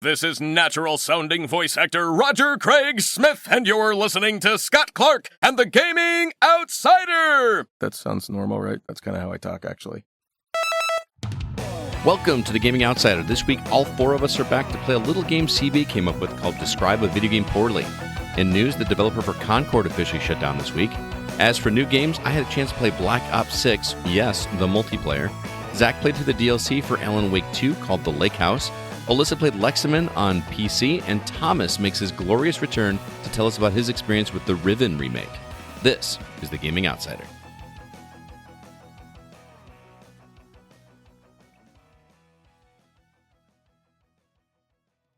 This is natural-sounding voice actor Roger Craig Smith, and you're listening to Scott Clark and the Gaming Outsider! That sounds normal, right? That's kind of how I talk, actually. Welcome to the Gaming Outsider. This week, all four of us are back to play a little game CB came up with called Describe a Video Game Poorly. In news, the developer for Concord officially shut down this week. As for new games, I had a chance to play Black Ops 6, yes, the multiplayer. Zack played through the DLC for Alan Wake 2 called The Lake House. Alyssa played Leximan on PC, and Thomas makes his glorious return to tell us about his experience with the Riven remake. This is the Gaming Outsider.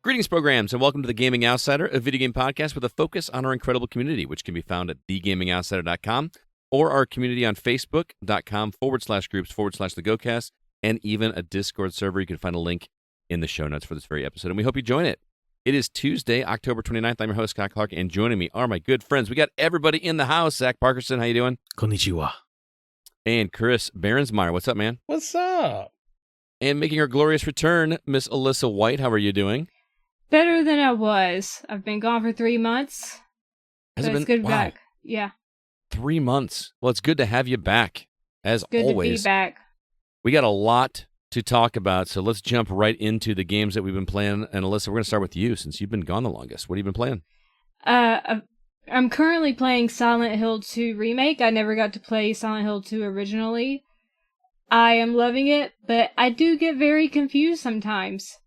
Greetings, programs, and welcome to the Gaming Outsider, a video game podcast with a focus on our incredible community, which can be found at thegamingoutsider.com or our community on facebook.com/groups/the GoCast, and even a Discord server. You can find a link in the show notes for this very episode, and we hope you join it. It is Tuesday, October 29th. I'm your host, Scott Clark, and joining me are my good friends. We got everybody in the house. Zach Parkerson, how you doing? Konnichiwa. And Chris Behrensmeyer. What's up, man? What's up? And making her glorious return, Miss Alyssa White. How are you doing? Better than I was. I've been gone for 3 months. Has So it it's been good wow, back. Yeah. 3 months? Well, it's good to have you back, as Good always. to be back. We got a lot to talk about, so let's jump right into the games that we've been playing. And Alyssa, we're going to start with you since you've been gone the longest. What have you been playing? I'm currently playing Silent Hill 2 Remake. I never got to play Silent Hill 2 originally. I am loving it, but I do get very confused sometimes.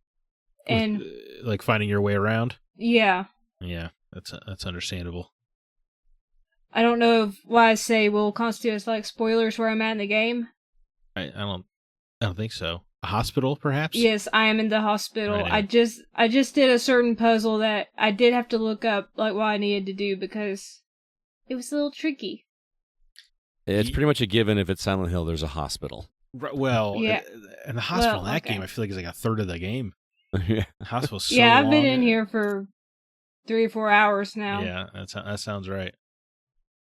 And Like finding your way around? yeah. Yeah, that's understandable. I don't know if what I say will constitute as like spoilers where I'm at in the game. I don't think so. A hospital, perhaps? Yes, I am in the hospital. Right. I just did a certain puzzle that I did have to look up like what I needed to do because it was a little tricky. It's pretty much a given if it's Silent Hill, there's a hospital. Well, Yeah. and the hospital in that okay. game, I feel like is like a third of the game. Yeah. The hospital's so Yeah, I've been long. in here for 3 or 4 hours now. Yeah, that sounds right.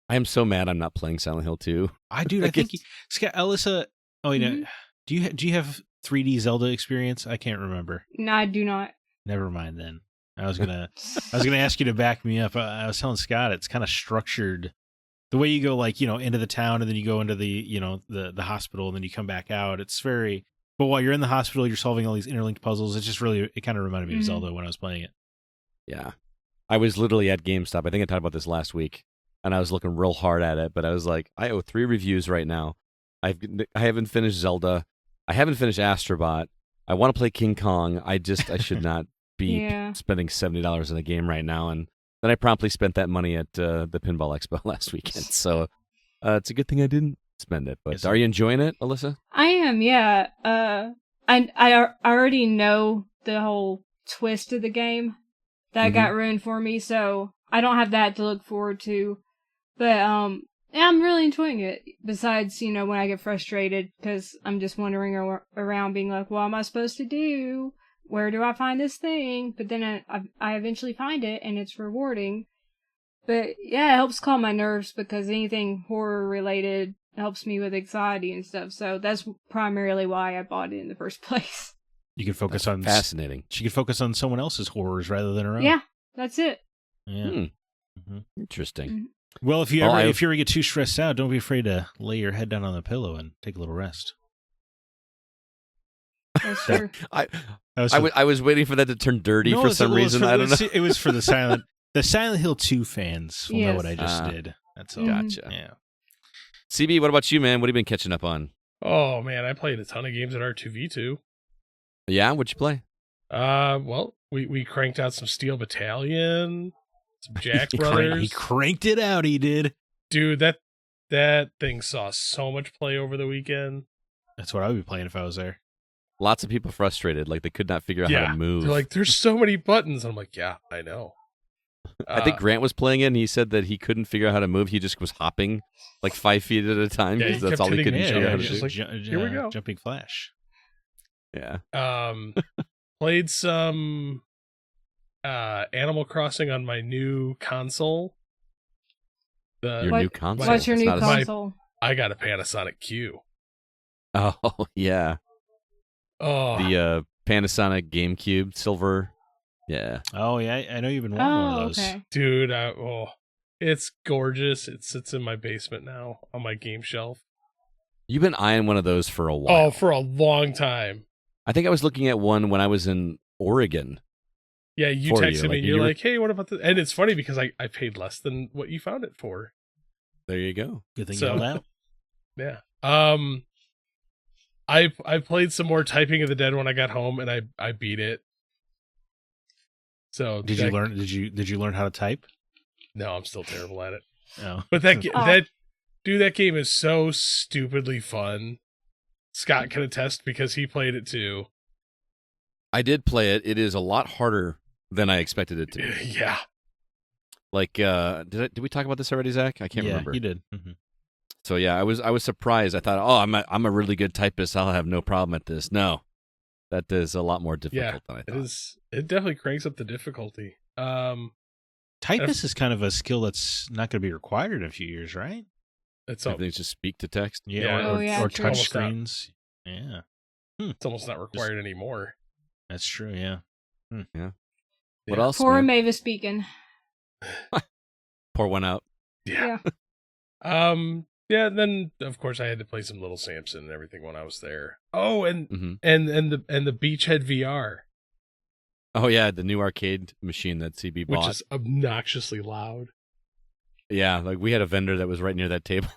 I am so mad I'm not playing Silent Hill 2. I think Scott, Alyssa. Oh, you know, do you have 3D Zelda experience? I can't remember. No, I do not. Never mind then. I was gonna ask you to back me up. I was telling Scott it's kind of structured. The way you go, like, you know, into the town and then you go into the, you know, the hospital and then you come back out. It's very. But while you're in the hospital, you're solving all these interlinked puzzles. It's just really. It kind of reminded me of Zelda when I was playing it. Yeah. I was literally at GameStop. I think I talked about this last week, and I was looking real hard at it, but I was like, I owe 3 reviews right now. I haven't finished Zelda. I haven't finished Astrobot. I want to play King Kong. I should not be spending $70 in a game right now. And then I promptly spent that money at the Pinball Expo last weekend. So it's a good thing I didn't spend it. But are you enjoying it, Alyssa? I am, yeah. I already know the whole twist of the game that got ruined for me, so I don't have that to look forward to. But yeah, I'm really enjoying it. Besides, you know, when I get frustrated because I'm just wandering around being like, what am I supposed to do? Where do I find this thing? But then I eventually find it, and it's rewarding. But yeah, it helps calm my nerves because anything horror related helps me with anxiety and stuff. So that's primarily why I bought it in the first place. You can focus on fascinating. She could focus on someone else's horrors rather than her own. Yeah, that's it. Yeah. Interesting. Mm-hmm. Well, if you ever get too stressed out, don't be afraid to lay your head down on the pillow and take a little rest. That's true. I was waiting for that to turn dirty for some reason. I don't know. It was for the Silent Hill 2 fans will know what I just did. That's all. Gotcha. Yeah. CB, what about you, man? What have you been catching up on? Oh man, I played a ton of games at R2V2. Yeah, what'd you play? Well, we cranked out some Steel Battalion, some Jack Brothers. He cranked it out. He did, dude. That thing saw so much play over the weekend. That's what I would be playing if I was there. Lots of people frustrated, like they could not figure out how to move. They're like, there's so many buttons. I'm like, yeah, I know. I think Grant was playing it, and he said that he couldn't figure out how to move. He just was hopping like 5 feet at a time because that's all he could figure out how to do. Like, here we go. Jumping Flash. Yeah. Played some Animal Crossing on my new console. New console? What's your new console? I got a Panasonic Q. Oh, yeah. Oh. The Panasonic GameCube, silver Yeah. Oh yeah, I know you've been wanting one of those. Okay. Dude, it's gorgeous. It sits in my basement now on my game shelf. You've been eyeing one of those for a while. Oh, for a long time. I think I was looking at one when I was in Oregon. Yeah, you For texted you, me. like, You're you were- like, hey, what about this? And it's funny because I paid less than what you found it for. There you go. Good thing So- you held out. Yeah. I played some more Typing of the Dead when I got home, and I beat it. So Did you learn? Did you learn how to type? No, I'm still terrible at it. Oh, But that Oh. that game is so stupidly fun. Scott can attest because he played it too. I did play it. It is a lot harder than I expected it to be. Yeah. Like, did we talk about this already, Zach? I can't yeah, remember. you did. Mm-hmm. So yeah, I was surprised. I thought, oh, I'm a really good typist. I'll have no problem at this. No, that is a lot more difficult than I It thought. is. It definitely cranks up the difficulty. Typist is kind of a skill that's not going to be required in a few years, right? It's Everything's just speak to text. Yeah, Yeah. Oh, yeah, or true. touch Almost not. screens. Yeah, it's almost not required anymore. that's true. Yeah. What Yeah. else? Poor man? Mavis speaking. Pour one out. Yeah. Yeah. Then of course I had to play some Little Samson and everything when I was there. Oh, and hmm and the Beachhead VR, Oh yeah, the new arcade machine that CB which bought. is obnoxiously loud. Yeah, like we had a vendor that was right near that table.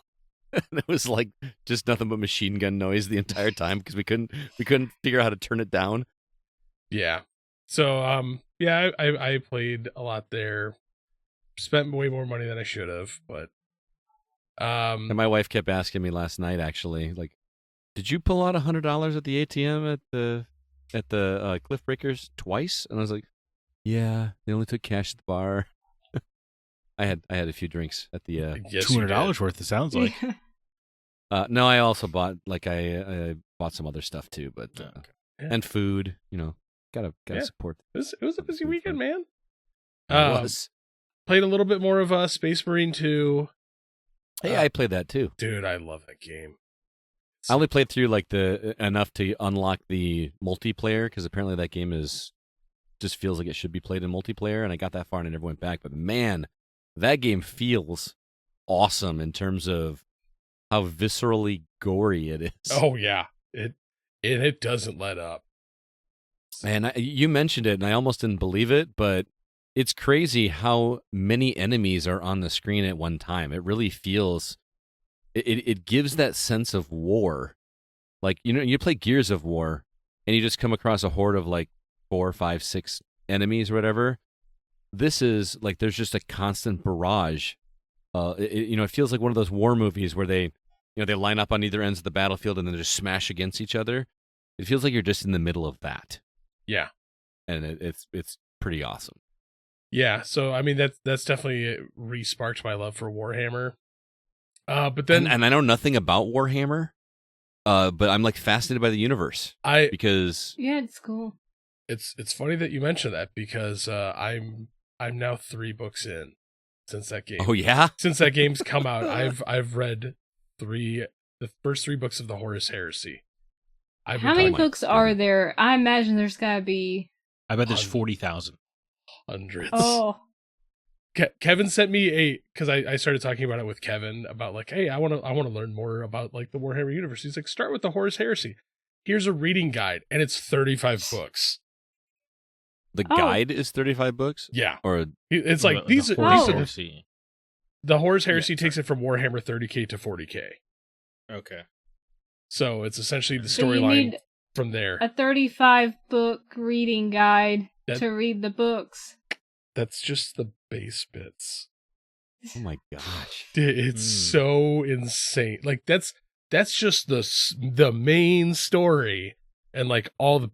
And it was like just nothing but machine gun noise the entire time because we couldn't figure out how to turn it down. Yeah. So yeah, I played a lot there. Spent way more money than I should have, but And my wife kept asking me last night, actually, like, did you pull out $100 at the ATM at the Cliff Breakers twice? And I was like, yeah, they only took cash at the bar. I had a few drinks at the. yes, you $200 worth. It sounds like. No, I also bought I bought some other stuff too, but Oh, okay. Yeah. and food. Gotta Yeah. support. did. It was a busy weekend, man. It was. Played a little bit more of Space Marine 2. Hey, I played that too. Dude, I love that game. I only played through like the enough to unlock the multiplayer because apparently that game just feels like it should be played in multiplayer, and I got that far and I never went back. But man, that game feels awesome in terms of how viscerally gory it is. Oh yeah, it doesn't let up. And you mentioned it, and I almost didn't believe it, but it's crazy how many enemies are on the screen at one time. It really feels. It gives that sense of war. Like, you play Gears of War, and you just come across a horde of like 4, 5, 6 enemies or whatever. This is like there's just a constant barrage. It feels like one of those war movies where they line up on either ends of the battlefield and then just smash against each other. It feels like you're just in the middle of that. Yeah. And it's pretty awesome. Yeah, so I mean that's definitely re-sparked my love for Warhammer. But then And I know nothing about Warhammer, but I'm like fascinated by the universe because Yeah, it's cool. it's funny that you mention that because I'm now 3 books in since that game. oh yeah, Since that game's come out, I've read the first 3 books of the Horus Heresy. I've been How many talking books are there? I imagine there's gotta be. I bet there's 40,000. hundreds. Oh, Kevin sent me because I started talking about it with Kevin about like, hey, I want to learn more about like the Warhammer universe. He's like, start with the Horus Heresy. Here's a reading guide, and it's 35 books. the Oh. guide is 35 books. Yeah, Or it's like these The are Horus Oh. Heresy. the Horus Heresy takes it from Warhammer 30K to 40K. Okay. So it's essentially the so you storyline need from there. a 35-book reading guide That- to read the books. That's just the base bits. oh my gosh, It's Hmm. so insane. Like that's just the main story, and like all the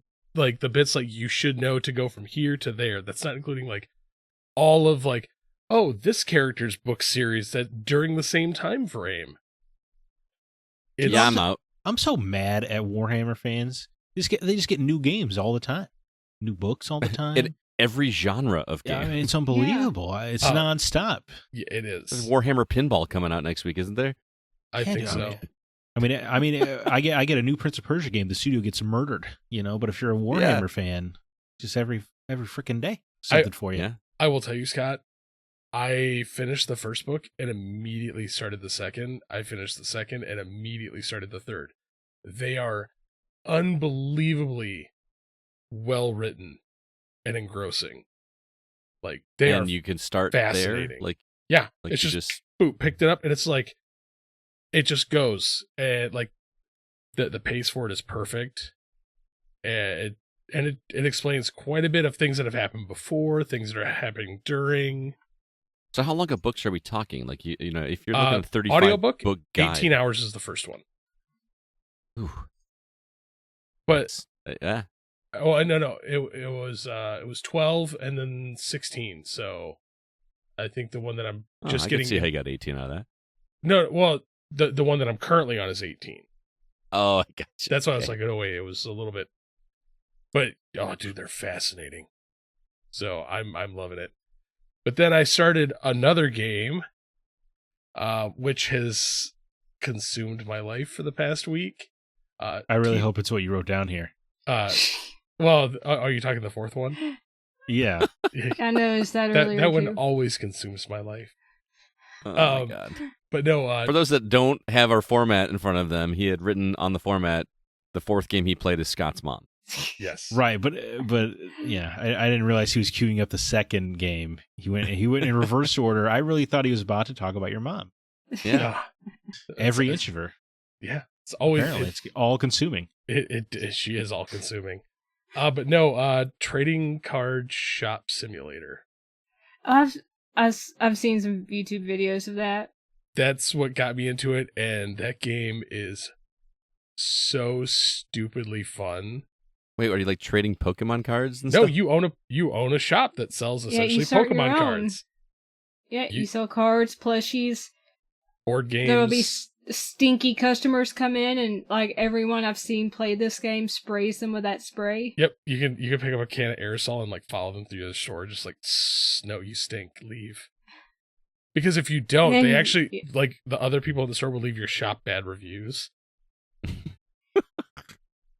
bits like you should know to go from here to there. That's not including like all of like, oh, this character's book series that during the same time frame. It's, yeah, I'm out. I'm so mad at Warhammer fans. They just get new games all the time, new books all the time. In every genre of Yeah, game. I mean, it's unbelievable. It's Oh. nonstop. yeah, it There's is. Warhammer Pinball coming out next week, isn't there? I think so. I mean, I get a new Prince of Persia game. The studio gets murdered, But if you're a Warhammer fan, just every every freaking day. Something for you. Yeah. I will tell you, Scott, I finished the first book and immediately started the second. I finished the second and immediately started the third. They are unbelievably well written and engrossing. Like they are you can start there. fascinating. Like It's you just boop, picked it up, and it's like it just goes, and like the pace for it is perfect, and it explains quite a bit of things that have happened before, things that are happening during. So how long of books are we talking? Like you know, if you're looking at a 35 audiobook, book guide, 18 hours is the first one. Ooh, But yeah. oh no, it was 12 and then 16. So I think the one that I'm just I getting can see how you got 18 out of that. no, well the one that I'm currently on is 18. Oh, I got you. That's why I was like, oh wait, it was a little bit. But oh, dude, they're fascinating. So I'm loving it. But then I started another game, which has consumed my life for the past week. I really hope it's what you wrote down here. Well, are you talking the fourth one? Yeah. I noticed that earlier. That one too. always consumes my life. Oh my god. But no, For those that don't have our format in front of them, he had written on the format the fourth game he played is Scott's mom. yes, Right, but yeah, I didn't realize he was queuing up the second game. He went in reverse order. I really thought he was about to talk about your mom. Yeah. Every inch of her. Yeah, it's always Apparently, it's all consuming. she is all consuming. But no, trading card shop simulator. I've seen some YouTube videos of that. That's what got me into it, and that game is so stupidly fun. Wait, are you like trading Pokemon cards and No, stuff? you own a shop that sells Yeah, essentially you start your Pokemon own. cards, Yeah, you sell cards, plushies. board games. There will be stinky customers come in, and like everyone I've seen play this game sprays them with that spray. Yep, you can pick up a can of aerosol and like follow them through the store, just like no, you stink, leave. Because if you don't, Then- they actually like the other people in the store will leave your shop bad reviews.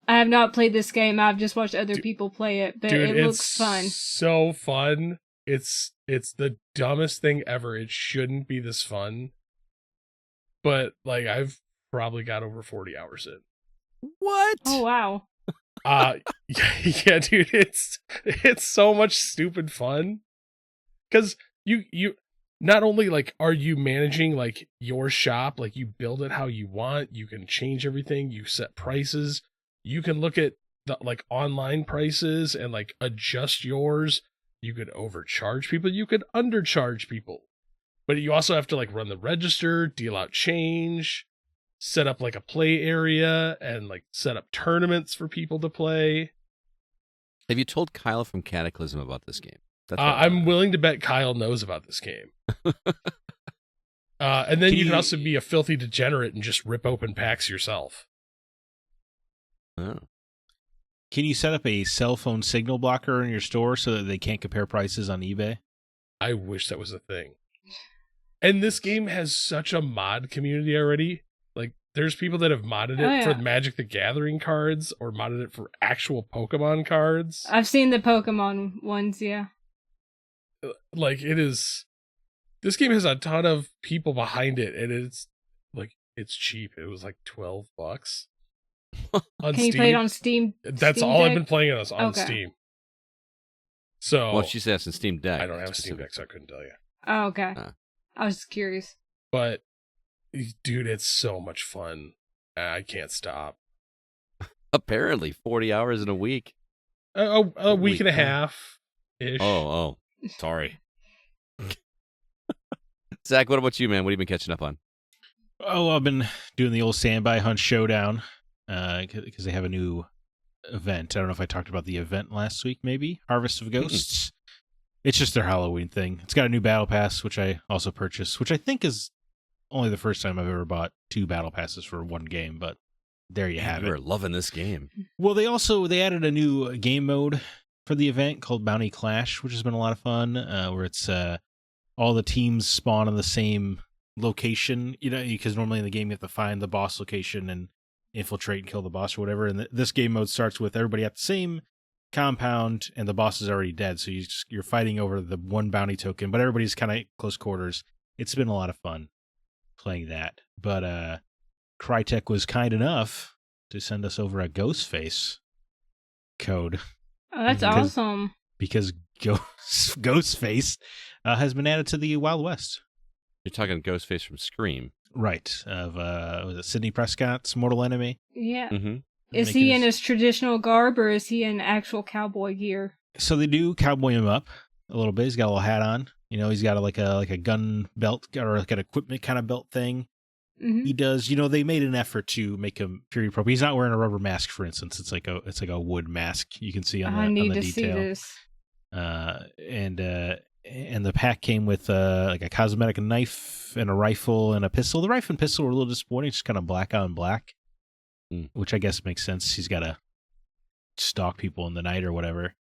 I have not played this game. I've just watched other people play it, but Dude, it looks fun. So fun. It's the dumbest thing ever. It shouldn't be this fun. But like I've probably got over 40 hours in. What? Oh wow! Yeah, dude, it's so much stupid fun. Cuz you not only like are you managing like your shop, like you build it how you want, you can change everything, you set prices, you can look at the like online prices and like adjust yours. You could overcharge people, you could undercharge people. But you also have to like run the register, deal out change, set up like a play area, and like set up tournaments for people to play. Have you told Kyle from Cataclysm about this game? That's what I'm willing to bet Kyle knows about this game. And then you can also be a filthy degenerate and just rip open packs yourself. Oh. Can you set up a cell phone signal blocker in your store so that they can't compare prices on eBay? I wish that was a thing. And this game has such a mod community already. Like, there's people that have modded it for Magic the Gathering cards or modded it for actual Pokemon cards. I've seen the Pokemon ones. Yeah. Like, it is. This game has a ton of people behind it, and it's like it's cheap. It was like $12 on Can Steam. you play it on Steam? That's Steam all Deck? I've been playing it on Okay. Steam. So Well, she's asking Steam Deck. I don't have a Steam Deck, so I couldn't tell you. Oh, okay. Ah. I was just curious. But dude, it's so much fun. I can't stop. Apparently, 40 hours in a week. A week and a yeah. half ish. Oh, sorry. Zach, what about you, man? What have you been catching up on? Oh, I've been doing the old Standby Hunt Showdown because they have a new event. I don't know if I talked about the event last week, maybe? Harvest of Ghosts. It's just their Halloween thing. It's got a new battle pass, which I also purchased, which I think is only the first time I've ever bought 2 battle passes for one game, but there you have You're it. loving this game. Well, they added a new game mode for the event called Bounty Clash, which has been a lot of fun, where it's all the teams spawn on the same location, you know, because normally in the game you have to find the boss location and infiltrate and kill the boss or whatever. And this game mode starts with everybody at the same compound, and the boss is already dead, so you're fighting over the one bounty token, but everybody's kind of close quarters. It's been a lot of fun playing that. But Crytek was kind enough to send us over a Ghostface code. Oh, that's awesome. Because Ghostface has been added to the Wild West. You're talking Ghostface from Scream. Right. Of, was it Sidney Prescott's mortal enemy? Yeah. Mm-hmm. Is he in his traditional garb, or is he in actual cowboy gear? So they do cowboy him up a little bit. He's got a little hat on. He's got like a gun belt or like an equipment kind of belt thing. Mm-hmm. He does. They made an effort to make him period appropriate. He's not wearing a rubber mask, for instance. It's like a wood mask. You can see on the detail. I need to see this. And the pack came with like a cosmetic knife and a rifle and a pistol. The rifle and pistol were a little disappointing. It's just kind of black on black, which I guess makes sense. He's got to stalk people in the night or whatever.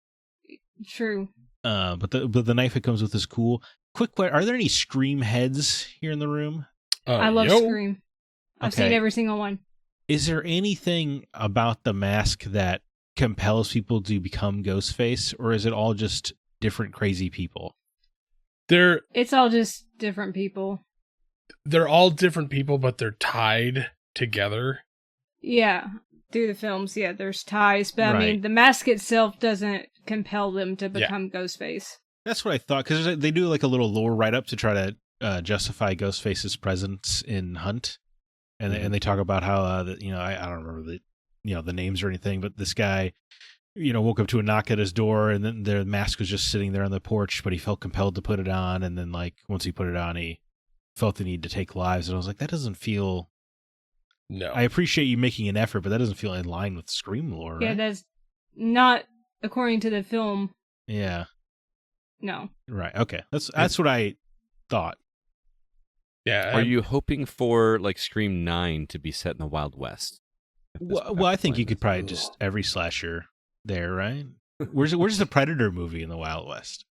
True. But the knife it comes with is cool. Quick question: are there any Scream heads here in the room? I love Scream. I've seen every single one. Is there anything about the mask that compels people to become Ghostface, or is it all just different crazy people? It's all just different people. They're all different people, but they're tied together. Yeah, through the films, yeah, there's ties, but right. I mean, the mask itself doesn't compel them to become Ghostface. That's what I thought, because they do like a little lore write-up to try to justify Ghostface's presence in Hunt, and they talk about how I don't remember the names or anything, but this guy woke up to a knock at his door, and then the mask was just sitting there on the porch, but he felt compelled to put it on, and then like once he put it on, he felt the need to take lives, and I was like, that doesn't feel. No, I appreciate you making an effort, but that doesn't feel in line with Scream lore. Right? Yeah, that's not according to the film. Yeah. No. Right. Okay. That's what I thought. Yeah. Are you hoping for like Scream 9 to be set in the Wild West? Well, I think you could probably just every slasher there, right? Where's the Predator movie in the Wild West?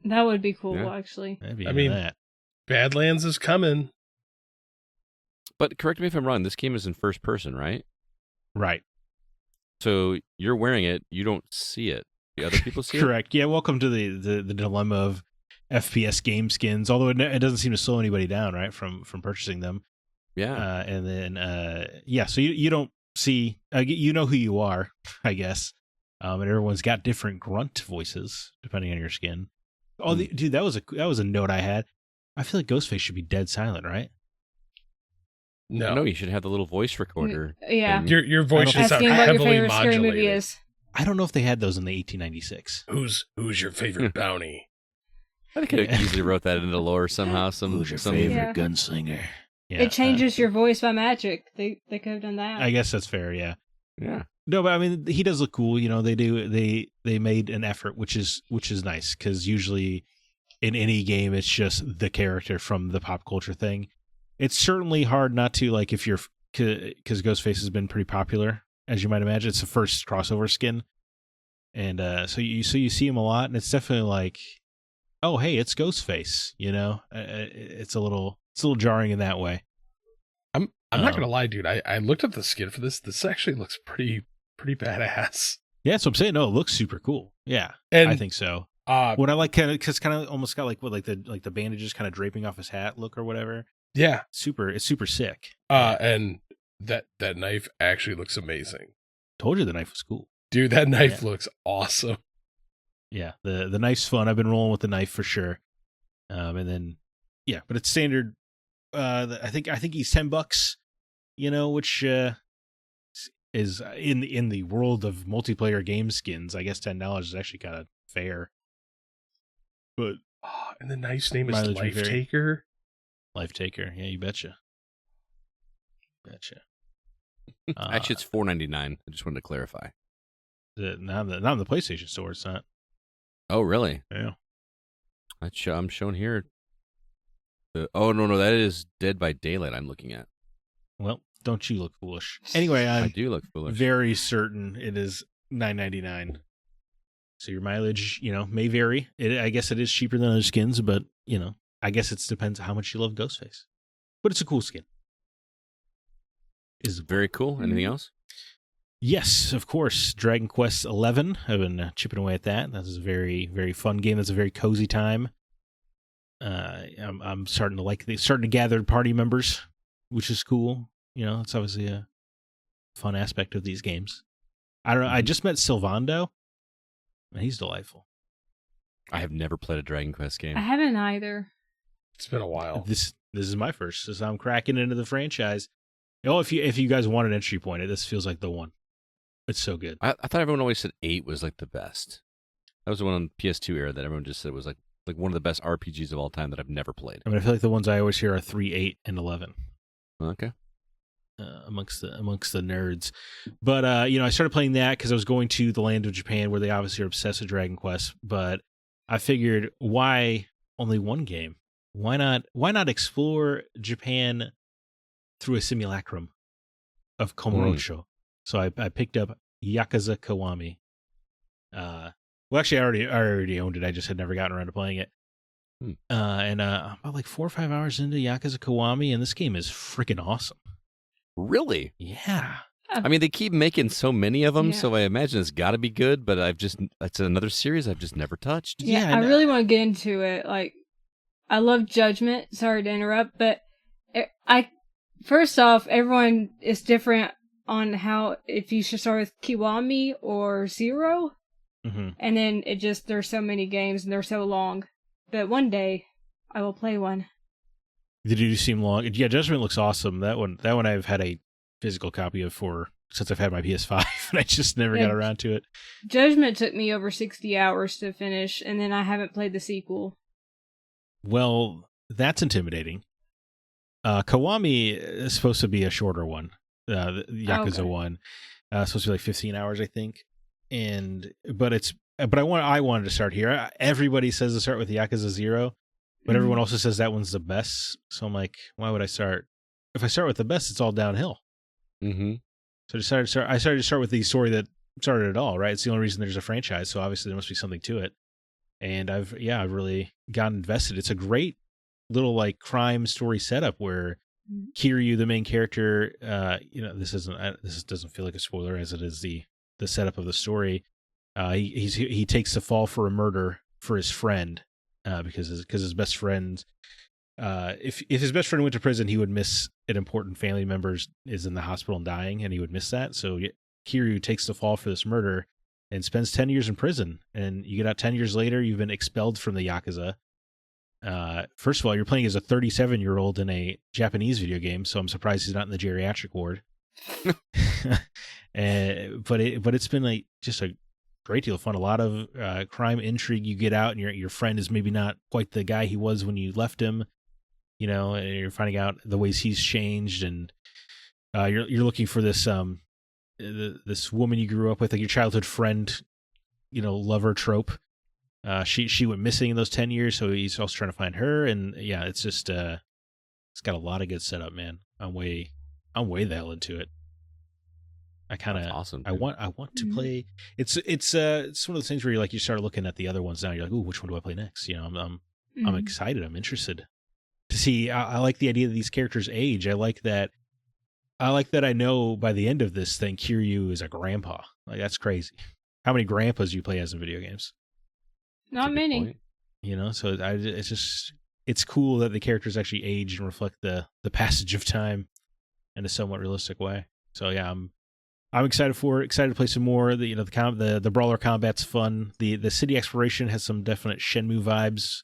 That would be cool, actually. I mean, that. Badlands is coming. But correct me if I'm wrong. This game is in first person, right? Right. So you're wearing it. You don't see it. The other people see it? Correct. Yeah, welcome to the dilemma of FPS game skins, although it doesn't seem to slow anybody down, right, from purchasing them. Yeah. And then, so you don't see, you know who you are, I guess. And everyone's got different grunt voices, depending on your skin. Oh, dude, that was a note I had. I feel like Ghostface should be dead silent, right? No, you should have the little voice recorder. Yeah. Your voice should sound asking what your heavily favorite scary movie modulated. is. I don't know if they had those in the 1896. Who's your favorite bounty? I think I easily wrote that into lore somehow. Who's your favorite gunslinger? Yeah, it changes your voice by magic. They could have done that. I guess that's fair. Yeah. Yeah. No, but I mean, he does look cool. They made an effort, which is nice, because usually in any game it's just the character from the pop culture thing. It's certainly hard not to, like, if you're, because Ghostface has been pretty popular, as you might imagine. It's the first crossover skin, and so you see him a lot, and it's definitely like, oh hey, it's Ghostface. It's a little jarring in that way. I'm not gonna lie, dude. I looked up the skin for this. This actually looks pretty badass. Yeah, that's what I'm saying. No, it looks super cool. Yeah, and I think so. What I like, because kind of almost got like the bandages kind of draping off his hat look or whatever. Yeah, it's super sick. And that knife actually looks amazing. Told you the knife was cool, dude. That knife looks awesome. Yeah, the knife's fun. I've been rolling with the knife for sure. And then but it's standard. I think he's $10. Which is in the world of multiplayer game skins, I guess $10 is actually kind of fair. But and the knife's name is Life Taker. Life Taker, yeah, you betcha. Actually, it's $4.99. I just wanted to clarify. Not in the PlayStation Store. It's not. Oh, really? Yeah. I'm shown here. No, that is Dead by Daylight. I'm looking at. Well, don't you look foolish? Anyway, I do look foolish. Very certain it is $9.99. So your mileage, may vary. I guess it is cheaper than other skins, but I guess it depends on how much you love Ghostface. But it's a cool skin. Is very cool. Anything else? Yes, of course. Dragon Quest XI. I've been chipping away at that. That's a very, very fun game. That's a very cozy time. I'm starting to gather party members, which is cool. It's obviously a fun aspect of these games. I don't know. I just met Sylvando, and he's delightful. I have never played a Dragon Quest game. I haven't either. It's been a while. This is my first, so I'm cracking into the franchise. If you guys want an entry point, this feels like the one. It's so good. I thought everyone always said 8 was like the best. That was the one on PS2 era that everyone just said was like one of the best RPGs of all time that I've never played. I feel like the ones I always hear are 3, 8, and 11. Okay. Amongst the nerds. But I started playing that because I was going to the land of Japan where they obviously are obsessed with Dragon Quest. But I figured, why only one game? Why not explore Japan through a simulacrum of Komorocho? So I picked up Yakuza Kiwami. Actually, I already owned it. I just had never gotten around to playing it. And I'm about like 4 or 5 hours into Yakuza Kiwami, and this game is freaking awesome. Really? Yeah. I mean, they keep making so many of them, Yeah. so I imagine it's got to be good, but it's another series I've just never touched. Yeah, I really want to get into it. Like, I love Judgment. Sorry to interrupt, but first off, everyone is different on how if you should start with Kiwami or Zero, and then there's so many games and they're so long. But one day, I will play one. They do seem long. Yeah, Judgment looks awesome. That one I've had a physical copy of since I've had my PS5, and I just never got around to it. Judgment took me over 60 hours to finish, and then I haven't played the sequel. Well, that's intimidating. Kiwami is supposed to be a shorter one. The Yakuza one. Supposed to be like 15 hours, I think. But I wanted to start here. Everybody says to start with Yakuza 0, but everyone also says that one's the best. So I'm like, why would I start? If I start with the best, it's all downhill. Mm-hmm. So I started to start with the story that started it all, right? It's the only reason there's a franchise, so obviously there must be something to it. And I've really gotten invested. It's a great little like crime story setup where Kiryu, the main character, this doesn't feel like a spoiler as it is the setup of the story. He takes the fall for a murder for his friend, because his best friend, if his best friend went to prison, he would miss an important family member is in the hospital and dying, and he would miss that. So Kiryu takes the fall for this murder and spends 10 years in prison. And you get out 10 years later, you've been expelled from the Yakuza. First of all, you're playing as a 37-year-old in a Japanese video game, so I'm surprised he's not in the geriatric ward. But it's been just a great deal of fun. A lot of crime intrigue. You get out, and your friend is maybe not quite the guy he was when you left him. And you're finding out the ways he's changed, and you're looking for this this woman you grew up with, like your childhood friend, lover trope. She went missing in those 10 years, so he's also trying to find her, and yeah, it's just it's got a lot of good setup, man. I'm way the hell into it. Awesome. I want to play. It's one of those things where you start looking at the other ones now. You're like, ooh, which one do I play next? I'm excited. I'm interested to see. I like the idea that these characters age. I like that I know by the end of this thing, Kiryu is a grandpa. Like, that's crazy. How many grandpas do you play as in video games? Not many. So it's cool that the characters actually age and reflect the passage of time in a somewhat realistic way. So yeah, I'm excited to play some more. The brawler combat's fun. The city exploration has some definite Shenmue vibes,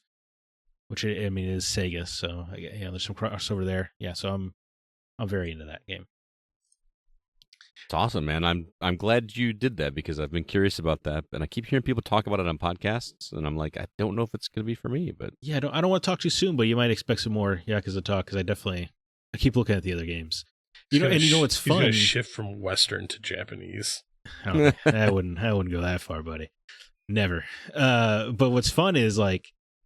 which is Sega. So there's some crossover there. Yeah, so I'm very into that game. It's awesome, man. I'm glad you did that because I've been curious about that, and I keep hearing people talk about it on podcasts, and I'm like, I don't know if it's going to be for me, but yeah, I don't want to talk too soon, but you might expect some more Yakuza talk because I keep looking at the other games. What's fun? He's gonna shift from Western to Japanese. I wouldn't go that far, buddy. Never. But what's fun is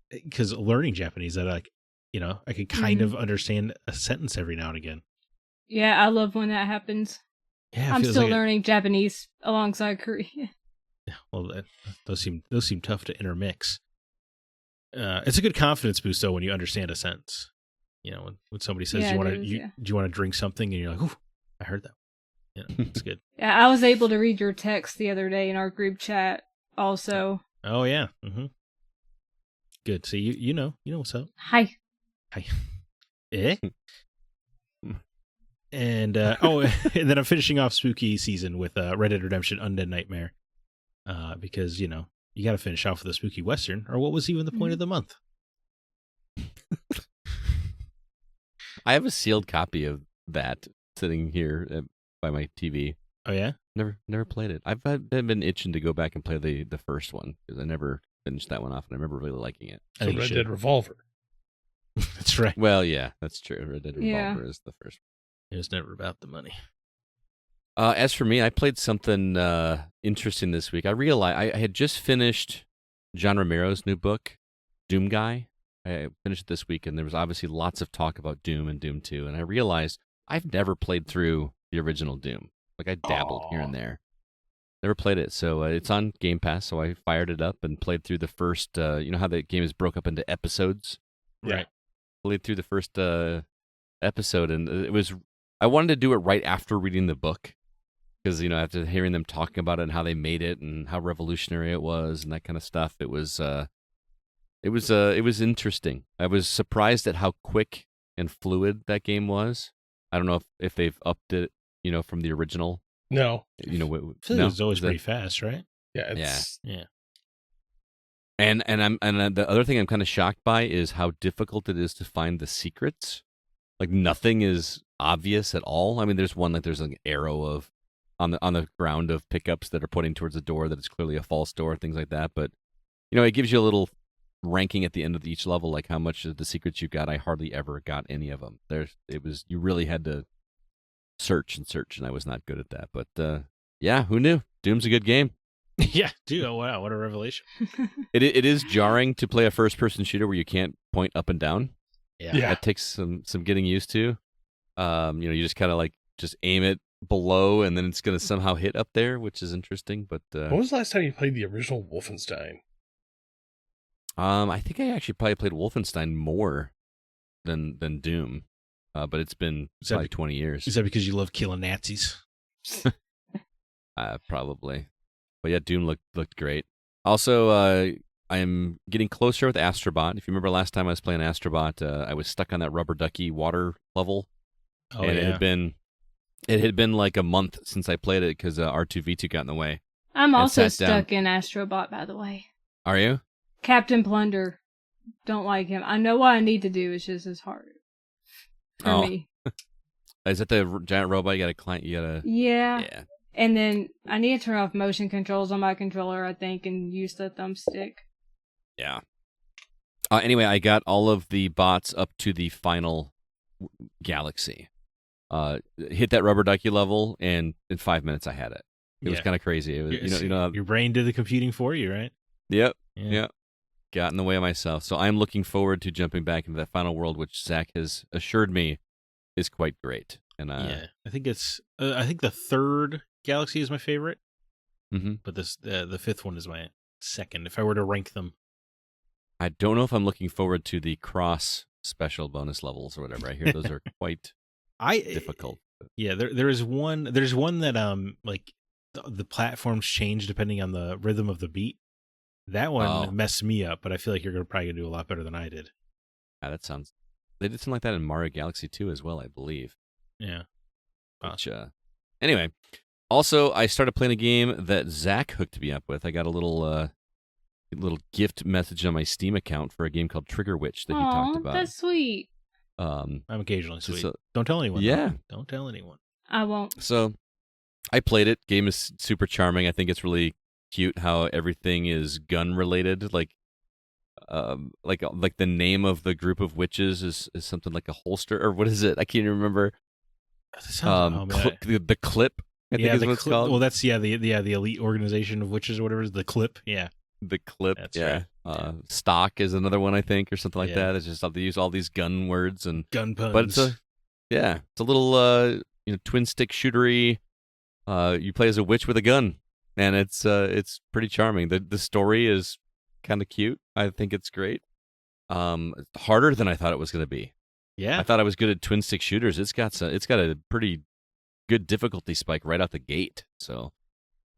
because learning Japanese, that I can kind of understand a sentence every now and again. Yeah, I love when that happens. Yeah, I'm still learning Japanese alongside Korean. Well, those seem tough to intermix. It's a good confidence boost though when you understand a sentence. When somebody says, do you want to drink something, and you're like, ooh, I heard that. Yeah, it's good. Yeah, I was able to read your text the other day in our group chat also. Oh yeah. Mm-hmm. Good. So you know what's up. Hi. Hi. Eh? And and then I'm finishing off spooky season with Red Dead Redemption Undead Nightmare. Because, you got to finish off with a spooky western, or what was even the point of the month? I have a sealed copy of that sitting here by my TV. Oh yeah? Never played it. I've been itching to go back and play the first one because I never finished that one off, and I remember really liking it. So Red Dead Revolver. That's right. Well, yeah, that's true. Red Dead Yeah. Revolver is the first one. It was never about the money. As for me, I played something interesting this week. I realized I had just finished John Romero's new book, Doom Guy. I finished it this week, and there was obviously lots of talk about Doom and Doom 2, and I realized I've never played through the original Doom. Like, I dabbled here and there. Never played it, so it's on Game Pass, so I fired it up and played through the first, you know how the game is broke up into episodes? Right. Played through the first episode, and I wanted to do it right after reading the book. Because, after hearing them talking about it and how they made it and how revolutionary it was and that kind of stuff, it was interesting. I was surprised at how quick and fluid that game was. I don't know if they've upped it, from the original. No. I feel like it was always pretty fast, right? Yeah. Yeah. And the other thing I'm kind of shocked by is how difficult it is to find the secrets. Like, nothing is obvious at all. I mean, there's an arrow on the ground of pickups that are pointing towards a door that is clearly a false door, things like that. But, it gives you a little ranking at the end of each level, like how much of the secrets you got. I hardly ever got any of them. You really had to search, and I was not good at that. But, yeah, who knew? Doom's a good game. Yeah, dude. Oh, wow. What a revelation. It is jarring to play a first-person shooter where you can't point up and down. Yeah. That takes some getting used to. You just kind of just aim it below, and then it's going to somehow hit up there, which is interesting. But when was the last time you played the original Wolfenstein? I think I actually probably played Wolfenstein more than Doom, but it's been probably 20 years. Is that because you love killing Nazis? Probably. But yeah, Doom looked great. Also, I'm getting closer with Astrobot. If you remember last time I was playing Astrobot, I was stuck on that rubber ducky water level. Oh, and yeah. It had been like a month since I played it because R2V2 got in the way. I'm also stuck in Astrobot, by the way. Are you? Captain Plunder. Don't like him. I know what I need to do. It's just as hard for me. Is that the giant robot? You got a client? Yeah. Yeah. And then I need to turn off motion controls on my controller, I think, and use the thumbstick. Yeah. Anyway, I got all of the bots up to the final galaxy. Hit that rubber ducky level, and in 5 minutes I had it. It was kind of crazy. It was, your brain did the computing for you, right? Yep. Yeah. Yep. Got in the way of myself. So I'm looking forward to jumping back into that final world, which Zack has assured me is quite great. And yeah, I think it's. I think the third galaxy is my favorite, but the fifth one is my second. If I were to rank them, I don't know if I'm looking forward to the cross special bonus levels or whatever. I hear those are quite difficult. Yeah, there's one that like the platforms change depending on the rhythm of the beat. That one messed me up, but I feel like you're probably gonna do a lot better than I did. Yeah, they did something like that in Mario Galaxy 2 as well, I believe. Yeah. Which, anyway, also I started playing a game that Zack hooked me up with. I got a little gift message on my Steam account for a game called Trigger Witch that he talked about. That's sweet. I'm occasionally sweet. So, don't tell anyone. Yeah. Don't tell anyone. I won't. So I played it. Game is super charming. I think it's really cute how everything is gun related. Like the name of the group of witches is something like a holster, or what is it? I can't even remember. The Clip. I think is what it's called. Well, that's the elite organization of witches or whatever is the Clip. Yeah. The Clip. That's yeah. right. Stock is another one, I think, or something like that. It's just they use all these gun words and gun puns. But it's a little twin stick shootery. You play as a witch with a gun, and it's pretty charming. The story is kind of cute. I think it's great. Harder than I thought it was going to be. Yeah, I thought I was good at twin stick shooters. It's got a pretty good difficulty spike right out the gate. So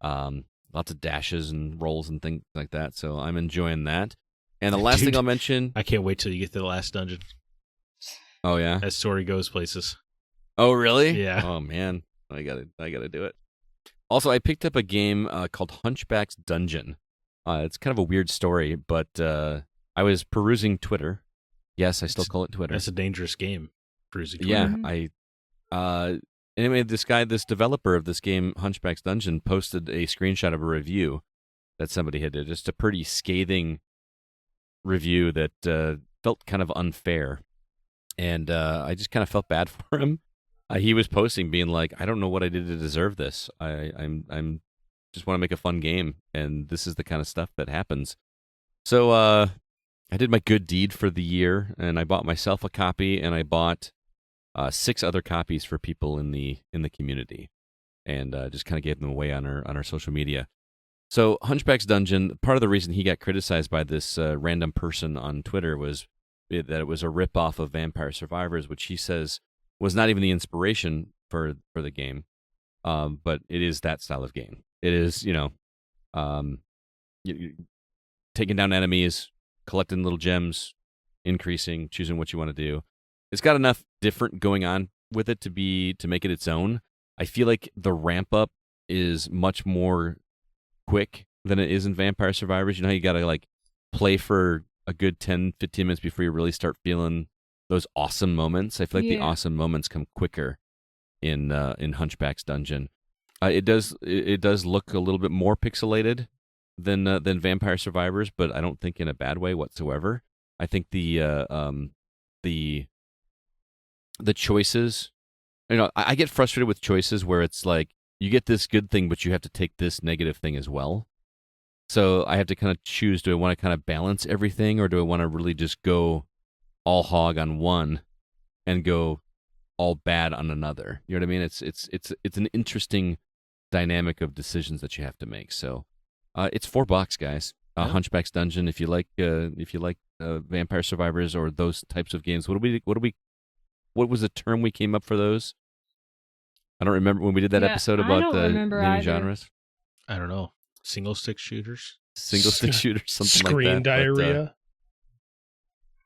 lots of dashes and rolls and things like that. So I'm enjoying that. And the last Dude, thing I'll mention. I can't wait till you get to the last dungeon. Oh yeah. That story goes places. Oh really? Yeah. Oh man, I gotta do it. Also, I picked up a game called Hunchback's Dungeon. It's kind of a weird story, but I was perusing Twitter. Yes, I still call it Twitter. That's a dangerous game. Perusing Yeah, Mhm. anyway, this developer of this game, Hunchback's Dungeon, posted a screenshot of a review that somebody had did. Just a pretty scathing review that felt kind of unfair. And I just kind of felt bad for him. He was posting being like, I don't know what I did to deserve this. I'm just want to make a fun game, and this is the kind of stuff that happens. So I did my good deed for the year, and I bought myself a copy, and I bought 6 other copies for people in the community, and just kind of gave them away on our social media. So Hunchback's Dungeon, part of the reason he got criticized by this random person on Twitter was that it was a ripoff of Vampire Survivors, which he says was not even the inspiration for the game, but it is that style of game. It is, taking down enemies, collecting little gems, increasing, choosing what you want to do. It's got enough different going on with it to make it its own. I feel like the ramp up is much more quick than it is in Vampire Survivors. You know how you got to like play for a good 10, 15 minutes before you really start feeling those awesome moments. I feel like the awesome moments come quicker in Hunchback's Dungeon. It does look a little bit more pixelated than Vampire Survivors, but I don't think in a bad way whatsoever. I think the choices, I get frustrated with choices where it's like you get this good thing, but you have to take this negative thing as well. So I have to kind of choose: do I want to kind of balance everything, or do I want to really just go all hog on one and go all bad on another? You know what I mean? It's an interesting dynamic of decisions that you have to make. So it's $4, guys. Hunchback's Dungeon. If you like Vampire Survivors or those types of games, what was the term we came up for those? I don't remember when we did that episode about the naming genres. I don't know. Single stick shooters, something like that. Screen diarrhea.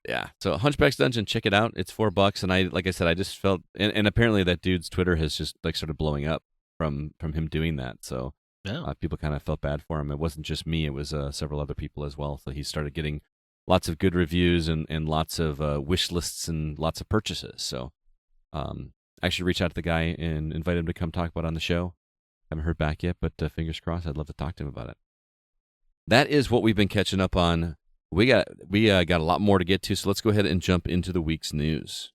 Yeah. So Hunchback's Dungeon, check it out. It's $4, and like I said, I just felt, and apparently that dude's Twitter has just like started blowing up from him doing that. So people kind of felt bad for him. It wasn't just me; it was several other people as well. So he started getting lots of good reviews and lots of wish lists and lots of purchases. So I actually reached out to the guy and invited him to come talk about it on the show. Haven't heard back yet, but fingers crossed. I'd love to talk to him about it. That is what we've been catching up on. We got a lot more to get to, so let's go ahead and jump into the week's news.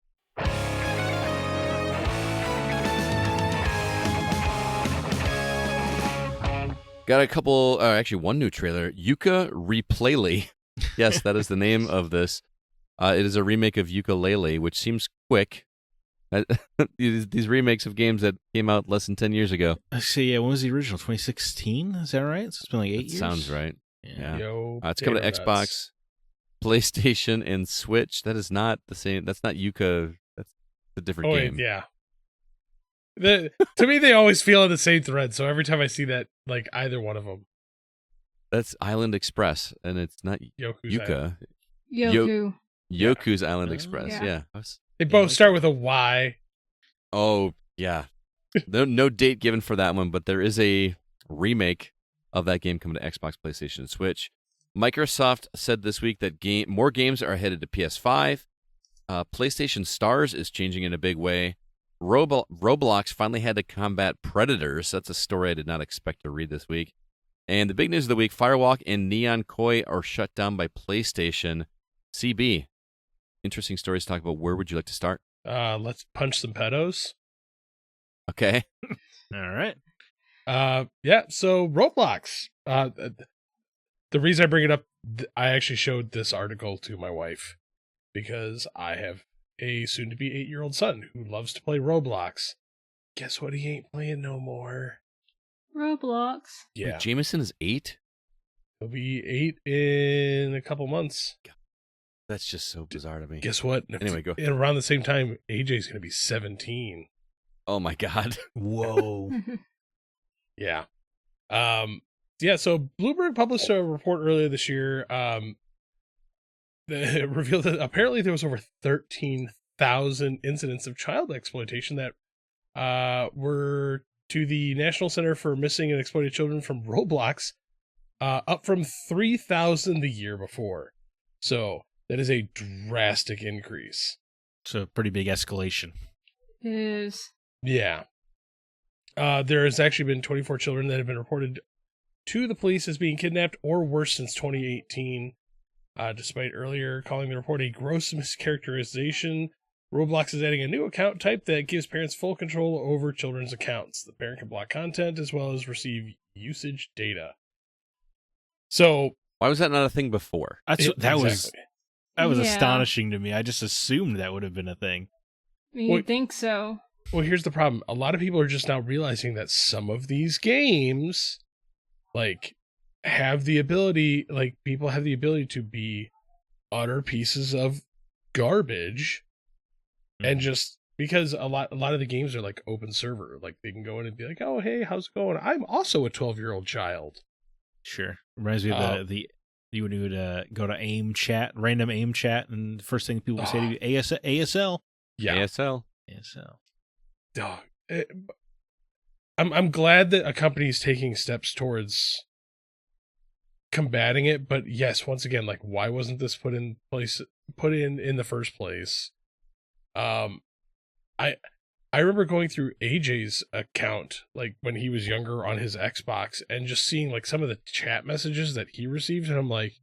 Got a couple, actually one new trailer, Yuka Replayly. Yes, that is the name of this. It is a remake of Yooka-Laylee, which seems quick. These remakes of games that came out less than 10 years ago. Yeah, when was the original? 2016? Is that right? So it's been like 8 years? Sounds right. Yeah. It's coming to Xbox, PlayStation, and Switch. That is not the same. That's not Yuka. That's a different game. Yeah. To me, they always feel in the same thread. So every time I see that, like either one of them. That's Island Express, and it's not Yoku's Yuka. Yoku. Yoku's Island Express. Yeah. They both start with a Y. Oh, yeah. No date given for that one, but there is a remake of that game coming to Xbox, PlayStation, and Switch. Microsoft said this week that more games are headed to PS5. PlayStation Stars is changing in a big way. Roblox finally had to combat predators. That's a story I did not expect to read this week. And the big news of the week, Firewalk and Neon Koi are shut down by PlayStation. CB, interesting stories to talk about. Where would you like to start? Let's punch some pedos. Okay. All right. So Roblox. The reason I bring it up, I actually showed this article to my wife because I have a soon-to-be 8-year-old son who loves to play Roblox. Guess what? He ain't playing no more. Roblox. Wait, Yeah. Jameson is 8? He'll be 8 in a couple months. That's just so bizarre to me. Guess what? Anyway, go. And around the same time, AJ's going to be 17. Oh my God. Whoa. Yeah. Yeah, so Bloomberg published a report earlier this year that revealed that apparently there was over 13,000 incidents of child exploitation that were to the National Center for Missing and Exploited Children from Roblox, up from 3,000 the year before. So that is a drastic increase. It's a pretty big escalation. It is. Yeah. There has actually been 24 children that have been reported to the police as being kidnapped or worse since 2018. Despite earlier calling the report a gross mischaracterization, Roblox is adding a new account type that gives parents full control over children's accounts. The parent can block content as well as receive usage data. So Why was that not a thing before? That was Yeah. astonishing to me. I just assumed that would have been a thing. You'd think so. Well, here's the problem. A lot of people are just now realizing that some of these games, like, have the ability, like, people have the ability to be utter pieces of garbage. And just because a lot of the games are like open server, like they can go in and be like, "Oh, hey, how's it going? I'm also a 12-year-old child." Sure. Reminds me of you would go to AIM chat, random AIM chat, and the first thing people would say to you, ASL. Yeah. ASL. Dog. I'm glad that a company is taking steps towards combating it, but yes, once again, like, why wasn't this put in the first place? I remember going through AJ's account, like when he was younger on his Xbox, and just seeing like some of the chat messages that he received, and I'm like,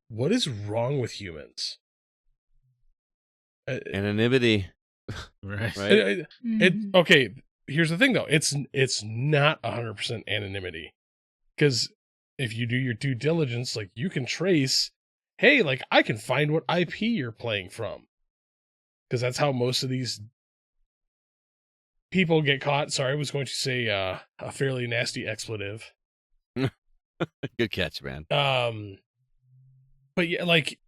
what is wrong with humans? Anonymity. Right. Okay, here's the thing though. It's not 100% anonymity. Because if you do your due diligence, like you can trace, hey, like I can find what IP you're playing from. Because that's how most of these people get caught. Sorry, I was going to say a fairly nasty expletive. Good catch, man. But yeah, like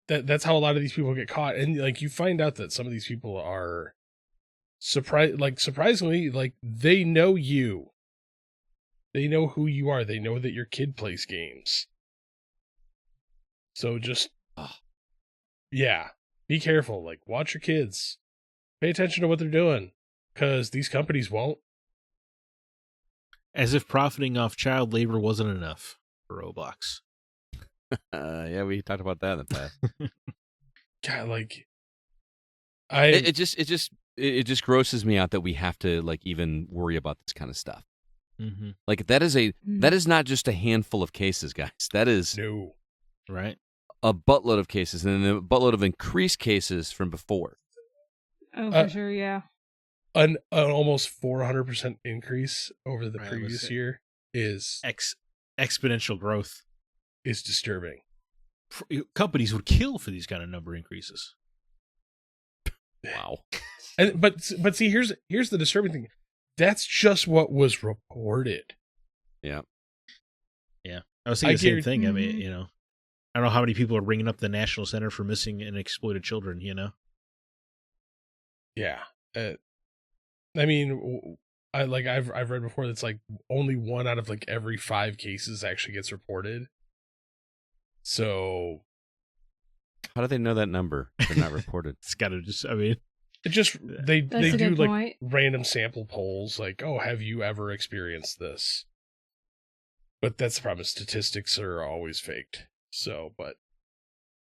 that's how a lot of these people get caught, and like you find out that some of these people are surprisingly, like they know you. They know who you are. They know that your kid plays games. So just, yeah, be careful. Like, watch your kids. Pay attention to what they're doing, because these companies won't. As if profiting off child labor wasn't enough for Roblox. Yeah, we talked about that in the past. God, like, It just grosses me out that we have to like even worry about this kind of stuff. Mm-hmm. Like that is not just a handful of cases, guys. That is no, right? A buttload of cases, and a buttload of increased cases from before. Oh, for sure, yeah. An almost 400% increase over the Right, previous year is exponential growth. Is disturbing. Companies would kill for these kind of number increases. Wow. But see, here's the disturbing thing. That's just what was reported. Yeah. Yeah. I was thinking the same thing. I mean, you know, I don't know how many people are ringing up the National Center for Missing and Exploited Children, you know? Yeah. I mean, I've read before that's like only 1 out of like every 5 cases actually gets reported. So how do they know that number? They're not reported. It's got to just, I mean, it just they do like point. random sample polls, like, oh, have you ever experienced this? But that's the problem. Statistics are always faked. So, but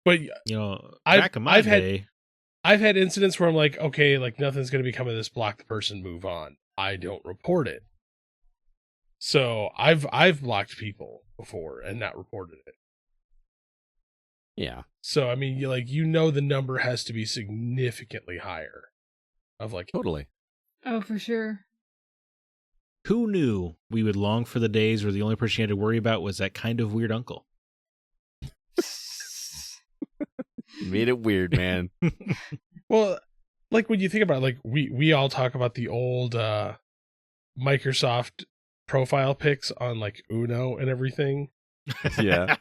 you know, I've had incidents where I'm like, okay, like nothing's going to become of this. Block the person, move on. I don't report it. So I've blocked people before and not reported it. Yeah. So I mean, you know, the number has to be significantly higher. Of like Totally. Oh, for sure. Who knew we would long for the days where the only person you had to worry about was that kind of weird uncle? You made it weird, man. Well, like when you think about it, like we all talk about the old Microsoft profile pics on like Uno and everything. Yeah.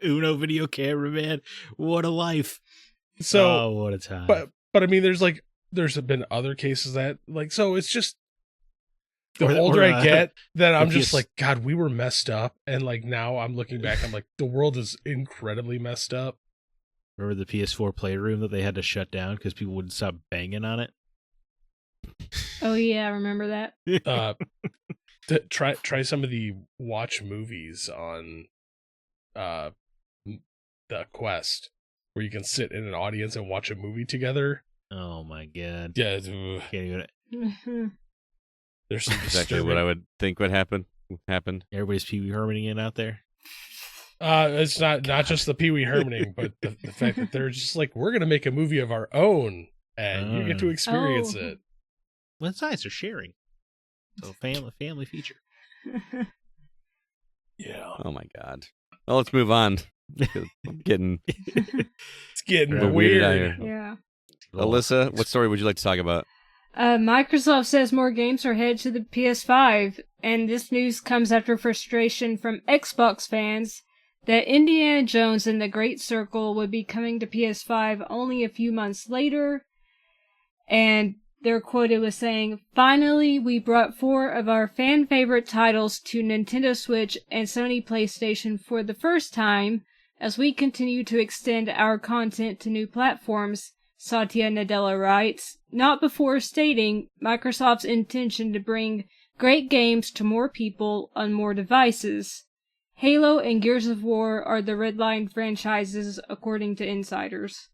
Uno video camera, man. What a life. So what a time. But I mean, there's like there's been other cases that like, so it's just the Or- older or, I get, then I'm the just PS like, God, we were messed up. And like now I'm looking back, I'm like, the world is incredibly messed up. Remember the PS4 Playroom that they had to shut down because people wouldn't stop banging on it? Oh yeah, I remember that. Try some of the watch movies on the Quest, where you can sit in an audience and watch a movie together. Oh my god. Yeah, Can't even. there's some Exactly what I would think would happen. Happened. Everybody's Pee Wee Hermaning out there. It's not just the Pee Wee Hermaning, but the fact that they're just like, we're gonna make a movie of our own, and you get to experience Oh. it. Well, it's nice. They're sharing. So family feature. Yeah, Oh my god. Well, let's move on. I'm getting it's getting We're weirded out weird. here. Yeah. Alyssa, what story would you like to talk about? Microsoft says more games are headed to the PS5, and this news comes after frustration from Xbox fans that Indiana Jones and the Great Circle would be coming to PS5 only a few months later, and they're quoted with saying, "Finally, we brought 4 of our fan-favorite titles to Nintendo Switch and Sony PlayStation for the first time, as we continue to extend our content to new platforms," Satya Nadella writes, not before stating Microsoft's intention to bring great games to more people on more devices. Halo and Gears of War are the Red Line franchises, according to insiders.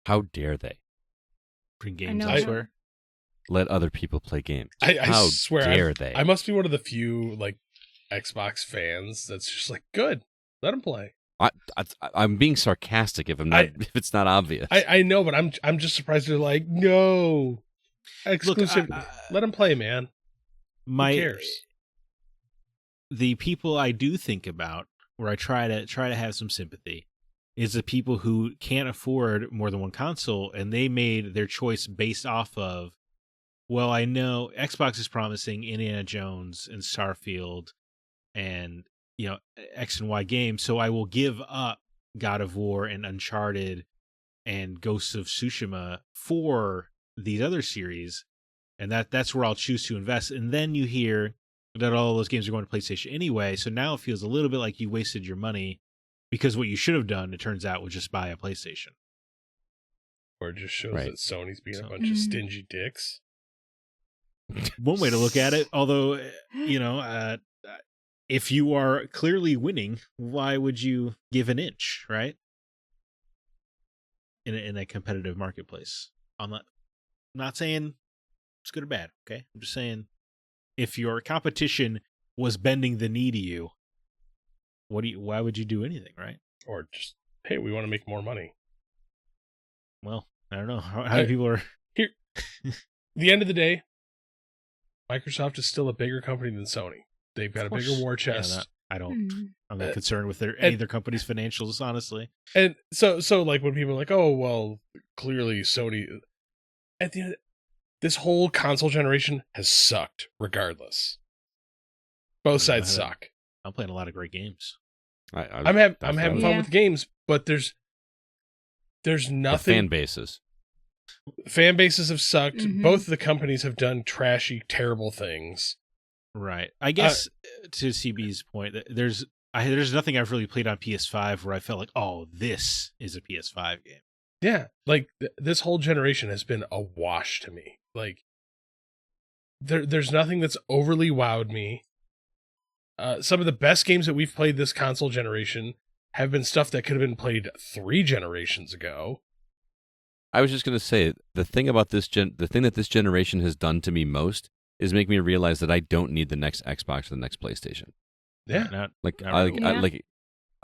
How dare they Bring I games know. elsewhere. let other people play games? I How swear, dare they? I must be one of the few like Xbox fans that's just like, good, let them play. I'm being sarcastic if I'm not if it's not obvious. I know, but I'm just surprised they're like, no, exclusive. Look, Let them play, man. Who cares? The people I do think about, where I try to have some sympathy, is the people who can't afford more than one console, and they made their choice based off of, well, I know Xbox is promising Indiana Jones and Starfield and, you know, X and Y games, so I will give up God of War and Uncharted and Ghosts of Tsushima for these other series, and that's where I'll choose to invest. And then you hear that all those games are going to PlayStation anyway, so now it feels a little bit like you wasted your money, because what you should have done, it turns out, was just buy a PlayStation. Or it just shows Right. that Sony's being a So- bunch of stingy dicks. One way to look at it, although, you know, if you are clearly winning, why would you give an inch, right? In a competitive marketplace. I'm not saying it's good or bad, okay? I'm just saying, if your competition was bending the knee to you, why would you do anything, right? Or just, hey, we want to make more money. Well, I don't know how many people are. The end of the day, Microsoft is still a bigger company than Sony. They've got a bigger war Yeah, chest. I'm not concerned with any and- of their company's financials, honestly. And so like when people are like, oh, well, clearly Sony, at the end, this whole console generation has sucked regardless. Both sides suck. I'm playing a lot of great games. I'm having fun Yeah. with games, but there's The nothing. fan bases. Fan bases have sucked. Mhm. Both the companies have done trashy, terrible things. Right. I guess to CB's point, there's nothing I've really played on PS5 where I felt like, oh, this is a PS5 game. Yeah, like this whole generation has been a wash to me. Like there's nothing that's overly wowed me. Some of the best games that we've played this console generation have been stuff that could have been played 3 generations ago. I was just going to say, the thing about the thing that this generation has done to me most is make me realize that I don't need the next Xbox or the next PlayStation. Yeah, Not Like Not I, really. I Yeah. like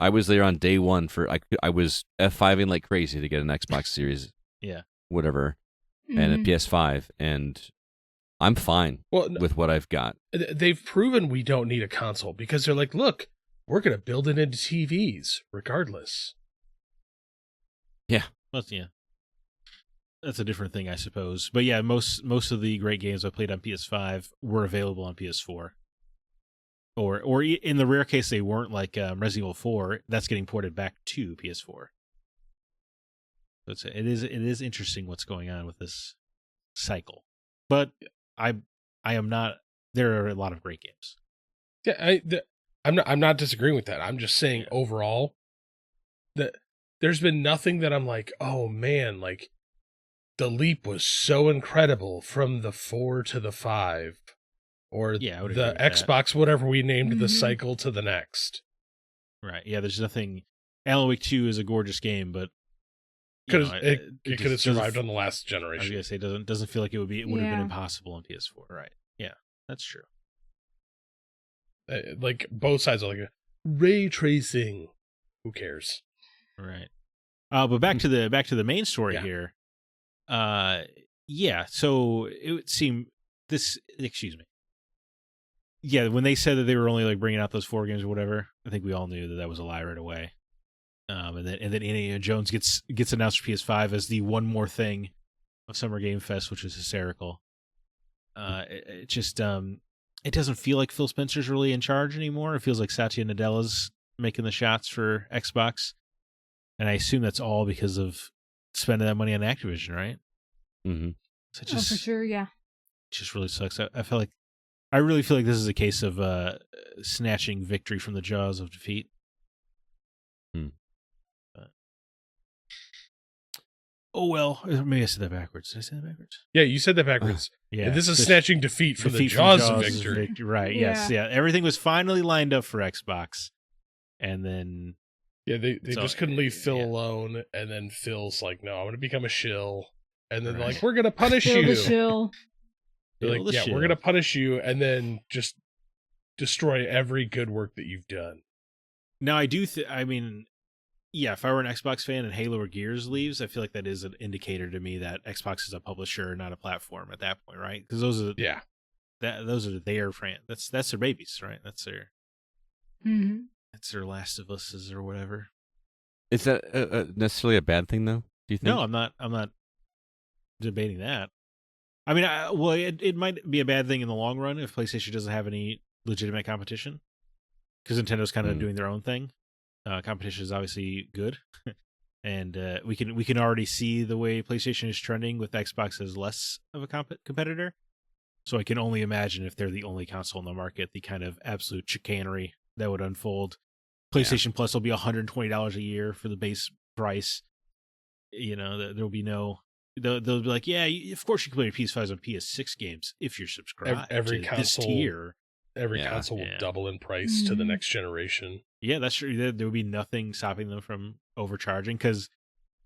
I was there on day one for I was F5ing like crazy to get an Xbox Series, Yeah. whatever, and a PS5, and I'm fine well, with what I've got. they've proven we don't need a console because they're like, look, we're gonna build it into TVs regardless. Well, yeah. That's a different thing, I suppose. But yeah, most of the great games I played on PS5 were available on PS4. Or in the rare case they weren't, like Resident Evil 4, that's getting ported back to PS4. So it is interesting what's going on with this cycle. But I am not. There are a lot of great games. Yeah, I'm not disagreeing with that. I'm just saying overall that there's been nothing that I'm like, oh man, like the leap was so incredible from the 4 to the 5, or the Xbox, whatever we named the cycle to the next. Right. Yeah. There's nothing. Alan Wake 2 is a gorgeous game, but it could have survived on the last generation. I was gonna say doesn't feel like it would have been impossible on PS4. Right. Yeah, that's true. Like both sides are like ray tracing. Who cares? Right. But back to the main story here. So it would seem this. Excuse me. Yeah, when they said that they were only like bringing out those 4 games or whatever, I think we all knew that was a lie right away. And then Indiana Jones gets announced for PS5 as the one more thing of Summer Game Fest, which is hysterical. It just it doesn't feel like Phil Spencer's really in charge anymore. It feels like Satya Nadella's making the shots for Xbox, and I assume that's all because of spending that money on Activision, right? Mm-hmm. So for sure, yeah. It just really sucks. I really feel like this is a case of snatching victory from the jaws of defeat. Oh, well, maybe I said that backwards. Did I say that backwards? Yeah, you said that backwards. Yeah. This is snatching defeat from the jaws of victory. Right, Yeah. Yes, yeah. Everything was finally lined up for Xbox. And then... Yeah, they just couldn't leave Phil alone. And then Phil's like, no, I'm going to become a shill. And then they're like, we're going to punish you. The shill. They're like, we're going to punish you. And then just destroy every good work that you've done. Now, I do... if I were an Xbox fan and Halo or Gears leaves, I feel like that is an indicator to me that Xbox is a publisher, not a platform at that point, right? Because those are their friends. That's their babies, right? That's their that's their Last of Us's or whatever. Is that necessarily a bad thing, though? Do you think? No, I'm not debating that. I mean, it might be a bad thing in the long run if PlayStation doesn't have any legitimate competition, because Nintendo's kind of doing their own thing. Competition is obviously good, and we can already see the way PlayStation is trending with Xbox as less of a competitor. So I can only imagine if they're the only console in the market, the kind of absolute chicanery that would unfold. PlayStation Plus will be $120 a year for the base price. There'll be no. They'll be like, yeah, of course you can play your PS5s on PS6 games if you're subscribed every to console, this tier. Every console will double in price to the next generation. Yeah, that's true. There would be nothing stopping them from overcharging because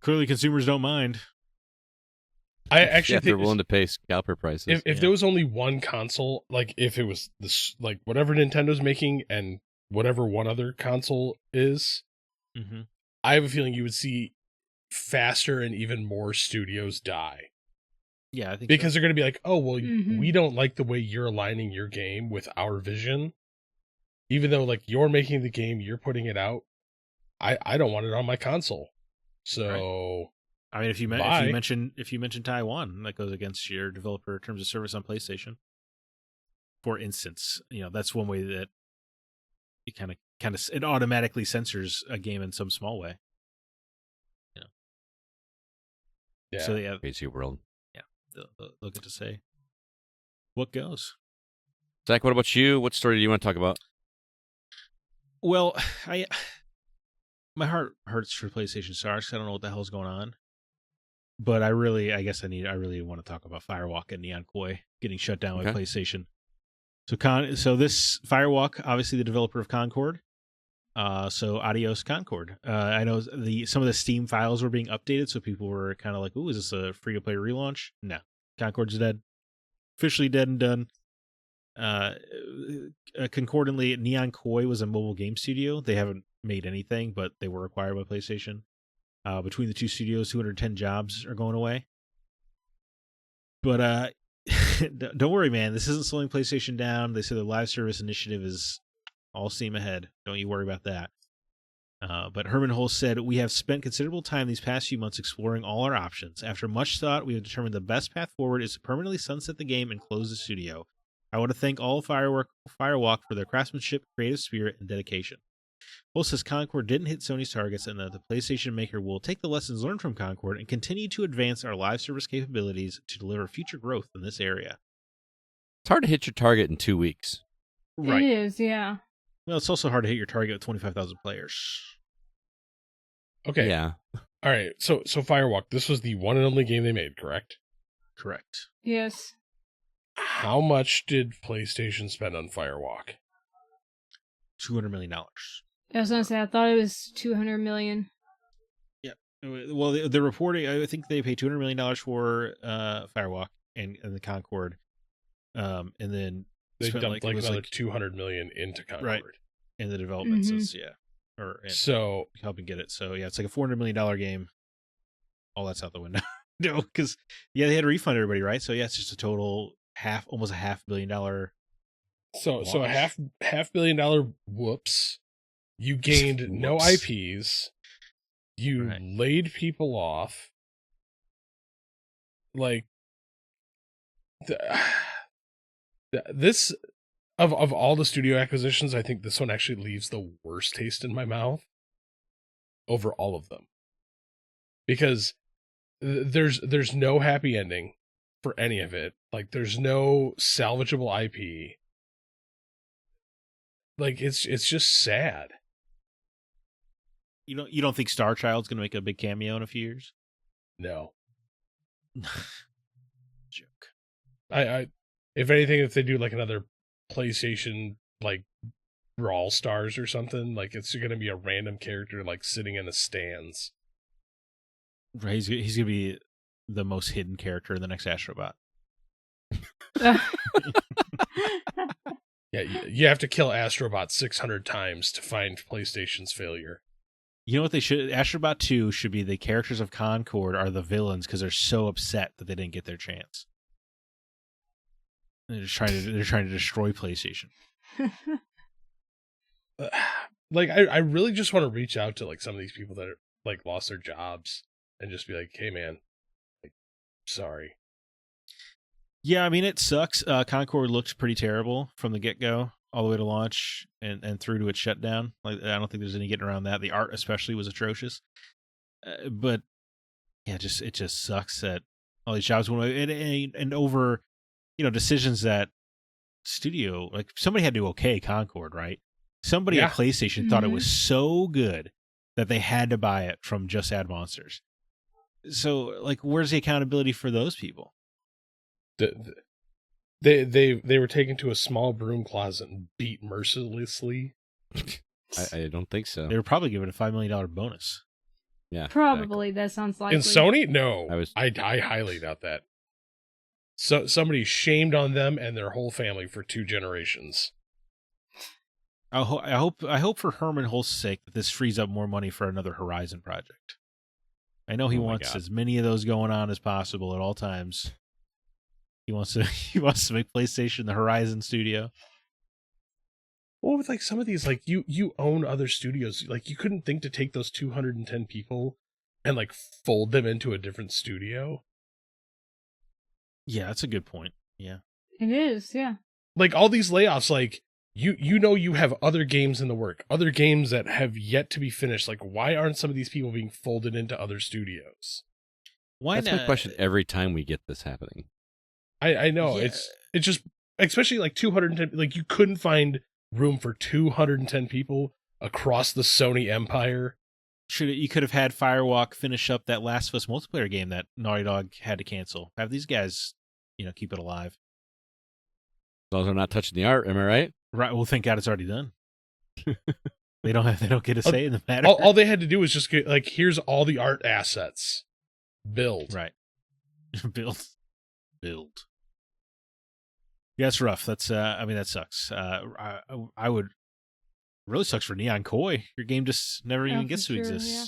clearly consumers don't mind. I actually think they're willing to pay scalper prices. If there was only one console, like if it was this, like whatever Nintendo's making and whatever one other console is, I have a feeling you would see faster and even more studios die. Yeah, I think because they're going to be like, oh, well, we don't like the way you're aligning your game with our vision. Even though, like, you're making the game, you're putting it out, I don't want it on my console. So, I mean, if you mention Taiwan, that goes against your developer terms of service on PlayStation. For instance, that's one way that it kind of it automatically censors a game in some small way. Yeah. So yeah, crazy world. They'll get to say what goes. Zach, what about you? What story do you want to talk about? Well, my heart hurts for PlayStation Stars. I don't know what the hell's going on, but I really want to talk about Firewalk and Neon Koi getting shut down by PlayStation. So this Firewalk, obviously the developer of Concord. So adios Concord. I know some of the Steam files were being updated, so people were kind of like, "Ooh, is this a free-to-play relaunch?" No, Concord's dead, officially dead and done. Concordantly, Neon Koi was a mobile game studio. They haven't made anything, but they were acquired by PlayStation. Between the two studios, 210 jobs are going away. But don't worry, man. This isn't slowing PlayStation down. They say their live service initiative is all steam ahead. Don't you worry about that. But Herman Hulse said, "We have spent considerable time these past few months exploring all our options. After much thought, we have determined the best path forward is to permanently sunset the game and close the studio. I want to thank all Firewalk for their craftsmanship, creative spirit, and dedication." Wolf says Concord didn't hit Sony's targets and that the PlayStation maker will take the lessons learned from Concord and continue to advance our live service capabilities to deliver future growth in this area. It's hard to hit your target in 2 weeks. Right. It is, yeah. Well, it's also hard to hit your target with 25,000 players. Okay. Yeah. All right. So Firewalk, this was the one and only game they made, correct? Correct. Yes. How much did PlayStation spend on Firewalk? $200 million. I was gonna say I thought it was 200 million. Yeah. Well, they're reporting. I think they paid $200 million for Firewalk and the Concord, and then They spent dumped like another like 200 million into Concord. Right. in the development. Mhm. Since and So helping get it. So yeah, it's like a $400 million game. All that's out the window. No, because they had to refund everybody, right? So yeah, it's just a total almost a $500 million. So a Wash. half billion dollar whoops. You gained no Whoops. IPs. You Right. laid people off. Like this of all the studio acquisitions, I think this one actually leaves the worst taste in my mouth over all of them. Because there's no happy ending for any of it. Like there's no salvageable IP. Like it's just sad. You don't think Star Child's gonna make a big cameo in a few years? No. Joke. I if anything, if they do like another PlayStation like Brawl Stars or something, like it's gonna be a random character like sitting in the stands. Right, he's gonna be the most hidden character in the next Astrobot. Yeah, you have to kill Astrobot 600 times to find PlayStation's failure. You know what they should? Astrobot 2 should be the characters of Concord are the villains because they're so upset that they didn't get their chance. They're trying to destroy PlayStation. Like I really just want to reach out to like some of these people that are like lost their jobs and just be like, hey man, like, sorry. Yeah, I mean it sucks. Concord looked pretty terrible from the get-go all the way to launch and through to its shutdown. Like I don't think there's any getting around that. The art especially was atrocious. But yeah, it just sucks that all these jobs went away and over decisions that studio, like somebody had to okay Concord, right? Somebody at PlayStation thought it was so good that they had to buy it from Just Add Monsters. So like where's the accountability for those people? They were taken to a small broom closet and beat mercilessly. I don't think so. They were probably given a $5 million bonus. Yeah, Probably that sounds likely. In Sony, no. I I highly doubt that. So somebody shamed on them and their whole family for 2 generations. I hope for Herman Hulst's sake that this frees up more money for another Horizon project. I know he wants as many of those going on as possible at all times. He wants to make PlayStation the Horizon studio. Well, with like some of these, like you own other studios. Like you couldn't think to take those 210 people and like fold them into a different studio. Yeah, that's a good point. Yeah. It is, yeah. Like all these layoffs, like you have other games in the work, other games that have yet to be finished. Like why aren't some of these people being folded into other studios? Why That's not? my question every time we get this happening. I know Yeah. it's just, especially like 210, like you couldn't find room for 210 people across the Sony empire. You could have had Firewalk finish up that Last of Us multiplayer game that Naughty Dog had to cancel. Have these guys, keep it alive. As long as they're not touching the art, am I right? Right. Well, thank God it's already done. They don't get a say in the matter. All they had to do was just get like, here's all the art assets. Build. Right. Build. Yeah, it's rough. That's that sucks. I would really sucks for Neon Koi. Your game just never even gets to exist. Yeah.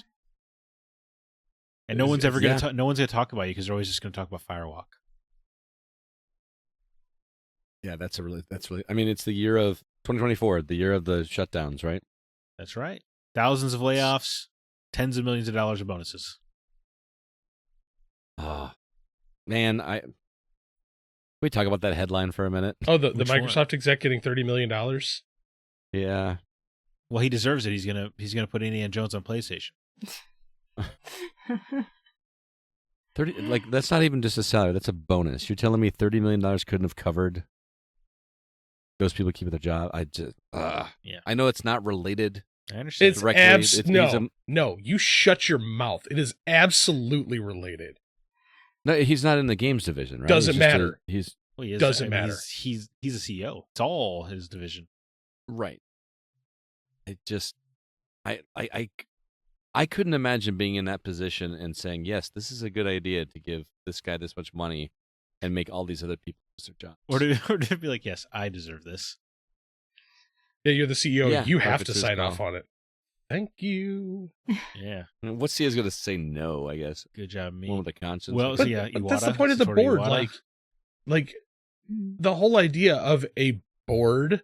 And no one's ever gonna yeah. no one's gonna talk about you because they're always just gonna talk about Firewalk. Yeah, that's really. I mean, it's the year of 2024, the year of the shutdowns, right? That's right. Thousands of layoffs, tens of millions of dollars of bonuses. Ah, man, we talk about that headline for a minute. Oh, the Which Microsoft exec getting $30 million. Yeah, Well, he deserves it. He's gonna put Indiana Jones on PlayStation. 30, like that's not even just a salary. That's a bonus. You're telling me $30 million couldn't have covered those people keeping their job? I just, Yeah. I know it's not related. I understand. It's directly. no. You shut your mouth. It is absolutely related. No, he's not in the games division, right? Doesn't matter. Well, he is, Doesn't I mean, matter. He's a CEO. It's all his division. Right. It just, I couldn't imagine being in that position and saying, yes, this is a good idea to give this guy this much money and make all these other people lose their jobs. Or to be like, yes, I deserve this. Yeah, you're the CEO. Yeah, you or if have it's to his sign call. off on it. Thank you. Yeah. What CEO is going to say no, I guess? Good job, me. One with a conscience. Well, But, so yeah, but that's the Iwata, point of the Satoru board. Iwata. Like the whole idea of a board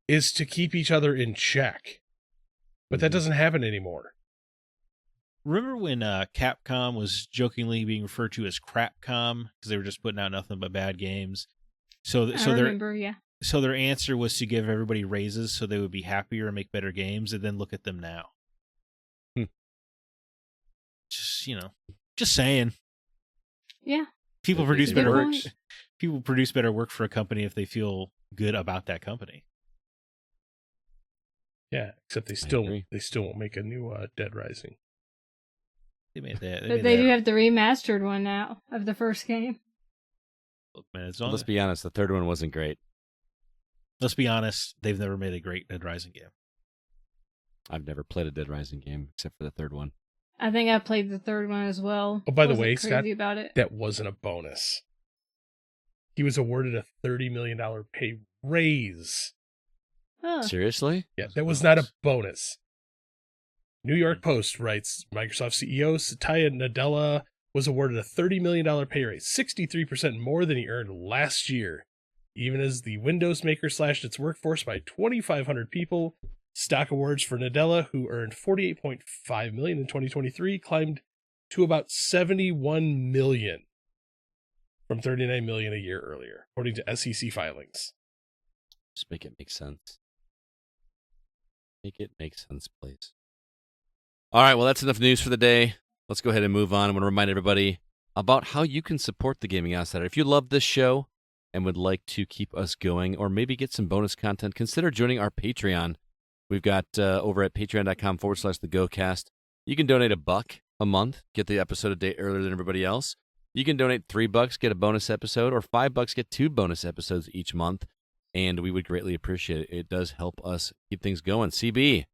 is to keep each other in check. But that doesn't happen anymore. Remember when Capcom was jokingly being referred to as Crapcom because they were just putting out nothing but bad games? So I remember, yeah. So their answer was to give everybody raises so they would be happier and make better games, and then look at them now. Just saying. Yeah. People produce Good better work. point. People produce better work for a company if they feel good about that company. Yeah, except they agree. still won't make a new Dead Rising. They made that. But they do have the remastered one now of the first game. Look, man, it's Let's be honest, the third one wasn't great. Let's be honest, they've never made a great Dead Rising game. I've never played a Dead Rising game except for the third one. I think I played the third one as well. Oh, by the Wasn't way, crazy Scott, about it. that wasn't a bonus. He was awarded a $30 million pay raise. Oh. Seriously? Yeah, that was not a bonus. New York Post writes, Microsoft CEO Satya Nadella was awarded a $30 million pay raise, 63% more than he earned last year. Even as the Windows maker slashed its workforce by 2,500 people, stock awards for Nadella, who earned $48.5 million in 2023, climbed to about $71 million from $39 million a year earlier, according to SEC filings. Just make it make sense. Make it make sense, please. All right, well, that's enough news for the day. Let's go ahead and move on. I want to remind everybody about how you can support the Gaming Outsider. If you love this show and would like to keep us going or maybe get some bonus content, consider joining our Patreon. We've got over at patreon.com/thegocast. You can donate $1 a month, get the episode a day earlier than everybody else. You can donate $3, get a bonus episode, or $5, get 2 bonus episodes each month. And we would greatly appreciate it. It does help us keep things going. CB,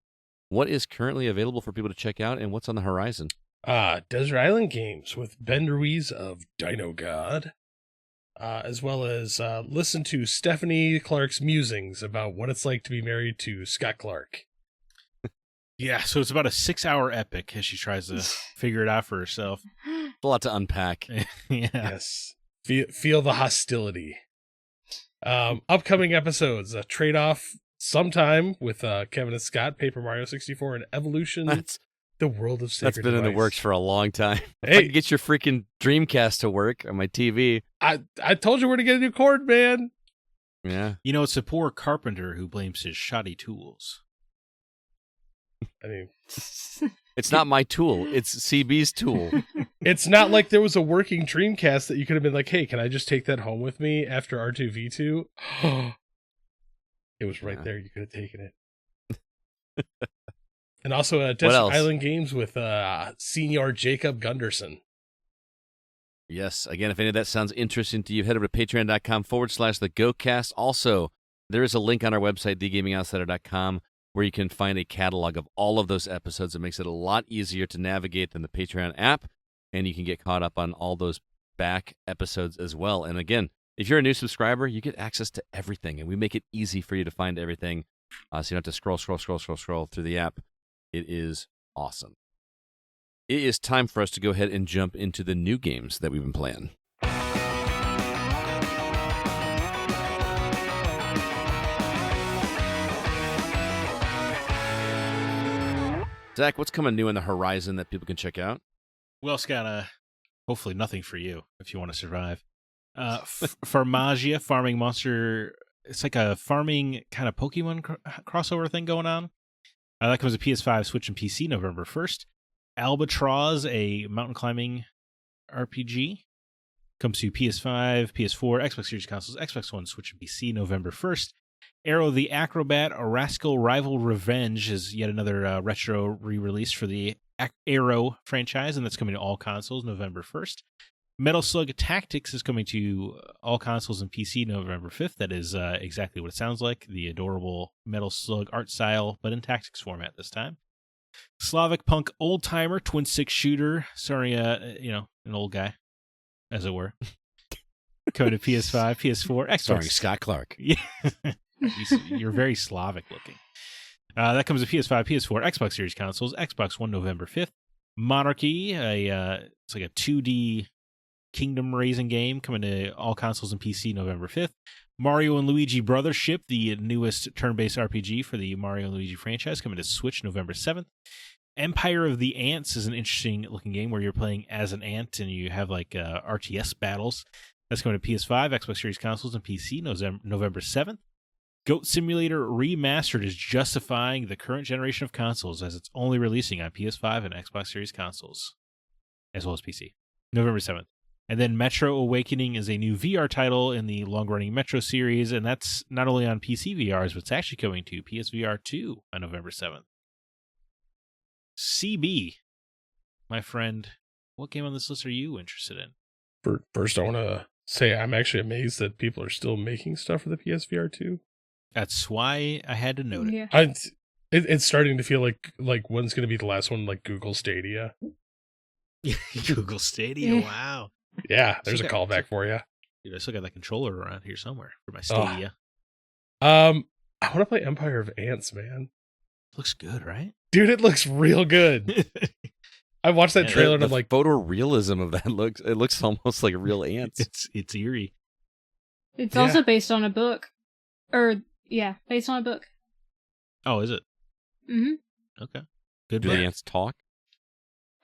what is currently available for people to check out and what's on the horizon? Desert Island Games with Ben Ruiz of Dino God, as well as listen to Stephanie Clark's musings about what it's like to be married to Scott Clark. Yeah, so it's about a 6-hour epic as she tries to figure it out for herself. A lot to unpack. Yeah. Yes. Feel the hostility. Upcoming episodes, a trade-off sometime with Kevin and Scott, Paper Mario 64, and Evolution, the World of Sacred That's been Device. in the works for a long time. If Hey. I could get your freaking Dreamcast to work on my TV. I told you where to get a new cord, man. Yeah. You know, it's a poor carpenter who blames his shoddy tools. I mean, It's not my tool. It's CB's tool. it's not like there was a working Dreamcast that you could have been like, hey, can I just take that home with me after R2-V2? It was right Yeah. there. You could have taken it. And also else? Desert Island Games with Senior Jacob Gunderson. Yes. Again, if any of that sounds interesting to you, head over to patreon.com/thegocast. Also, there is a link on our website, thegamingoutsider.com, where you can find a catalog of all of those episodes. It makes it a lot easier to navigate than the Patreon app, and you can get caught up on all those back episodes as well. And again, if you're a new subscriber, you get access to everything, and we make it easy for you to find everything, so you don't have to scroll through the app. It is awesome. It is time for us to go ahead and jump into the new games that we've been playing. Zach, what's coming new on the horizon that people can check out? Well, Scott, hopefully nothing for you if you want to survive. Farmagia, Farming Monster. It's like a farming kind of Pokemon crossover thing going on. That comes to PS5, Switch, and PC November 1st. Albatross, a mountain climbing RPG, comes to PS5, PS4, Xbox Series consoles, Xbox One, Switch, and PC November 1st. Arrow the Acrobat, a Rascal Rival Revenge is yet another retro re-release for the Arrow franchise, and that's coming to all consoles November 1st. Metal Slug Tactics is coming to all consoles and PC November 5th. That is exactly what it sounds like, the adorable Metal Slug art style, but in tactics format this time. Slavic Punk Old Timer, twin stick shooter, sorry, an old guy, as it were. Coming to PS5, PS4, Xbox. Starring Scott Clark. Yeah. You're very Slavic looking. That comes to PS5, PS4, Xbox Series consoles, Xbox One November 5th. Monarchy, it's like a 2D kingdom raising game coming to all consoles and PC November 5th. Mario and Luigi Brothership, the newest turn-based RPG for the Mario and Luigi franchise, coming to Switch November 7th. Empire of the Ants is an interesting looking game where you're playing as an ant and you have like RTS battles. That's coming to PS5, Xbox Series consoles, and PC November 7th. Goat Simulator Remastered is justifying the current generation of consoles as it's only releasing on PS5 and Xbox Series consoles, as well as PC, November 7th. And then Metro Awakening is a new VR title in the long-running Metro series, and that's not only on PC VRs, but it's actually coming to PSVR 2 on November 7th. CB, my friend, what game on this list are you interested in? First, I want to say I'm actually amazed that people are still making stuff for the PSVR 2. That's why I had to note it. Yeah. It's starting to feel like when's going to be the last one, like Google Stadia. Google Stadia, Yeah. wow. Yeah, there's a Okay. callback for you. Dude, I still got that controller around here somewhere for my Stadia. I want to play Empire of Ants, man. Looks good, right? Dude, it looks real good. I watched that Yeah, trailer and the I'm like, photorealism of that looks almost like real ants. It's eerie. It's Yeah. also based on a book. Based on a book. Oh, is it? Mm-hmm. Okay. Good Do book. the ants talk?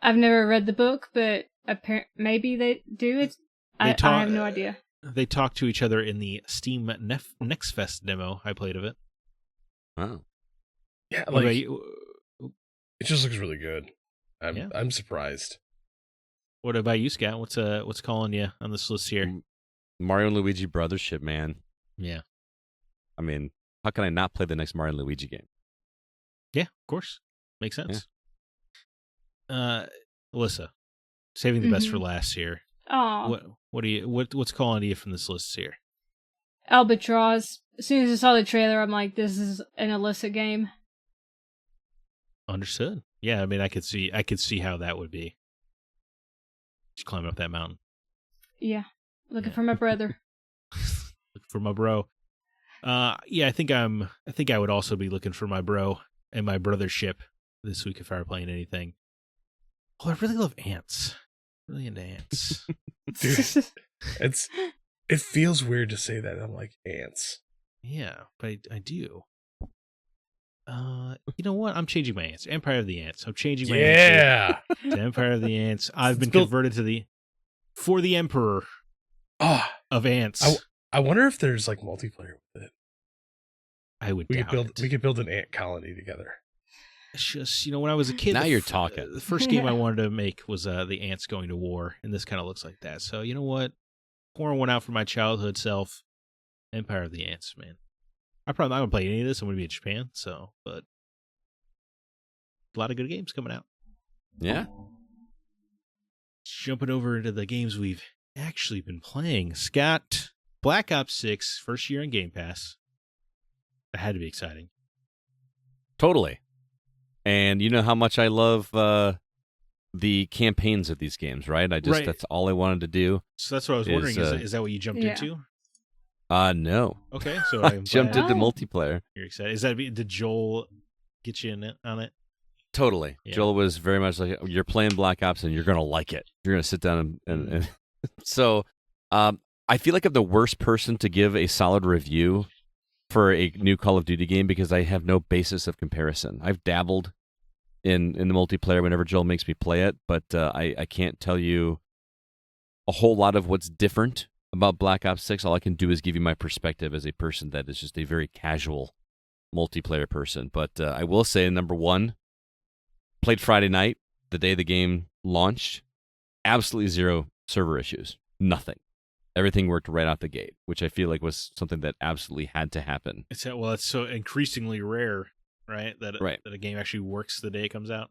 I've never read the book, but maybe they do. I have no idea. They talk to each other in the Steam Next Fest demo I played of it. Oh. yeah, What like about you? it just looks really good. Yeah. I'm surprised. What about you, Scott? What's calling you on this list here? Mario and Luigi Brothership, man. Yeah. I mean, how can I not play the next Mario and Luigi game? Yeah, of course. Makes sense. Alyssa, saving the best for last here. Oh, What's calling to you from this list here? Albatross. As soon as I saw the trailer, I'm like, this is an Alyssa game. Understood. Yeah, I mean, I could see how that would be. Just climbing up that mountain. Yeah, looking for my brother. Looking for my bro. Yeah, I think I would also be looking for my bro and my brothership this week if I were playing anything. Oh, I really love ants. Really into ants. Dude, it feels weird to say that. I'm like, ants. Yeah, but I do. You know what? I'm changing my answer. Empire of the Ants. I'm changing my answer to Empire of the Ants. I've been converted to for the Emperor of Ants. I wonder if there's like multiplayer with it. I would We doubt it. could build an ant colony together. It's just, when I was a kid, Now you're talking. The first game I wanted to make was the ants going to war, and this kind of looks like that. So you know what? Pouring one out for my childhood self. Empire of the Ants, man. I'm probably not gonna play any of this. I'm gonna be in Japan, but a lot of good games coming out. Yeah. Jumping over into the games we've actually been playing. Scott, Black Ops 6, first year in Game Pass. That had to be exciting. Totally. And you know how much I love the campaigns of these games, right? Right. That's all I wanted to do. So that's what I was wondering. Is that what you jumped Yeah. into? No. Okay, so I jumped glad into Oh. multiplayer. you're excited. Did Joel get you on it? Totally. Yeah. Joel was very much like, you're playing Black Ops and you're going to like it. You're going to sit down and so I feel like I'm the worst person to give a solid review for a new Call of Duty game because I have no basis of comparison. I've dabbled in the multiplayer whenever Joel makes me play it, but I can't tell you a whole lot of what's different about Black Ops 6. All I can do is give you my perspective as a person that is just a very casual multiplayer person. But I will say, number one, played Friday night, the day the game launched. Absolutely zero server issues. Nothing. Everything worked right out the gate, which I feel like was something that absolutely had to happen. It's so increasingly rare, right? That a game actually works the day it comes out.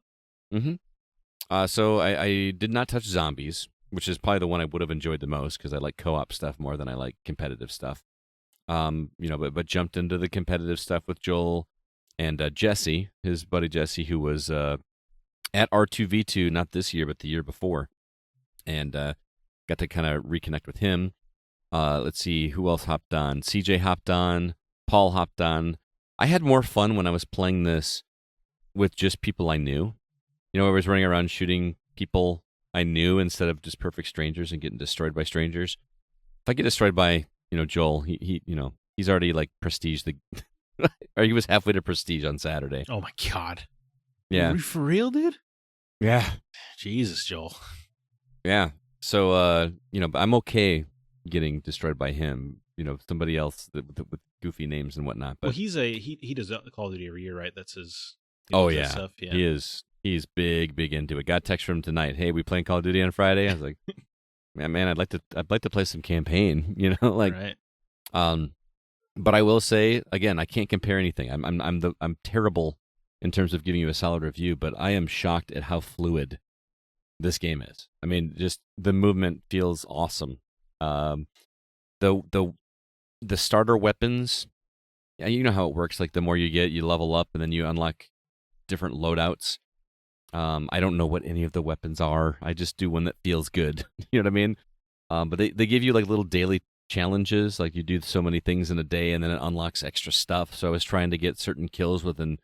Mm-hmm. So I did not touch zombies, which is probably the one I would have enjoyed the most because I like co-op stuff more than I like competitive stuff. But jumped into the competitive stuff with Joel and Jesse, his buddy Jesse, who was at R2V2 not this year but the year before, and got to kind of reconnect with him. Let's see who else hopped on. CJ hopped on. Paul hopped on. I had more fun when I was playing this with just people I knew. I was running around shooting people I knew instead of just perfect strangers and getting destroyed by strangers. If I get destroyed by Joel, he's already like prestige or he was halfway to prestige on Saturday. Oh my god. Yeah. Are we for real, dude? Yeah. Jesus, Joel. Yeah. So I'm okay getting destroyed by him. Somebody else with goofy names and whatnot. But he does Call of Duty every year, right? That's his. Stuff. Yeah. He is. He's big into it. Got a text from him tonight. Hey, we playing Call of Duty on Friday? I was like, man, I'd like to play some campaign. Right. But I will say again, I can't compare anything. I'm terrible in terms of giving you a solid review, but I am shocked at how fluid this game is. I mean, just the movement feels awesome. The starter weapons, you know how it works. Like the more you get, you level up, and then you unlock different loadouts. I don't know what any of the weapons are. I just do one that feels good. You know what I mean? But they give you like little daily challenges, like you do so many things in a day, and then it unlocks extra stuff. So I was trying to get certain kills with a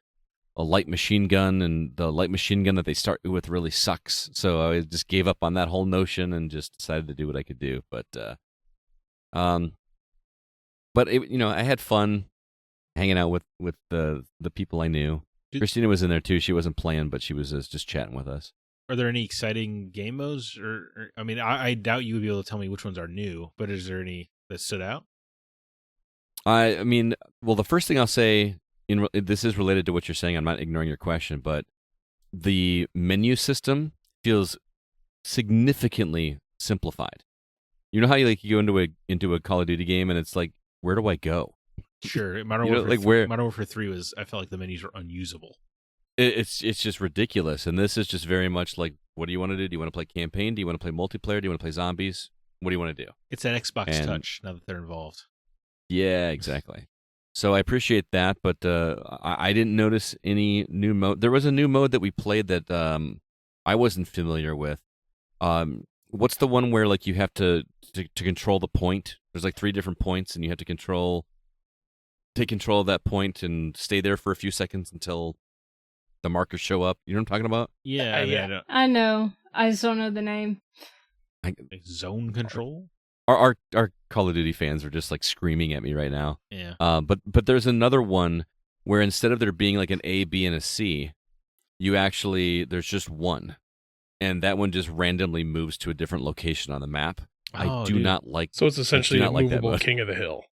light machine gun, and the light machine gun that they start with really sucks. So I just gave up on that whole notion and just decided to do what I could do. But I had fun hanging out with the people I knew. Christina was in there too. She wasn't playing, but she was just chatting with us. Are there any exciting game modes? Or I mean, I doubt you would be able to tell me which ones are new, but is there any that stood out? I mean, well, the first thing I'll say, this is related to what you're saying. I'm not ignoring your question, but the menu system feels significantly simplified. You know how you go into a Call of Duty game and it's like, where do I go? Sure, Modern Warfare 3 was. I felt like the menus were unusable. It's just ridiculous, and this is just very much like, what do you want to do? Do you want to play campaign? Do you want to play multiplayer? Do you want to play zombies? What do you want to do? It's that Xbox Touch now that they're involved. Yeah, exactly. So I appreciate that, but I didn't notice any new mode. There was a new mode that we played that I wasn't familiar with. What's the one where like you have to control the point? There's like 3 different points, and you have to take control of that point and stay there for a few seconds until the markers show up. You know what I'm talking about? Yeah. I know. I just don't know the name. Zone control? Our Call of Duty fans are just like screaming at me right now. Yeah. But there's another one where instead of there being like an A, B, and a C, there's just one. And that one just randomly moves to a different location on the map. I do not like. So it's essentially a movable King of the Hill.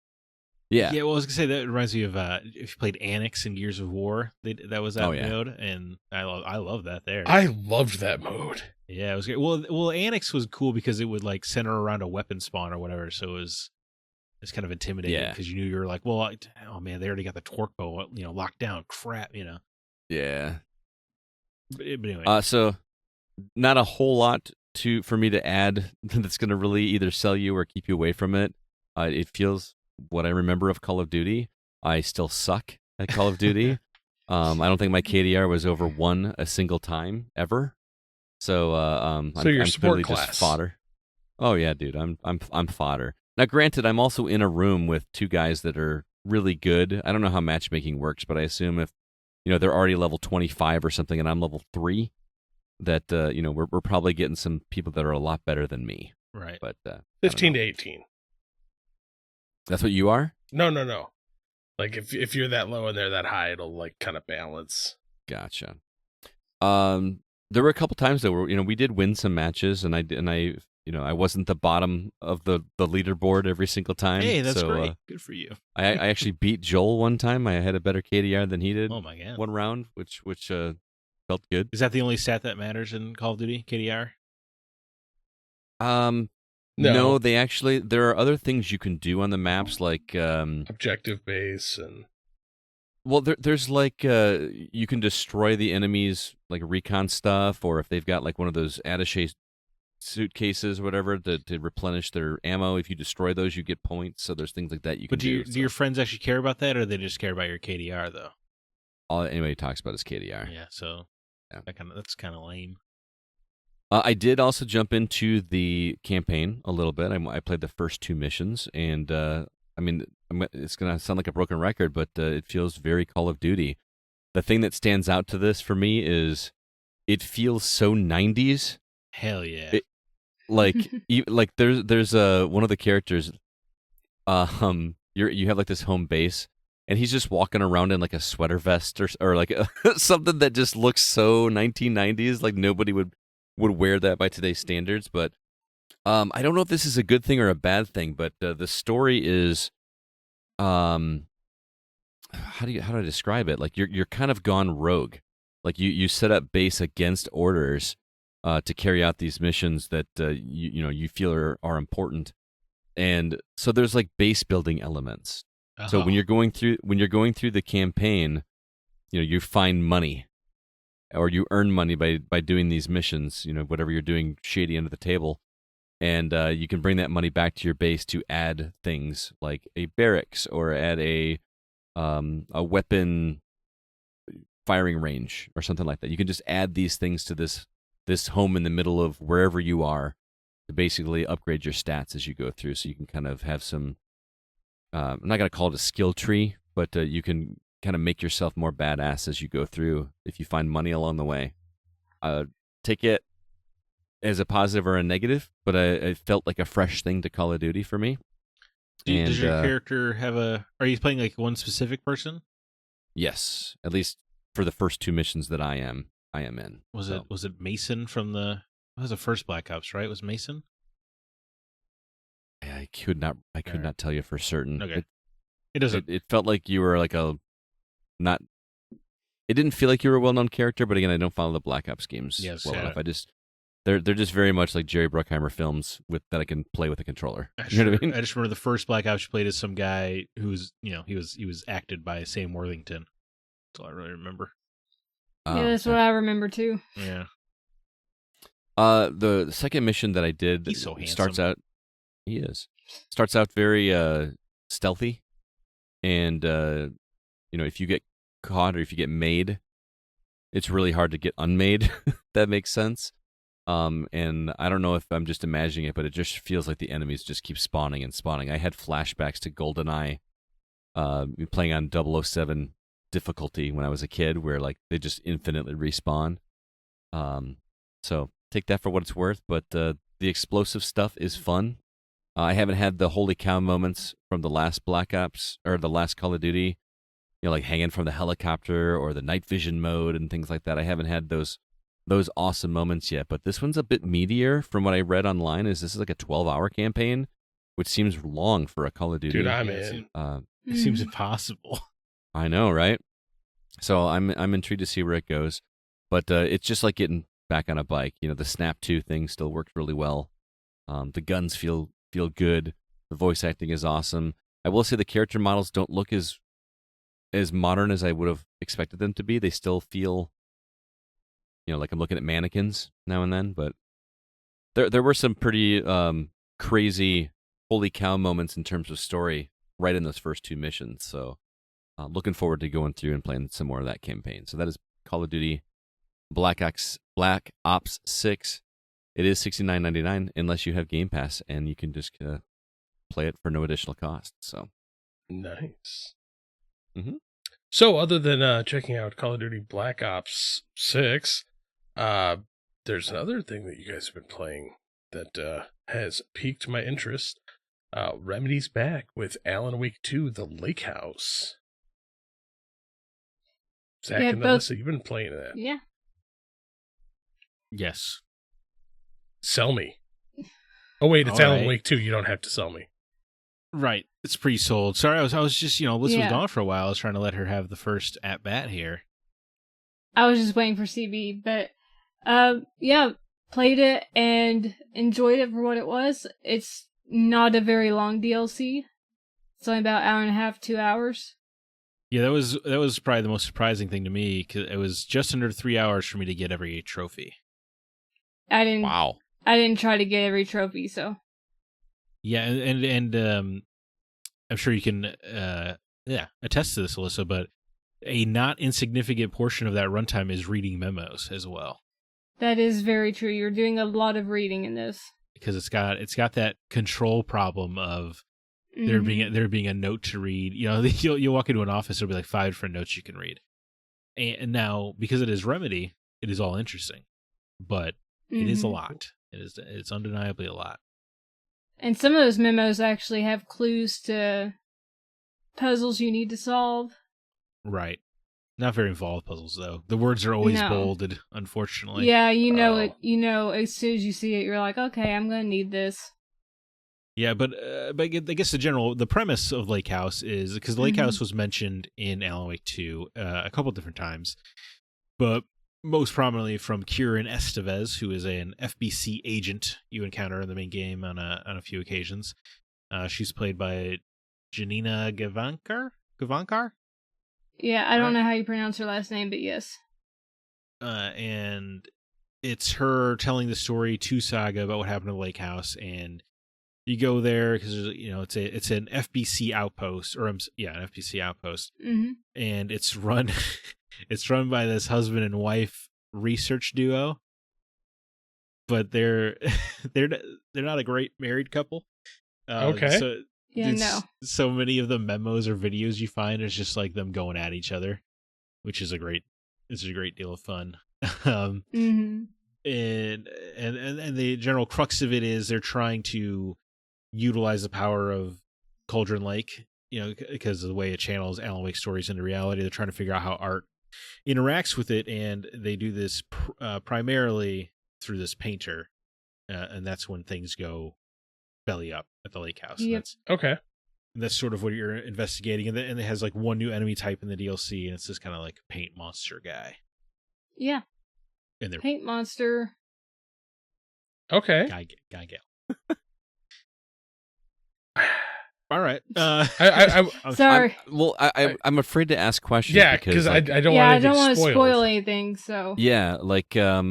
Yeah. Yeah, well, I was gonna say that reminds me of if you played Annex in Gears of War, that was that mode, and I love that there. I loved that mode. Yeah, it was great. Well, Annex was cool because it would like center around a weapon spawn or whatever, so it's kind of intimidating because you knew you were like, well, oh man, they already got the torque bow, locked down. Crap, Yeah. But anyway. So not a whole lot for me to add that's going to really either sell you or keep you away from it. It feels what I remember of Call of Duty. I still suck at Call of Duty. I don't think my KDR was over 1 a single time ever. So I'm clearly class. Just fodder. Oh yeah, dude, I'm fodder. Now, granted, I'm also in a room with 2 guys that are really good. I don't know how matchmaking works, but I assume if they're already level 25 or something, and I'm level 3, that we're probably getting some people that are a lot better than me. Right. But 15 to 18. That's what you are? No. Like if you're that low and they're that high, it'll like kind of balance. Gotcha. There were a couple times though where we did win some matches, and I I wasn't the bottom of the leaderboard every single time. Hey, that's so, great. Good for you. I actually beat Joel one time. I had a better KDR than he did. Oh my god. One round, which felt good. Is that the only stat that matters in Call of Duty, KDR? No, there are other things you can do on the maps, like objective base and. Well, there's like you can destroy the enemies, like recon stuff, or if they've got like one of those attaché suitcases or whatever to replenish their ammo. If you destroy those, you get points. So there's things like that you can do. Do your friends actually care about that, or they just care about your KDR though? All anybody talks about is KDR. Yeah, so that's kind of lame. I did also jump into the campaign a little bit. I played the first 2 missions, and I mean, it's going to sound like a broken record, but it feels very Call of Duty. The thing that stands out to this for me is it feels so 90s. Hell yeah. There's one of the characters, you have like this home base, and he's just walking around in like a sweater vest or like something that just looks so 1990s, like nobody would wear that by today's standards. But I don't know if this is a good thing or a bad thing, but the story is, how do I describe it? Like you're kind of gone rogue. Like you set up base against orders to carry out these missions that you feel are important, and so there's like base building elements. Uh-huh. So when you're going through the campaign, you find money, or you earn money by doing these missions. Whatever you're doing shady under the table. And you can bring that money back to your base to add things like a barracks or add a weapon firing range or something like that. You can just add these things to this home in the middle of wherever you are to basically upgrade your stats as you go through. So you can kind of have some, I'm not going to call it a skill tree, but you can kind of make yourself more badass as you go through if you find money along the way. Take it as a positive or a negative, but I felt like a fresh thing to Call of Duty for me. Does your character have are you playing like one specific person? Yes, at least for the first 2 missions that I am in. Was it Mason from what was the first Black Ops, right? It was Mason? I could not tell you for certain. Okay. It doesn't. It felt like you were like it didn't feel like you were a well-known character, but again, I don't follow the Black Ops games well enough. They're just very much like Jerry Bruckheimer films that I can play with a controller. You know what I mean? I just remember the first Black Ops you played as some guy who's he was acted by Sam Worthington. That's all I really remember. Yeah, that's what I remember too. Yeah. The second mission that I did He's so handsome. starts out very stealthy, and if you get caught or if you get made, it's really hard to get unmade. That makes sense. And I don't know if I'm just imagining it, but it just feels like the enemies just keep spawning and spawning. I had flashbacks to GoldenEye, playing on 007 difficulty when I was a kid, where like they just infinitely respawn. So take that for what it's worth, but the explosive stuff is fun. I haven't had the holy cow moments from the last Black Ops or the last Call of Duty, like hanging from the helicopter or the night vision mode and things like that. I haven't had those awesome moments yet, but this one's a bit meatier from what I read online. This is like a 12-hour campaign, which seems long for a Call of Duty. Dude, I'm in. It seems impossible. I know, right? So I'm intrigued to see where it goes, but it's just like getting back on a bike. The Snap 2 thing still worked really well. The guns feel good. The voice acting is awesome. I will say the character models don't look as modern as I would have expected them to be. They still feel, like I'm looking at mannequins now and then, but there were some pretty crazy holy cow moments in terms of story right in those first 2 missions. So looking forward to going through and playing some more of that campaign. So that is Call of Duty Black Ops 6. It is $69.99 unless you have Game Pass, and you can just play it for no additional cost. So nice. Mm-hmm. So other than checking out Call of Duty Black Ops 6, there's another thing that you guys have been playing that has piqued my interest. Remedy's back with Alan Wake 2, The Lake House. Zack and Alyssa, you've been playing that. Yeah. Yes. Sell me. Oh wait, it's All Alan right. Wake 2. You don't have to sell me. Right. It's pre-sold. Sorry, I was just, Alyssa Yeah. was gone for a while. I was trying to let her have the first at-bat here. I was just waiting for CB, but yeah, played it and enjoyed it for what it was. It's not a very long DLC. It's only about an hour and a half, 2 hours. Yeah, that was probably the most surprising thing to me, because it was just under 3 hours for me to get every trophy. I didn't Wow. I didn't try to get every trophy, so Yeah, and I'm sure you can attest to this, Alyssa, but a not insignificant portion of that runtime is reading memos as well, that is very true. You're doing a lot of reading in this. because it's got that control problem of there being a note to read. You'll walk into an office, there'll be like 5 different notes you can read, and now because it is Remedy, it is all interesting, but it is a lot. It's undeniably a lot. And some of those memos actually have clues to puzzles you need to solve. Right. Not very involved puzzles, though. The words are always No. bolded, unfortunately. Yeah, you know Oh. it. You know as soon as you see it, you're like, okay, I'm gonna need this. Yeah, but I guess the premise of Lake House is, because Lake House was mentioned in Alan Wake 2 a couple different times, but most prominently from Kieran Estevez, who is an FBC agent you encounter in the main game on a few occasions. She's played by Janina Gavankar? Yeah, I don't know how you pronounce her last name, but yes. And it's her telling the story to Saga about what happened to the Lake House, and you go there because it's an FBC outpost, an FBC outpost, and it's run by this husband and wife research duo, but they're not a great married couple. Okay. So Yeah, no. so many of the memos or videos you find is just like them going at each other, which is a great deal of fun. And the general crux of it is they're trying to utilize the power of Cauldron Lake, because of the way it channels Alan Wake stories into reality. They're trying to figure out how art interacts with it, and they do this primarily through this painter, and that's when things go belly up at the lake house. Yep. That's sort of what you're investigating, and it has like one new enemy type in the DLC, and it's this kind of like paint monster guy. Yeah. And they're Paint monster. Okay. guy gal. All right. I'm Sorry. I'm afraid to ask questions. yeah, because I don't I want don't want to spoil anything, so. Yeah, like I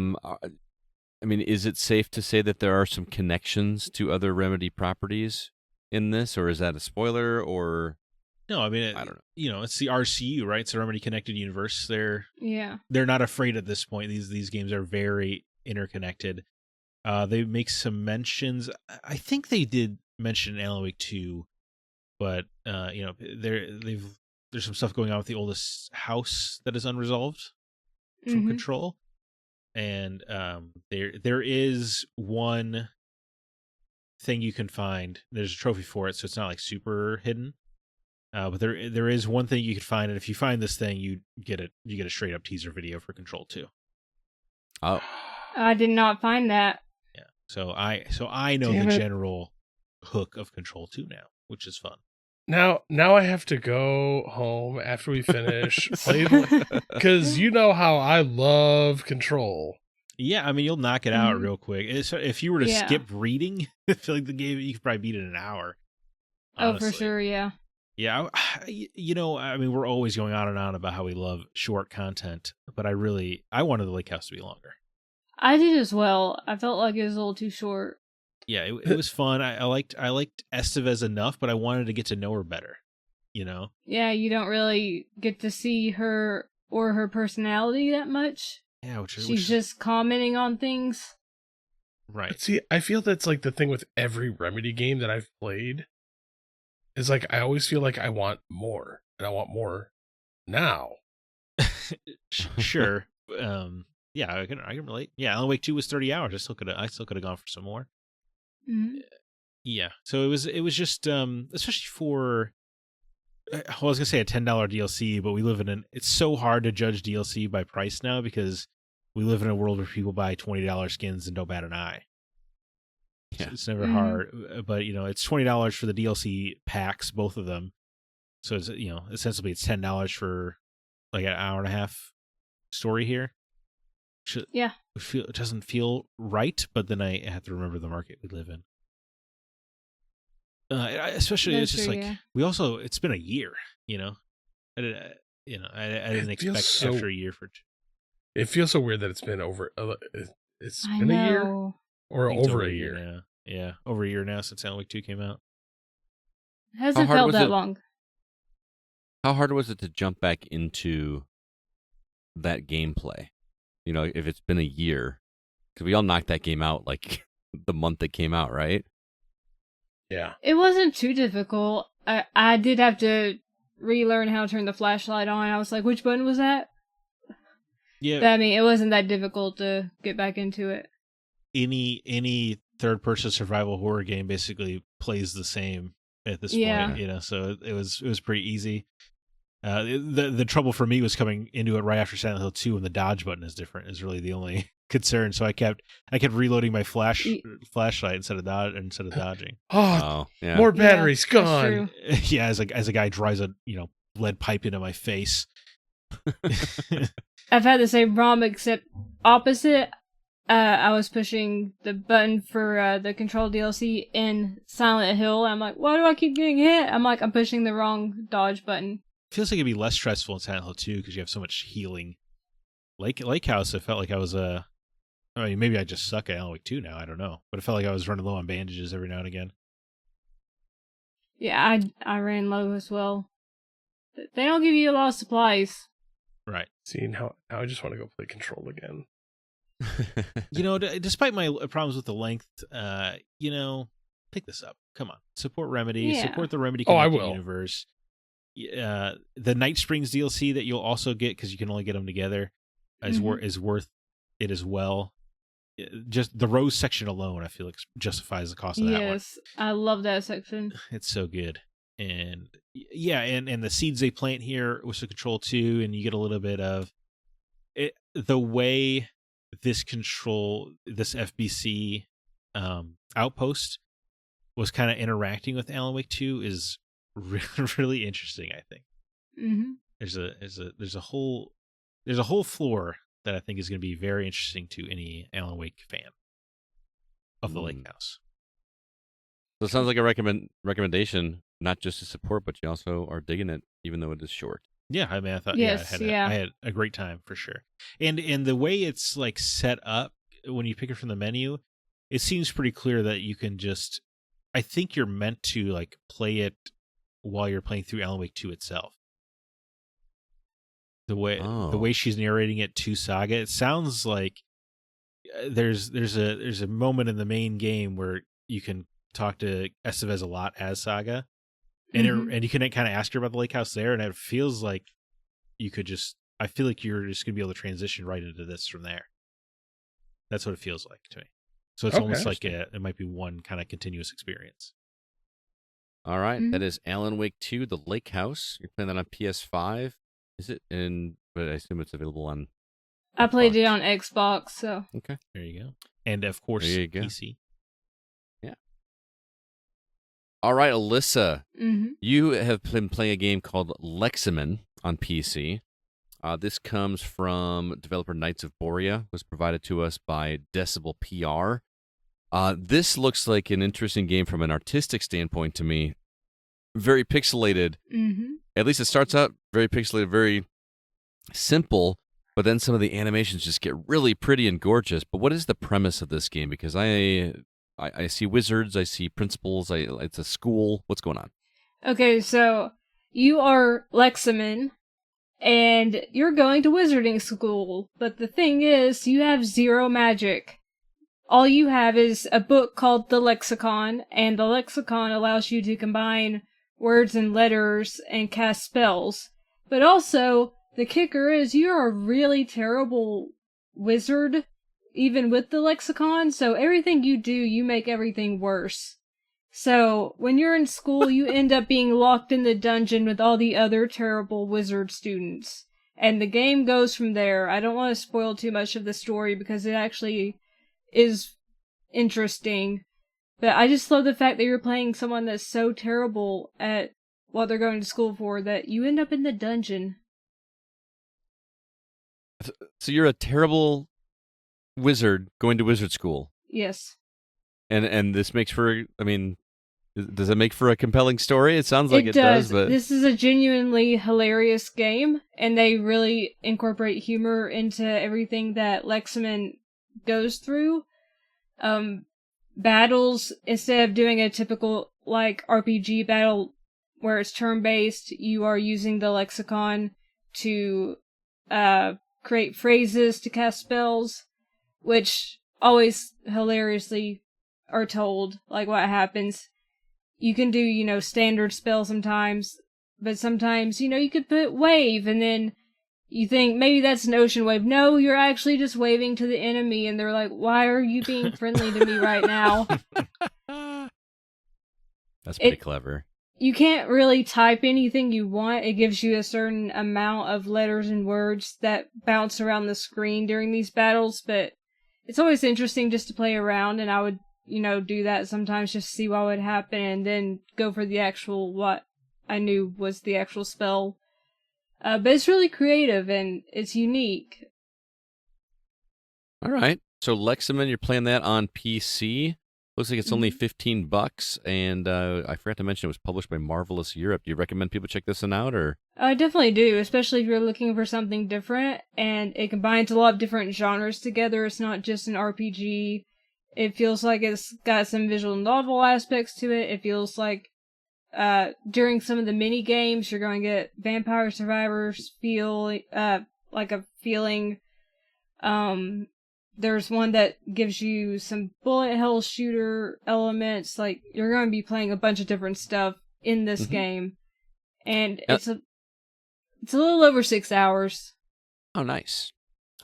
mean, is it safe to say that there are some connections to other Remedy properties in this, or is that a spoiler? Or No, I mean, I don't know. It's the RCU, right? It's the Remedy Connected Universe. They're not afraid at this point. These games are very interconnected. They make some mentions. I think they did mention Alan Wake 2, but there's some stuff going on with the oldest house that is unresolved from Control, and there is one thing you can find. There's a trophy for it, so it's not like super hidden. But there is one thing you can find, and if you find this thing, you get a straight up teaser video for Control 2. Oh, I did not find that. Yeah. So I know Damn the it. general hook of Control 2 now, which is fun. Now I have to go home after we finish because you know how I love Control. Yeah, I mean, you'll knock it out real quick. If you were to Yeah. skip reading, I feel like the game, you could probably beat it in an hour. Oh, for honestly. sure, yeah. Yeah, I mean, we're always going on and on about how we love short content, but I wanted the Lake House to be longer. I did as well. I felt like it was a little too short. Yeah, it was fun. I liked Estevez enough, but I wanted to get to know her better. Yeah, you don't really get to see her or her personality that much. Yeah, She's just commenting on things. right. But see, I feel that's like the thing with every Remedy game that I've played. Is like I always feel like I want more, and I want more now. Sure. Yeah, I can relate. Yeah, Alan Wake 2 was 30 hours. I still could have gone for some more. Mhm. Yeah. So it was just especially for I was gonna say a $10 DLC, but we live it's so hard to judge DLC by price now because we live in a world where people buy $20 skins and don't bat an eye. It's never Mhm. hard, but it's $20 for the DLC packs, both of them. So it's essentially it's $10 for like an hour and a half story here. Yeah. It doesn't feel right, but then I have to remember the market we live in. Especially, That's it's just true, like yeah. it's been a year. I didn't expect feels after so- a year for. It feels so weird that it's been over. It's I been a year know. or I think it's over a year. now. Yeah, over a year now since Alan Wake 2 came out. It hasn't hard felt was that it? long. How hard was it to jump back into that gameplay? If it's been a year, because we all knocked that game out like the month it came out, right? Yeah. It wasn't too difficult. I did have to relearn how to turn the flashlight on. I was like, which button was that? Yeah, But, I mean, it wasn't that difficult to get back into it. any third-person survival horror game basically plays the same at this Yeah. point. So it was pretty easy. The trouble for me was coming into it right after Silent Hill 2, and the dodge button is different. Is really the only concern. So I kept reloading my flashlight instead of dodging. Oh, Oh, yeah. more batteries That's gone. true. Yeah, as a guy drives a lead pipe into my face. I've had the same problem, except opposite. I was pushing the button for the Control DLC in Silent Hill. I'm like, why do I keep getting hit? I'm like, I'm pushing the wrong dodge button. Feels like it'd be less stressful in Silent Hill 2 because you have so much healing. Lake House, I felt like I was I mean, maybe I just suck at Alan Wake 2 now. I don't know, but it felt like I was running low on bandages every now and again. Yeah, I ran low as well. But they don't give you a lot of supplies. Right. See, now I just want to go play Control again. Despite my problems with the length, pick this up. Come on, support Remedy, Yeah. support the Remedy Oh, I Connected will. universe. The Night Springs DLC that you'll also get because you can only get them together is worth it as well. Just the Rose section alone, I feel like justifies the cost of that one. Yes, I love that section. It's so good. And and the seeds they plant here with the Control 2, and you get a little bit of it. The way this FBC outpost was kind of interacting with Alan Wake 2 is really interesting. I think Mm-hmm. there's a whole floor that I think is going to be very interesting to any Alan Wake fan of the Lake House. So it sounds like a recommendation, not just to support, but you also are digging it, even though it is short. Yeah, I mean, I thought Yes, I had a great time for sure. And the way it's like set up when you pick it from the menu, it seems pretty clear that you can just. I think you're meant to like play it while you're playing through Alan Wake 2 itself. The way she's narrating it to Saga, it sounds like there's a moment in the main game where you can talk to Estevez a lot as Saga. And you can kind of ask her about the lake house there, and it feels like I feel like you're just going to be able to transition right into this from there. That's what it feels like to me. So it's almost like it might be one kind of continuous experience. All right, that is Alan Wake 2, The Lake House. You're playing that on PS5. Is it? But I assume it's available on. I played it on Xbox, so. Okay. There you go. And of course, There you go. PC. Yeah. All right, Alyssa, Mm-hmm. you have been playing a game called Leximan on PC. This comes from developer Knights of Borea. Was provided to us by Decibel PR. This looks like an interesting game from an artistic standpoint to me. Very pixelated. Mm-hmm. At least it starts out very pixelated, very simple, but then some of the animations just get really pretty and gorgeous. But what is the premise of this game? Because I see wizards, I see principals, it's a school. What's going on? Okay, so you are Leximan, and you're going to wizarding school, but the thing is, you have zero magic. All you have is a book called the Lexicon, and the Lexicon allows you to combine words and letters and cast spells. But also, the kicker is you're a really terrible wizard, even with the Lexicon, so everything you do, you make everything worse. So, when you're in school, you end up being locked in the dungeon with all the other terrible wizard students. And the game goes from there. I don't want to spoil too much of the story because it actually is interesting. But I just love the fact that you're playing someone that's so terrible at what they're going to school for that you end up in the dungeon. So you're a terrible wizard going to wizard school. Yes. And this makes for, I mean, does it make for a compelling story? It sounds like it does, but this is a genuinely hilarious game, and they really incorporate humor into everything that Leximan goes through. Battles, instead of doing a typical like RPG battle where it's turn-based, you are using the lexicon to create phrases to cast spells, which always hilariously are told, like what happens. You can do, standard spells sometimes, but sometimes, you could put wave, and then you think maybe that's an ocean wave. No, you're actually just waving to the enemy, and they're like, why are you being friendly to me right now? That's pretty clever. You can't really type anything you want. It gives you a certain amount of letters and words that bounce around the screen during these battles, but it's always interesting just to play around, and I would, do that sometimes just to see what would happen, and then go for the actual, what I knew was the actual spell. But it's really creative, and it's unique. All right. So Leximan, you're playing that on PC. Looks like it's only $15, and I forgot to mention it was published by Marvelous Europe. Do you recommend people check this one out, or? I definitely do, especially if you're looking for something different, and it combines a lot of different genres together. It's not just an RPG. It feels like it's got some visual novel aspects to it. It feels like during some of the mini games, you're going to get Vampire Survivors feel like a feeling. There's one that gives you some bullet hell shooter elements. Like, you're going to be playing a bunch of different stuff in this game, and it's a little over 6 hours. Oh, nice.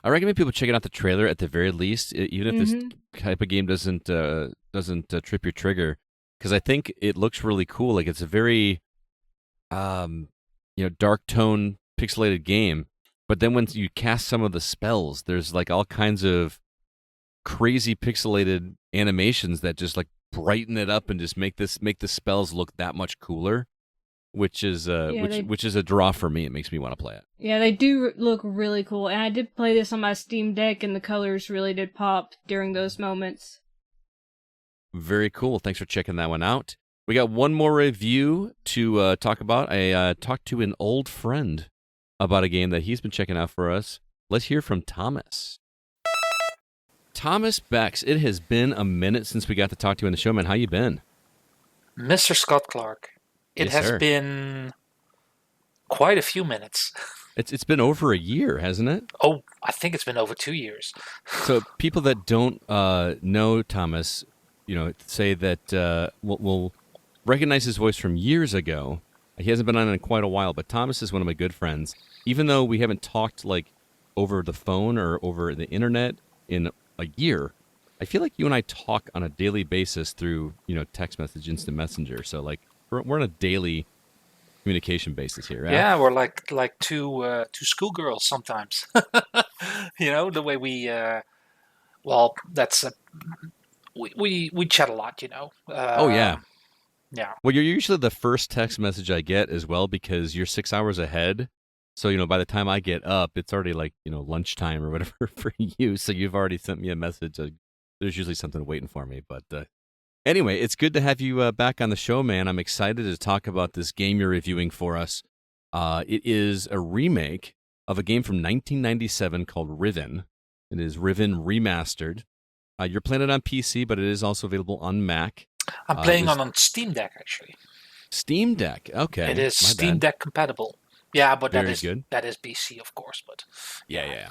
I recommend people checking out the trailer at the very least, even if this type of game doesn't trip your trigger, because I think it looks really cool. Like, it's a very dark tone pixelated game, but then when you cast some of the spells, there's like all kinds of crazy pixelated animations that just like brighten it up and just make the spells look that much cooler, which is which is a draw for me. It makes me want to play it. Yeah, they do look really cool, and I did play this on my Steam Deck, and the colors really did pop during those moments. Very cool. Thanks for checking that one out. We got one more review to talk about. I talked to an old friend about a game that he's been checking out for us. Let's hear from Thomas. Thomas Bex, it has been a minute since we got to talk to you on the show, man. How you been? Mr. Scott Clark, it has been quite a few minutes. It's been over a year, hasn't it? Oh, I think it's been over 2 years. So people that don't know Thomas, say that will recognize his voice from years ago. He hasn't been on in quite a while, but Thomas is one of my good friends. Even though we haven't talked like over the phone or over the internet in a year, I feel like you and I talk on a daily basis through, text message, instant messenger. So like we're on a daily communication basis here, right? Yeah, we're like two schoolgirls sometimes. The way we that's we chat a lot, Oh yeah. Yeah. Well, you're usually the first text message I get as well, because you're 6 hours ahead. So, by the time I get up, it's already like, lunchtime or whatever for you. So you've already sent me a message. There's usually something waiting for me. But anyway, it's good to have you back on the show, man. I'm excited to talk about this game you're reviewing for us. It is a remake of a game from 1997 called Riven. It is Riven Remastered. You're playing it on PC, but it is also available on Mac. I'm playing on Steam Deck, actually. Steam Deck, okay. It is Steam Deck compatible. Yeah, but that is PC, of course. But yeah.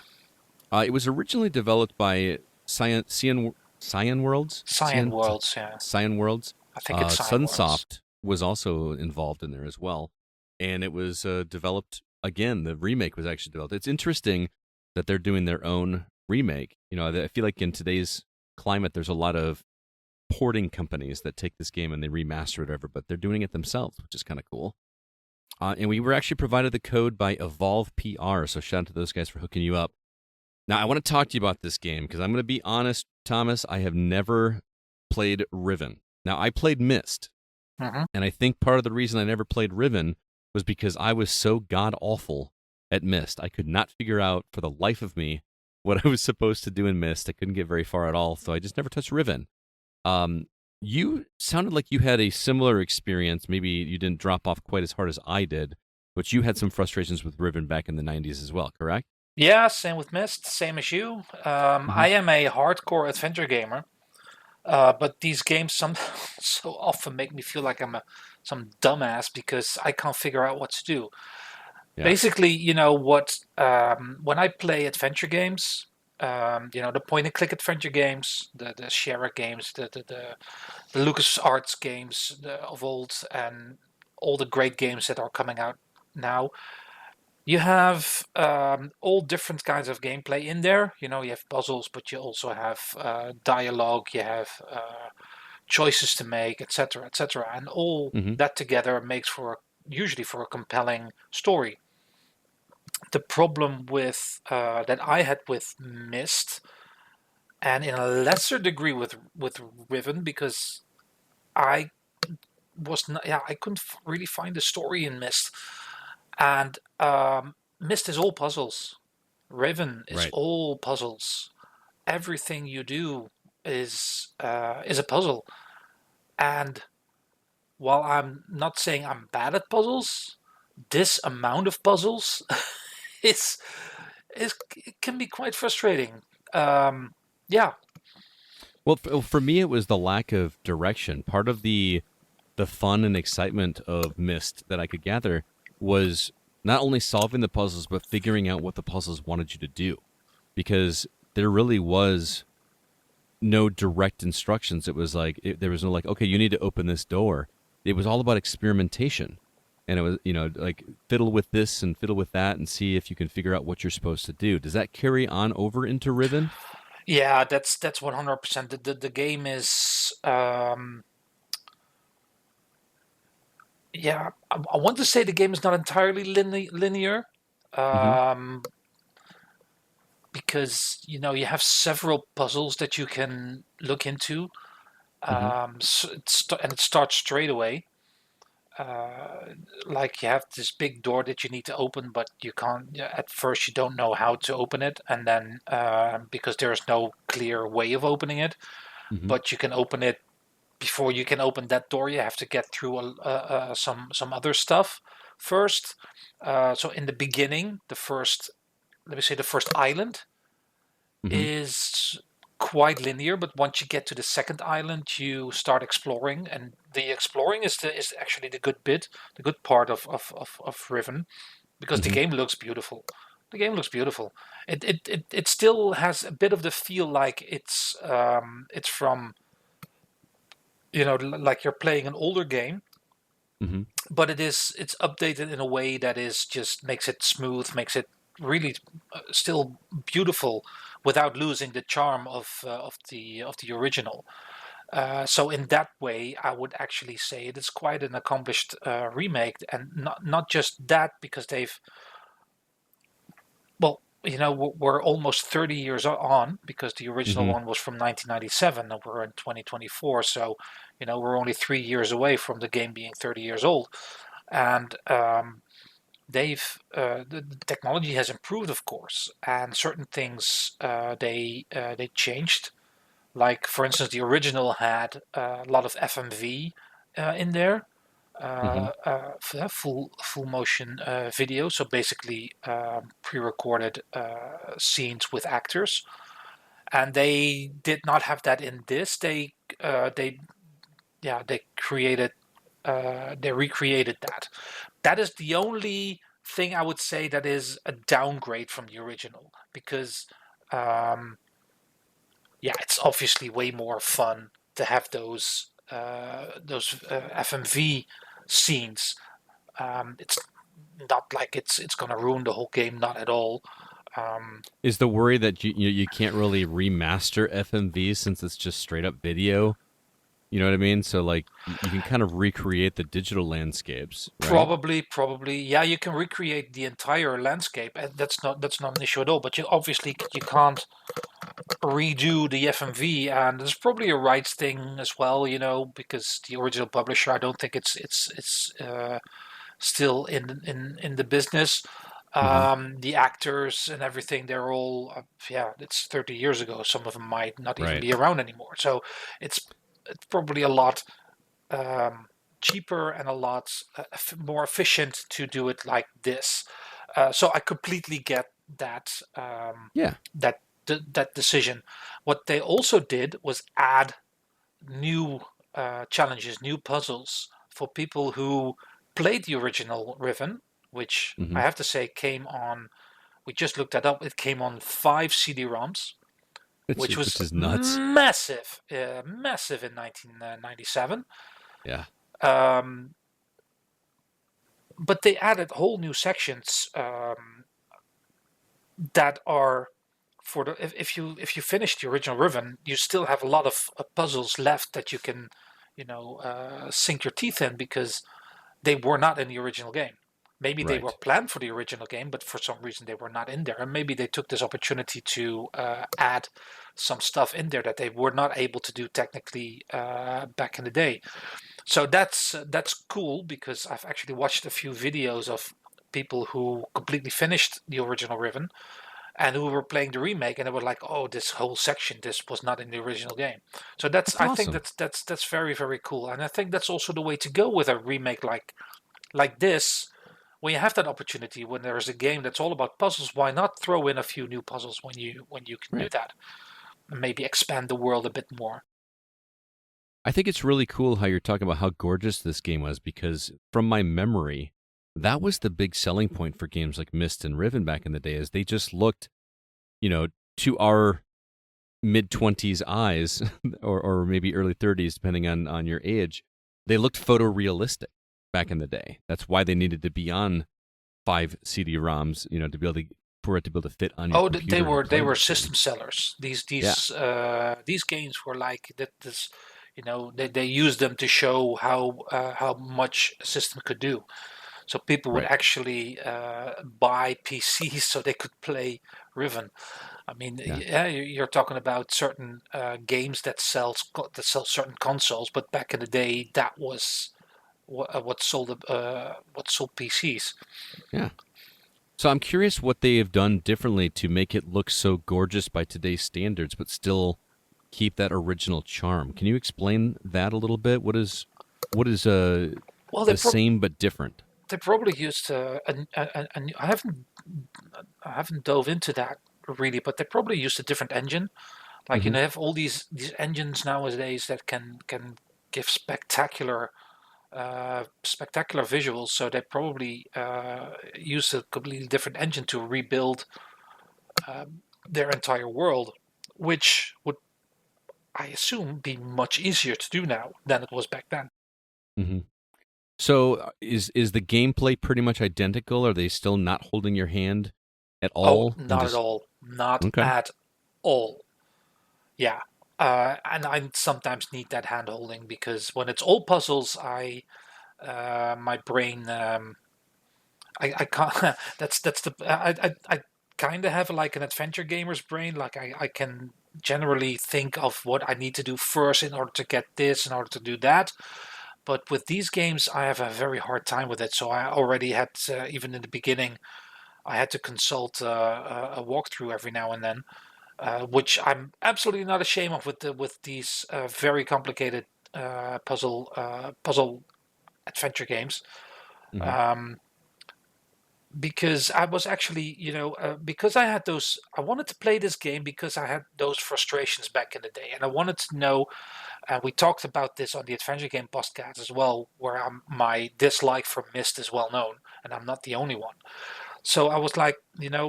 It was originally developed by Cyan Worlds. Cyan Worlds, yeah. Cyan Worlds. I think it's Cyan Worlds. Sunsoft was also involved in there as well, and it was developed again. The remake was actually developed. It's interesting that they're doing their own remake. I feel like in today's climate, there's a lot of porting companies that take this game and they remaster it over, but they're doing it themselves, which is kind of cool. And we were actually provided the code by Evolve PR, so shout out to those guys for hooking you up. Now, I want to talk to you about this game, because I'm going to be honest, Thomas, I have never played Riven. Now, I played Myst, and I think part of the reason I never played Riven was because I was so god-awful at Myst. I could not figure out for the life of me what I was supposed to do in Myst. I couldn't get very far at all, so I just never touched Riven. You sounded like you had a similar experience. Maybe you didn't drop off quite as hard as I did, but you had some frustrations with Riven back in the 90s as well, correct? Yeah, same with Myst, same as you. I am a hardcore adventure gamer, but these games so often make me feel like I'm some dumbass because I can't figure out what to do. Yeah. Basically, when I play adventure games, the point-and-click adventure games, the Sierra games, the LucasArts games of old, and all the great games that are coming out now, you have all different kinds of gameplay in there. You have puzzles, but you also have dialogue, you have choices to make, etc., etc., and all that together makes usually for a compelling story. The problem with that I had with Myst, and in a lesser degree with Riven, because I couldn't really find the story in Myst, and Myst is all puzzles. Riven is all puzzles. Everything you do is a puzzle, and while I'm not saying I'm bad at puzzles, this amount of puzzles it can be quite frustrating. Yeah. Well, for me, it was the lack of direction. Part of the fun and excitement of Myst that I could gather was not only solving the puzzles, but figuring out what the puzzles wanted you to do. Because there really was no direct instructions. It was like, there was no like, okay, you need to open this door. It was all about experimentation. And it was, like fiddle with this and fiddle with that and see if you can figure out what you're supposed to do. Does that carry on over into Riven? Yeah, that's 100%. The game is, I want to say the game is not entirely linear, because you have several puzzles that you can look into, and it starts straight away. Like you have this big door that you need to open, but you can't. At first, you don't know how to open it, and then because there is no clear way of opening it, but you can open it. Before you can open that door, you have to get through some other stuff first. So in the beginning, the first island is quite linear, but once you get to the second island, you start exploring, and the exploring is actually the good part of Riven, because the game looks beautiful. The game looks beautiful. It still has a bit of the feel like it's from like you're playing an older game, but it's updated in a way that is just makes it smooth, makes it really still beautiful without losing the charm of the original. So in that way, I would actually say it is quite an accomplished remake, and not just that, because we're almost 30 years on, because the original one was from 1997 and we're in 2024, so we're only 3 years away from the game being 30 years old, and the technology has improved, of course, and certain things they changed. Like, for instance, the original had a lot of FMV in there, full motion video. So basically, pre-recorded scenes with actors, and they did not have that in this. They recreated that. That is the only thing I would say that is a downgrade from the original, because it's obviously way more fun to have those FMV scenes. It's not like it's going to ruin the whole game, not at all. Is the worry that you can't really remaster FMV since it's just straight up video? You know what I mean? So like you can kind of recreate the digital landscapes. Right? Probably. Yeah, you can recreate the entire landscape. That's not an issue at all. But you can't redo the FMV, and there's probably a rights thing as well, because the original publisher, I don't think it's still in the business. The actors and everything, they're all it's 30 years ago. Some of them might not even Right. be around anymore. So it's probably a lot cheaper and a lot more efficient to do it like this. So I completely get that Yeah. that decision. What they also did was add new challenges, new puzzles for people who played the original Riven, which I have to say came on. We just looked that up. It came on 5 CD-ROMs, which was is nuts. massive, massive in 1997. Yeah. But they added whole new sections that are for the if you finish the original Riven, you still have a lot of puzzles left that you can sink your teeth in, because they were not in the original game. Maybe they Right. were planned for the original game, but for some reason they were not in there. And maybe they took this opportunity to add some stuff in there that they were not able to do technically back in the day. So that's cool, because I've actually watched a few videos of people who completely finished the original Riven and who were playing the remake, and they were like, "Oh, this whole section, this was not in the original game." So That's I think awesome. that's very, very cool, and I think that's also the way to go with a remake like this. When you have that opportunity, when there is a game that's all about puzzles, why not throw in a few new puzzles when you can do Right. that? Maybe expand the world a bit more. I think it's really cool how you're talking about how gorgeous this game was, because from my memory, that was the big selling point for games like Myst and Riven back in the day, is they just looked, to our mid-20s eyes, or maybe early 30s, depending on your age, they looked photorealistic back in the day. That's why they needed to be on 5 CD-ROMs, to be able to for it to be able to fit on your Oh, computer. they and were play those system games. sellers. These games were like that. They used them to show how much a system could do. So people would Right. actually buy PCs so they could play Riven. I mean, Yeah. you're talking about certain games that sell certain consoles, but back in the day, that was what sold PCs. Yeah. So I'm curious what they have done differently to make it look so gorgeous by today's standards, but still keep that original charm. Can you explain that a little bit? What is Well, the same but different? they probably used I haven't dove into that really, but they probably used a different engine. Like Mhm. they have all these engines nowadays that can give spectacular visuals. So they probably used a completely different engine to rebuild their entire world, which would, I assume, be much easier to do now than it was back then. Mhm. So is the gameplay pretty much identical? Are they still not holding your hand at Oh, all? And not at just all. Not okay. at all. Yeah. And I sometimes need that hand holding, because when it's all puzzles, my brain, I can't. That's the I kind of have like an adventure gamer's brain. Like I can generally think of what I need to do first in order to get this, in order to do that. But with these games, I have a very hard time with it. So I already had, even in the beginning, I had to consult a walkthrough every now and then, which I'm absolutely not ashamed of with these very complicated puzzle adventure games. Mhm. Um, because I was actually, because I had those, I wanted to play this game because I had those frustrations back in the day, and I wanted to know. We talked about this on the Adventure Game podcast as well, where my dislike for Myst is well known, and I'm not the only one. So I was like,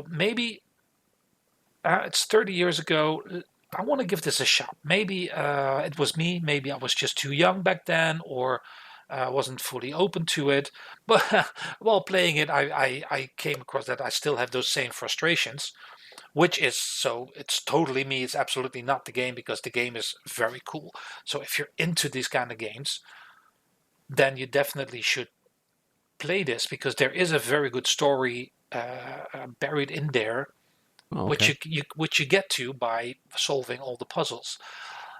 maybe it's 30 years ago. I want to give this a shot. Maybe it was me. Maybe I was just too young back then, or wasn't fully open to it. But while playing it, I came across that I still have those same frustrations, which is, so it's totally me. It's absolutely not the game, because the game is very cool. So if you're into these kind of games, then you definitely should play this, because there is a very good story buried in there, Oh, okay. which you get to by solving all the puzzles.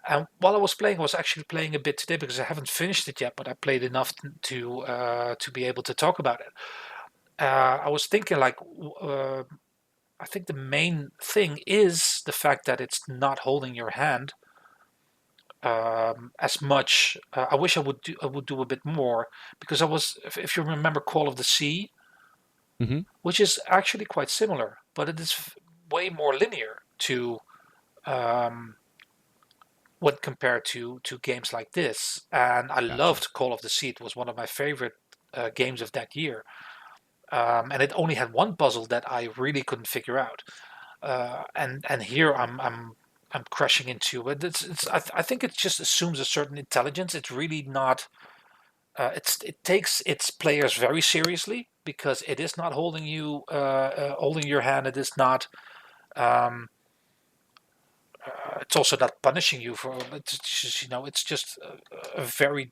And while I was playing, I was actually playing a bit today because I haven't finished it yet, but I played enough to be able to talk about it. I was thinking I think the main thing is the fact that it's not holding your hand as much. I wish I would do a bit more because if you remember Call of the Sea, Mm-hmm. which is actually quite similar, but it is way more linear to when compared to games like this. And I loved Call of the Sea. It was one of my favorite games of that year. And it only had one puzzle that I really couldn't figure out. And here I'm crashing into it. I think it just assumes a certain intelligence. It's really not. It takes its players very seriously because it is not holding your hand. It is not. It's also not punishing you for. It's just a very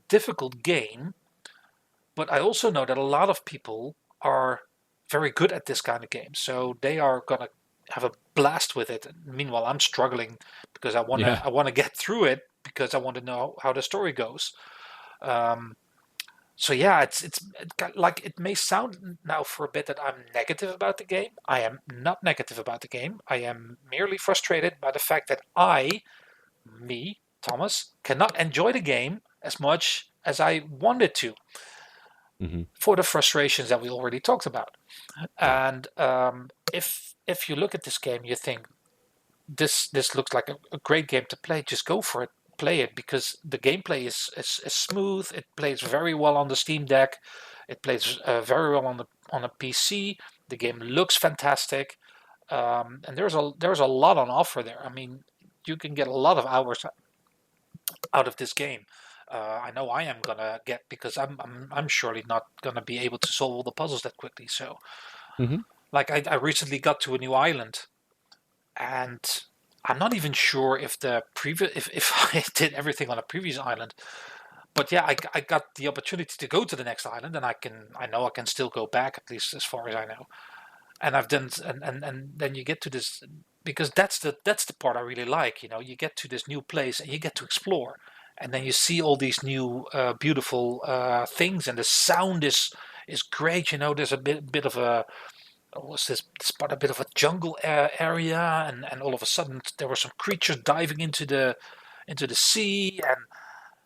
difficult game. But I also know that a lot of people are very good at this kind of game, so they are gonna have a blast with it. Meanwhile, I'm struggling because I wanna get through it because I want to know how the story goes. So yeah, it may sound now for a bit that I'm negative about the game. I am not negative about the game. I am merely frustrated by the fact that Thomas, cannot enjoy the game as much as I wanted to. Mm-hmm. For the frustrations that we already talked about. And if you look at this game, you think this looks like a great game to play. Just go for it, play it, because the gameplay is smooth. It plays very well on the Steam Deck. It plays very well on a PC. The game looks fantastic, and there's a lot on offer there. I mean, you can get a lot of hours out of this game. I know I am gonna get because I'm surely not gonna be able to solve all the puzzles that quickly. So, like I recently got to a new island, and I'm not even sure if the previous if I did everything on a previous island. But yeah, I got the opportunity to go to the next island, and I know I can still go back, at least as far as I know. And I've done and then you get to this, because that's the part I really like. You get to this new place and you get to explore. And then you see all these new beautiful things, and the sound is great. There's a bit of a this part a bit of a jungle area, and all of a sudden there were some creatures diving into the sea, and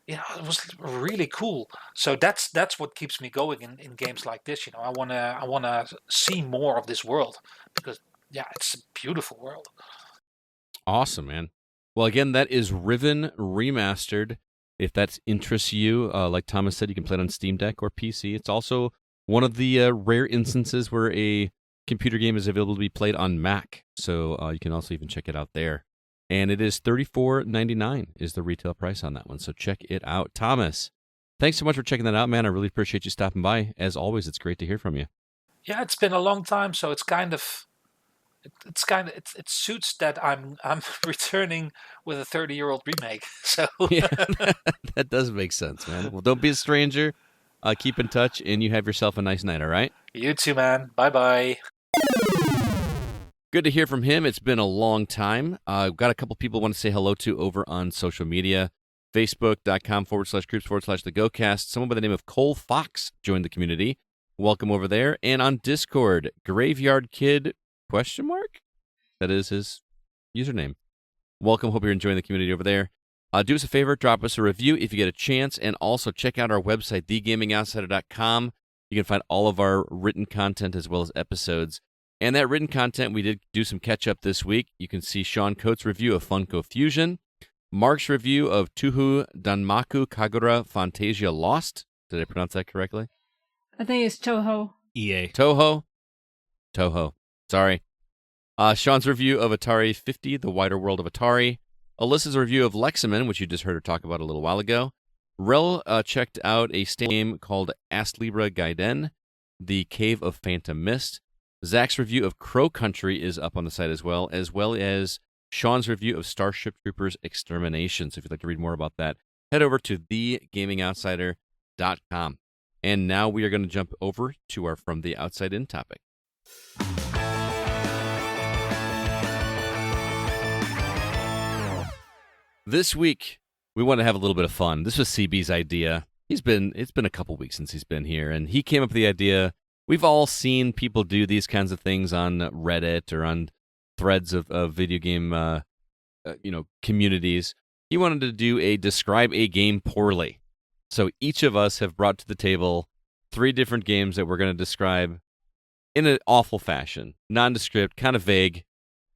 it was really cool. So that's what keeps me going in games like this. I wanna see more of this world because it's a beautiful world. Awesome, man. Well, again, that is Riven Remastered. If that interests you, like Thomas said, you can play it on Steam Deck or PC. It's also one of the rare instances where a computer game is available to be played on Mac. So you can also even check it out there. And it is $34.99 is the retail price on that one. So check it out. Thomas, thanks so much for checking that out, man. I really appreciate you stopping by. As always, it's great to hear from you. Yeah, it's been a long time, so it's kind of... It suits that I'm returning with a 30-year-old remake. So yeah, that does make sense, man. Well, don't be a stranger. Keep in touch, and you have yourself a nice night. All right. You too, man. Bye. Good to hear from him. It's been a long time. I've got a couple people I want to say hello to over on social media. Facebook.com/groups/the GoCast. Someone by the name of Cole Fox joined the community. Welcome over there. And on Discord, Graveyard Kid ? That is his username. Welcome. Hope you're enjoying the community over there. Do us a favor, drop us a review if you get a chance, and also check out our website, thegamingoutsider.com. You can find all of our written content as well as episodes. And that written content, we did do some catch-up this week. You can see Sean Coates' review of Funko Fusion, Mark's review of Touhou Danmaku Kagura Fantasia Lost. Did I pronounce that correctly? I think it's Toho. EA. Toho. Sorry. Sean's review of Atari 50, The Wider World of Atari. Alyssa's review of Leximan, which you just heard her talk about a little while ago. Rel checked out a game called Ast Libra Gaiden, The Cave of Phantom Mist. Zack's review of Crow Country is up on the site as well as Sean's review of Starship Troopers Extermination. So if you'd like to read more about that, head over to thegamingoutsider.com. And now we are going to jump over to our From the Outside In topic. This week, we want to have a little bit of fun. This was CB's idea. It's been a couple weeks since he's been here, and he came up with the idea. We've all seen people do these kinds of things on Reddit or on threads of video game, communities. He wanted to do a describe a game poorly. So each of us have brought to the table 3 different games that we're going to describe in an awful fashion, nondescript, kind of vague,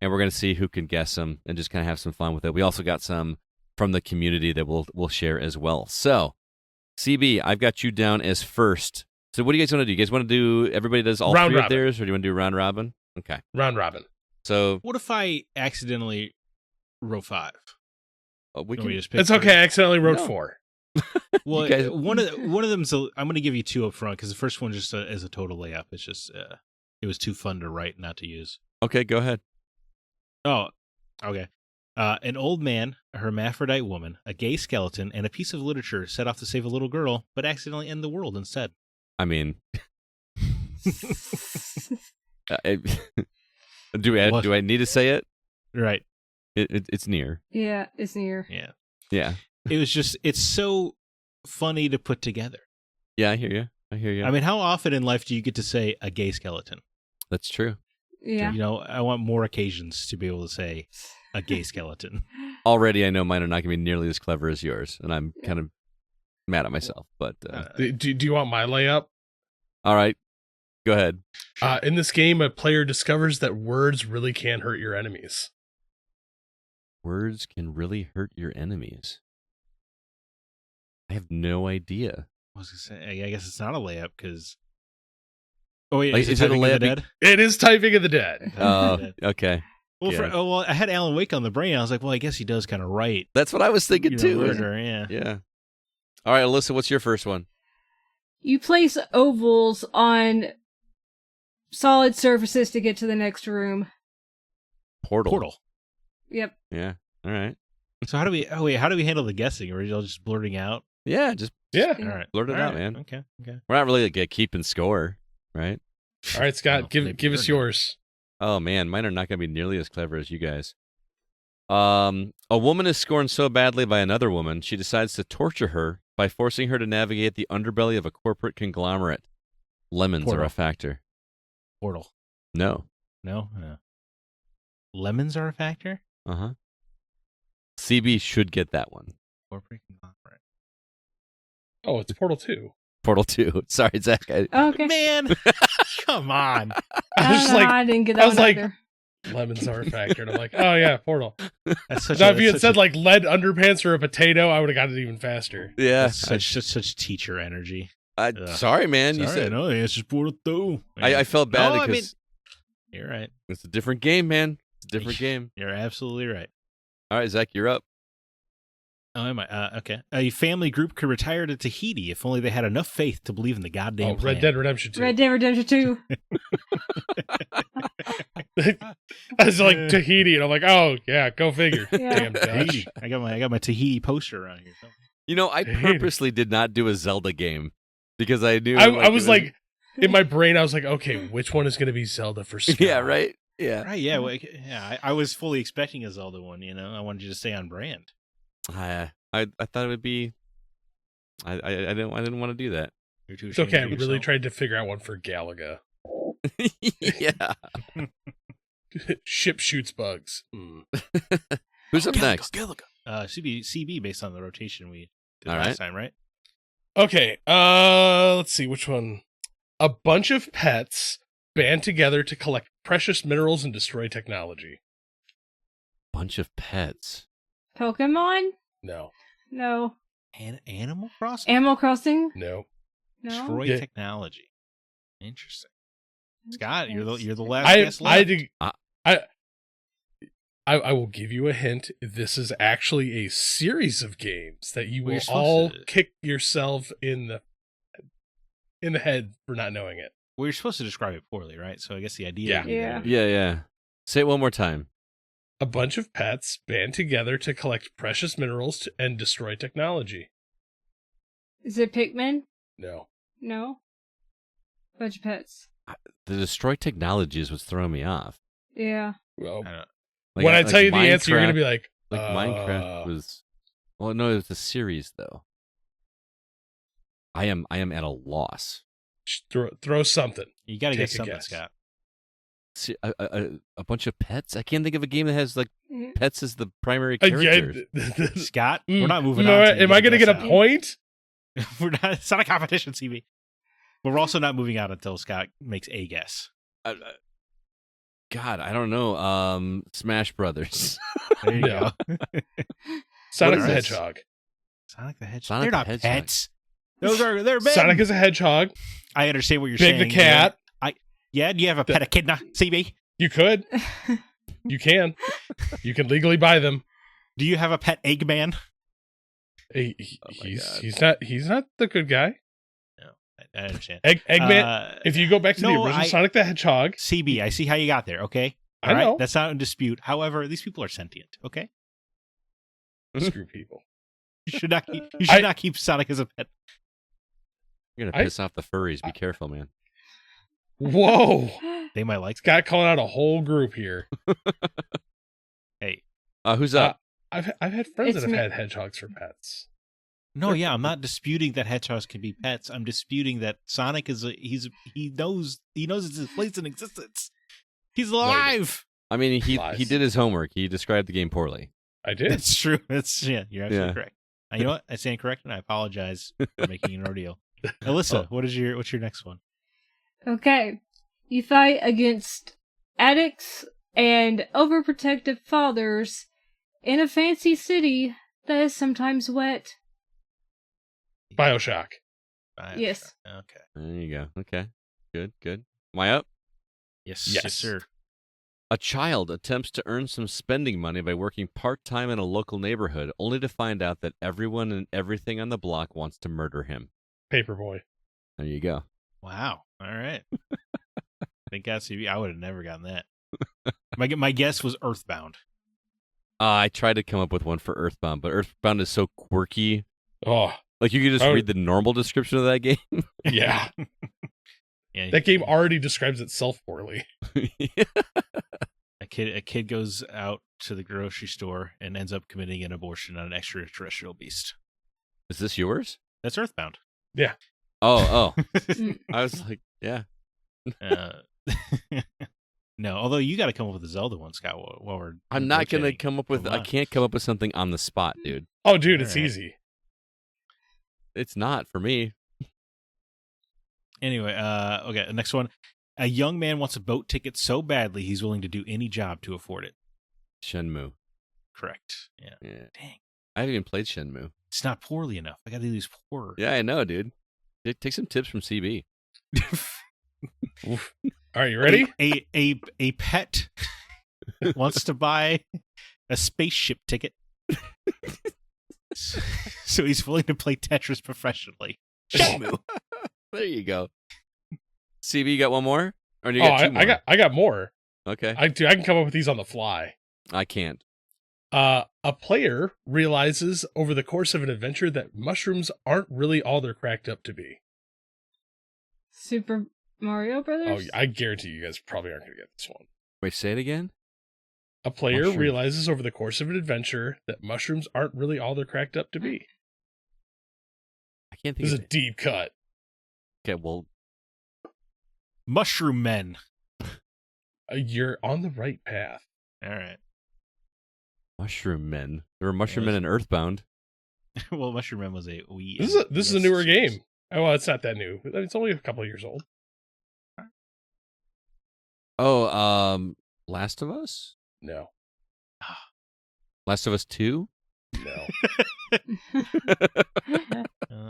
and we're going to see who can guess them and just kind of have some fun with it. We also got some from the community that we'll share as well. So, CB, I've got you down as first. So what do you guys want to do? You guys want to do, everybody does all Round 3 of robin. theirs, or do you want to do round robin? Okay. Round robin. So, What if I accidentally wrote 5? we Can we can... just pick It's okay. I accidentally wrote No. 4. Well, You guys- one of them's. I'm going to give you 2 up front because the first one just is a total layup. It's just it was too fun to write, not to use. Okay, go ahead. Oh, okay. An old man, a hermaphrodite woman, a gay skeleton, and a piece of literature set off to save a little girl, but accidentally end the world instead. I mean... do I need to say it? Right. It's near. Yeah, it's near. Yeah. Yeah. It's so funny to put together. Yeah, I hear you. I mean, how often in life do you get to say a gay skeleton? That's true. Yeah. You know, I want more occasions to be able to say a gay skeleton. Already, I know mine are not going to be nearly as clever as yours, and I'm kind of mad at myself. But Do you want my layup? all right, go ahead. In this game, a player discovers that words really can hurt your enemies. Words can really hurt your enemies. I have no idea. I was gonna say, I guess it's not a layup because. Oh wait, Like, is is it it a Typing of the layup? Dead? It is Typing of the Dead. Oh, okay. Well, Yeah. well, I had Alan Wake on the brain. I was like, well, I guess he does kind of write. That's what I was thinking You know, too. murder, yeah. Yeah. All right, Alyssa, what's your first one? You place ovals on solid surfaces to get to the next room. Portal. Yep. Yeah. All right. So how do we? Oh wait, how do we handle the guessing? Are we all just blurting out? Yeah, just Yeah. All right, blurt it All out, right. man. Okay. We're not really like keeping score, right? All right, Scott, Well, give maybe us you're not. yours. Oh man, mine are not going to be nearly as clever as you guys. A woman is scorned so badly by another woman, she decides to torture her by forcing her to navigate the underbelly of a corporate conglomerate. Lemons are Portal. a factor. Portal. No. No. Lemons are a factor. Uh-huh. CB should get that one. Corporate conglomerate. Oh, it's Portal 2. Portal 2. Sorry, Zach. Okay. Man, come on. I was just don't know, like, I didn't get that I was one like, either. lemons are a factor. And I'm like, oh yeah, Portal. That's such Now, a, if you had that's said such a- like lead underpants or a potato, I would have got it even faster. Yeah. that's such teacher energy. Ugh. Sorry, man. You Sorry, said no, it's just Portal 2. I felt bad No, I because mean, you're right. it's a different game, man. It's a different game. You're absolutely right. All right, Zach, you're up. Oh, am I? Okay. A family group could retire to Tahiti if only they had enough faith to believe in the goddamn Oh, plan. Red Dead Redemption 2. Red Dead Redemption 2. I was like Tahiti, and I'm like, oh yeah, go figure. Yeah. Damn Dutch. Tahiti. I got my Tahiti poster around here. You know, I Dude. purposely did not do a Zelda game because I knew I was it like, in my brain, I was like, okay, which one is going to be Zelda for Scott? yeah, right? Yeah. Right? Yeah. Well, yeah. I was fully expecting a Zelda one. You know, I wanted you to stay on brand. I thought it would be I didn't want to do that. You're too It's okay. I ashamed of really yourself. tried to figure out one for Galaga. yeah. Ship shoots bugs. Who's up next? CB based on the rotation we did All last right. time, right? Okay, let's see which one. A bunch of pets band together to collect precious minerals and destroy technology. Bunch of pets. Pokemon? No, No. Animal Crossing? Animal Crossing? no. No. Destroy Yeah. technology. Interesting. Scott, you're the last I guest left. I will give you a hint. This is actually a series of games that you Well, will you're supposed all to- kick yourself in the head for not knowing it. Well, you're supposed to describe it poorly, right? So I guess the idea. Yeah. would be Yeah. that- Yeah. Say it one more time. A bunch of pets band together to collect precious minerals and destroy technology. Is it Pikmin? No. No. Bunch of pets. The destroy technology is what's throwing me off. Yeah. Well, I don't- when I tell you the answer, you're Minecraft. gonna be like, Like Minecraft was. Well, no, it was a series though. I am at a loss. Throw something. You got to get Take a something, guess. Scott. See, a bunch of pets. I can't think of a game that has like pets as the primary Yeah, characters. Scott, we're not moving am on. I, am I going to get a point? We're not. It's not a competition, CB. But we're also not moving out until Scott makes a guess. God, I don't know. Smash Brothers. There you No. go. Sonic What the is this? Hedgehog. Sonic the Hedgehog. Sonic They're the not Hedgehog. pets. They're big. Sonic is a hedgehog. I understand what you're Big saying. the cat. Yeah, do you have a pet echidna, CB? You could. You can. You can legally buy them. Do you have a pet Eggman? He's not the good guy. No, I understand. Eggman. If you go back to the original Sonic the Hedgehog, CB, I see how you got there. Okay, I know. That's not in dispute. However, these people are sentient. Okay, screw people. you should not keep Sonic as a pet. You're gonna piss off the furries. Be careful, man. Whoa! They might like Scott calling out a whole group here. Hey, who's up? I've had friends It's that have me. had hedgehogs for pets. no, yeah, I'm not disputing that hedgehogs can be pets. I'm disputing that Sonic is he knows it's his place in existence. He's alive. I mean, he Lies. did his homework. He described the game poorly. I did. That's true. You're absolutely Yeah. correct. You know what? I stand corrected, and I apologize for making an ordeal. Alyssa, what's your next one? Okay. You fight against addicts and overprotective fathers in a fancy city that is sometimes wet. BioShock. Yes. Okay. There you go. Okay. Good. Am I up? Yes, Yes. sir. A child attempts to earn some spending money by working part-time in a local neighborhood, only to find out that everyone and everything on the block wants to murder him. Paperboy. There you go. Wow. All right. Thank God, CB. I would have never gotten that. My guess was Earthbound. I tried to come up with one for Earthbound, but Earthbound is so quirky. Oh, Like, you could just Oh. read the normal description of that game. yeah. Yeah, That game already describes itself poorly. a kid goes out to the grocery store and ends up committing an abortion on an extraterrestrial beast. Is this yours? That's Earthbound. Oh. Mm. I was like, yeah. No, although you got to come up with a Zelda one, Scott. While we're I'm not going to rotating. come up with... Come I on. can't come up with something on the spot, dude. Oh, dude, it's All right. easy. It's not for me. Anyway, okay, next one. A young man wants a boat ticket so badly he's willing to do any job to afford it. Shenmue. Correct. Yeah. Yeah. Dang. I haven't even played Shenmue. It's not poorly enough. I got to do these poorer. Yeah, I know, dude. Take some tips from CB. All right, you ready? A pet wants to buy a spaceship ticket, so he's willing to play Tetris professionally. Shenmue. There you go. CB, you got one more? Or do you Oh, got two more? I got more. Okay. I can come up with these on the fly. I can't. A player realizes over the course of an adventure that mushrooms aren't really all they're cracked up to be. Super Mario Oh, Brothers? I guarantee you guys probably aren't going to get this one. Wait, say it again? A player Mushrooms. realizes over the course of an adventure that mushrooms aren't really all they're cracked up to be. I can't think This is of a it. deep cut. Okay, well, Mushroom Men. You're on the right path. All right. Mushroom Men. There were Mushroom Men in Earthbound. Well, Mushroom Men was a Wii. This is a newer game. Oh, well, it's not that new. It's only a couple of years old. Oh, Last of Us? No. Last of Us 2? No.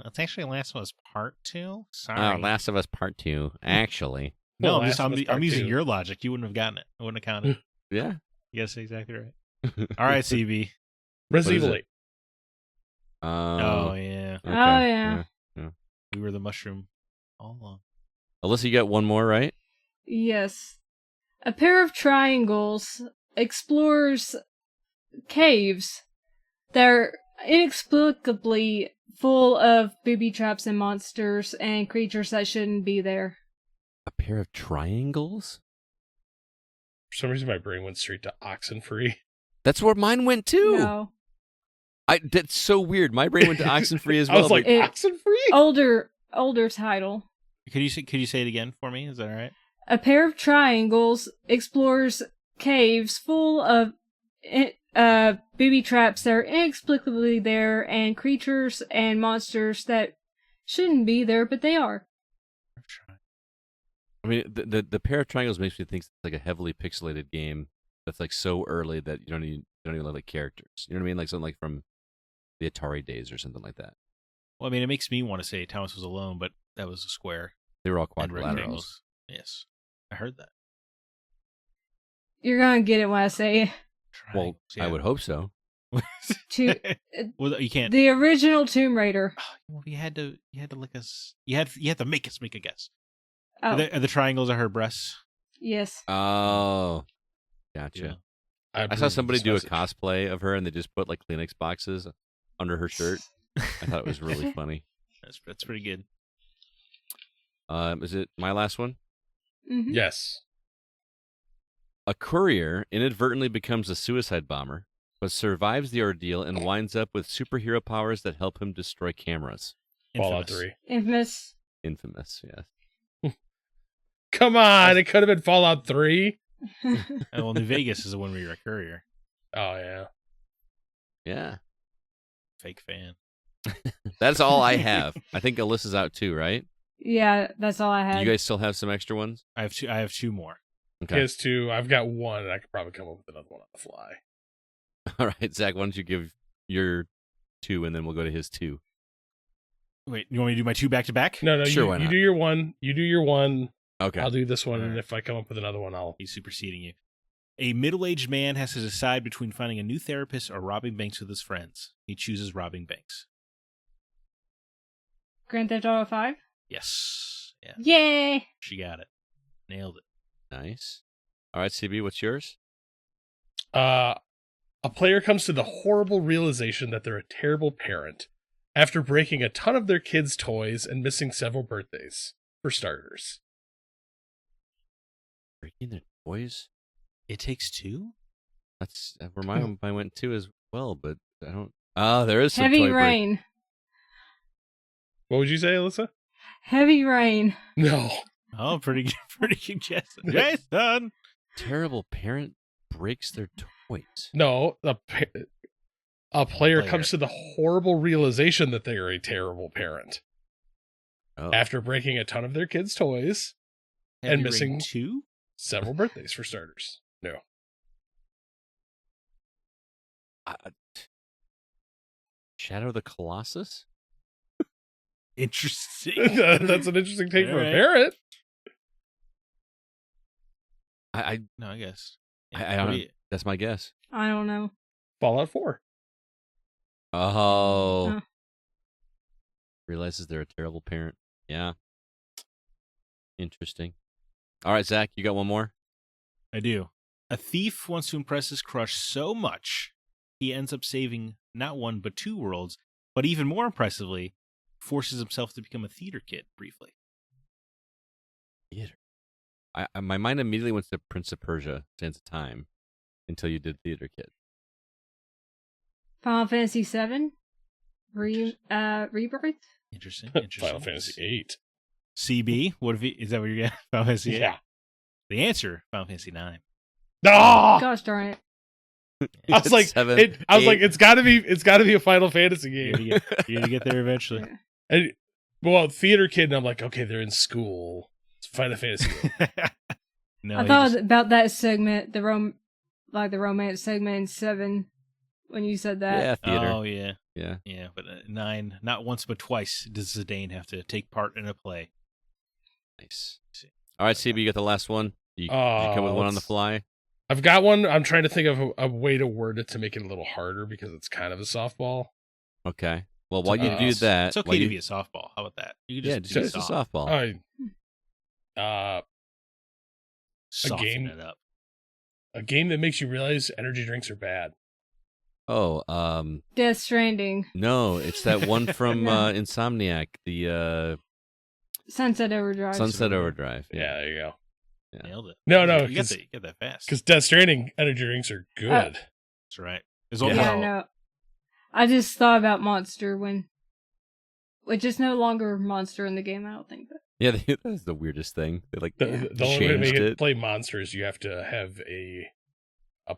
It's actually Last of Us Part 2. Sorry. Oh, Last of Us Part 2, actually. No, Last of Us Part I'm using 2. your logic. You wouldn't have gotten it. I wouldn't have counted. Yeah. Yes, exactly right. All right, CB. Resident is Evil it? 8. Oh yeah, okay, Oh, yeah. we were the mushroom all along. Alyssa, you got one more, right? Yes. A pair of triangles explores caves that are inexplicably full of booby traps and monsters and creatures that shouldn't be there. A pair of triangles? For some reason, my brain went straight to Oxenfree. That's where mine went too. No. That's so weird. My brain went to Oxenfree as I well. was like, It- Oxenfree? Older title. Could you say it again for me? Is that all right? A pair of triangles explores caves full of booby traps that are inexplicably there, and creatures and monsters that shouldn't be there, but they are. I mean, the pair of triangles makes me think it's like a heavily pixelated game that's like so early that you don't even have like characters. You know what I mean? Like something like from the Atari days or something like that. Well, I mean, it makes me want to say Thomas Was Alone, but that was a square. They were all and quadrilaterals. rectangles. Yes, I heard that. You're gonna get it when I say it. Well, I would hope so. To Well, you can't. the original Tomb Raider. Well, you had to lick us. You had to make us make a guess. Oh, Are the triangles are her breasts? yes. Oh, gotcha. Yeah. I saw somebody do a cosplay of her, and they just put like Kleenex boxes under her shirt. I thought it was really funny. That's pretty good. Is it my last one? Mhm. Yes. A courier inadvertently becomes a suicide bomber, but survives the ordeal and winds up with superhero powers that help him destroy cameras. Fallout Infamous. 3. Infamous. Infamous, yes. Come on, it could have been Fallout 3. Well, New Vegas is the one where you're a courier. Oh, yeah. Yeah. Fake fan. That's all I have. I think Alyssa's out too, right? Yeah, that's all I Do had. you guys still have some extra ones? I have two more. Okay. Here's two. I've got one, and I could probably come up with another one on the fly. All right, Zach, why don't you give your 2, and then we'll go to his 2. Wait, you want me to do my 2 back to back? No, Sure, why you not? do your one. You do your one. Okay. I'll do this one, All and right. if I come up with another one, I'll. He's superseding you. A middle-aged man has to decide between finding a new therapist or robbing banks with his friends. He chooses robbing banks. Grand Theft Auto 5? Yes. Yeah. Yay! She got it. Nailed it. Nice. All right, CB, what's yours? A player comes to the horrible realization that they're a terrible parent after breaking a ton of their kids' toys and missing several birthdays, for starters. Breaking their toys? It Takes Two? That's where mine went to as well, but I don't. Oh, there is some Heavy toy break. Rain. What would you say, Alyssa? Heavy Rain. No. Oh, pretty good guess. Jason! Terrible parent breaks their toys. No, a player comes to the horrible realization that they are a terrible parent Oh. after breaking a ton of their kids' toys Heavy and Rain missing 2? several birthdays, for starters. No. Shadow of the Colossus? Interesting. That's an interesting take from a Alright. parent. No, I guess. I don't. That's my guess. I don't know. Fallout 4. Oh. Oh. Realizes they're a terrible parent. Yeah. Interesting. All right, Zach, you got one more? I do. A thief wants to impress his crush so much, he ends up saving not one but 2 worlds, but even more impressively, forces himself to become a theater kid briefly. Theater. My mind immediately went to Prince of Persia, Sands of Time, until you did Theater Kid. Final Fantasy 7? Rebirth? Interesting. Final Fantasy 8. CB? What if is that what you're getting? Final Fantasy 8? Yeah. The answer, Final Fantasy 9. No! Gosh darn it. I was like, 7, it's gotta be a Final Fantasy game. You're gonna get there eventually. And, well, theater kid, and I'm like, okay, they're in school. It's Final Fantasy. No, I thought about that segment, the romance segment in 7 when you said that. Yeah, theater. Oh yeah, Yeah. But 9, not once but twice does Zidane have to take part in a play. Nice. All right, CB, you got the last one? You come with one on the fly? I've got one. I'm trying to think of a way to word it to make it a little harder because it's kind of a softball. Okay. Well, while you do that... It's okay to be a softball. How about that? You can just Yeah, be just a softball. A Soften game- it up. a game that makes you realize energy drinks are bad. Oh, Death Stranding. no, it's that one from No. Insomniac, the Sunset Overdrive. Sunset Overdrive. Yeah, there you go. Yeah. Nailed it. No, you got that fast. Because Death Stranding energy drinks are good. That's right. It's Yeah. all Yeah, no. I just thought about Monster which is no longer Monster in the game, I don't think. But Yeah, that's the weirdest thing. They like The only way to make changed it it. play Monsters, you have to have a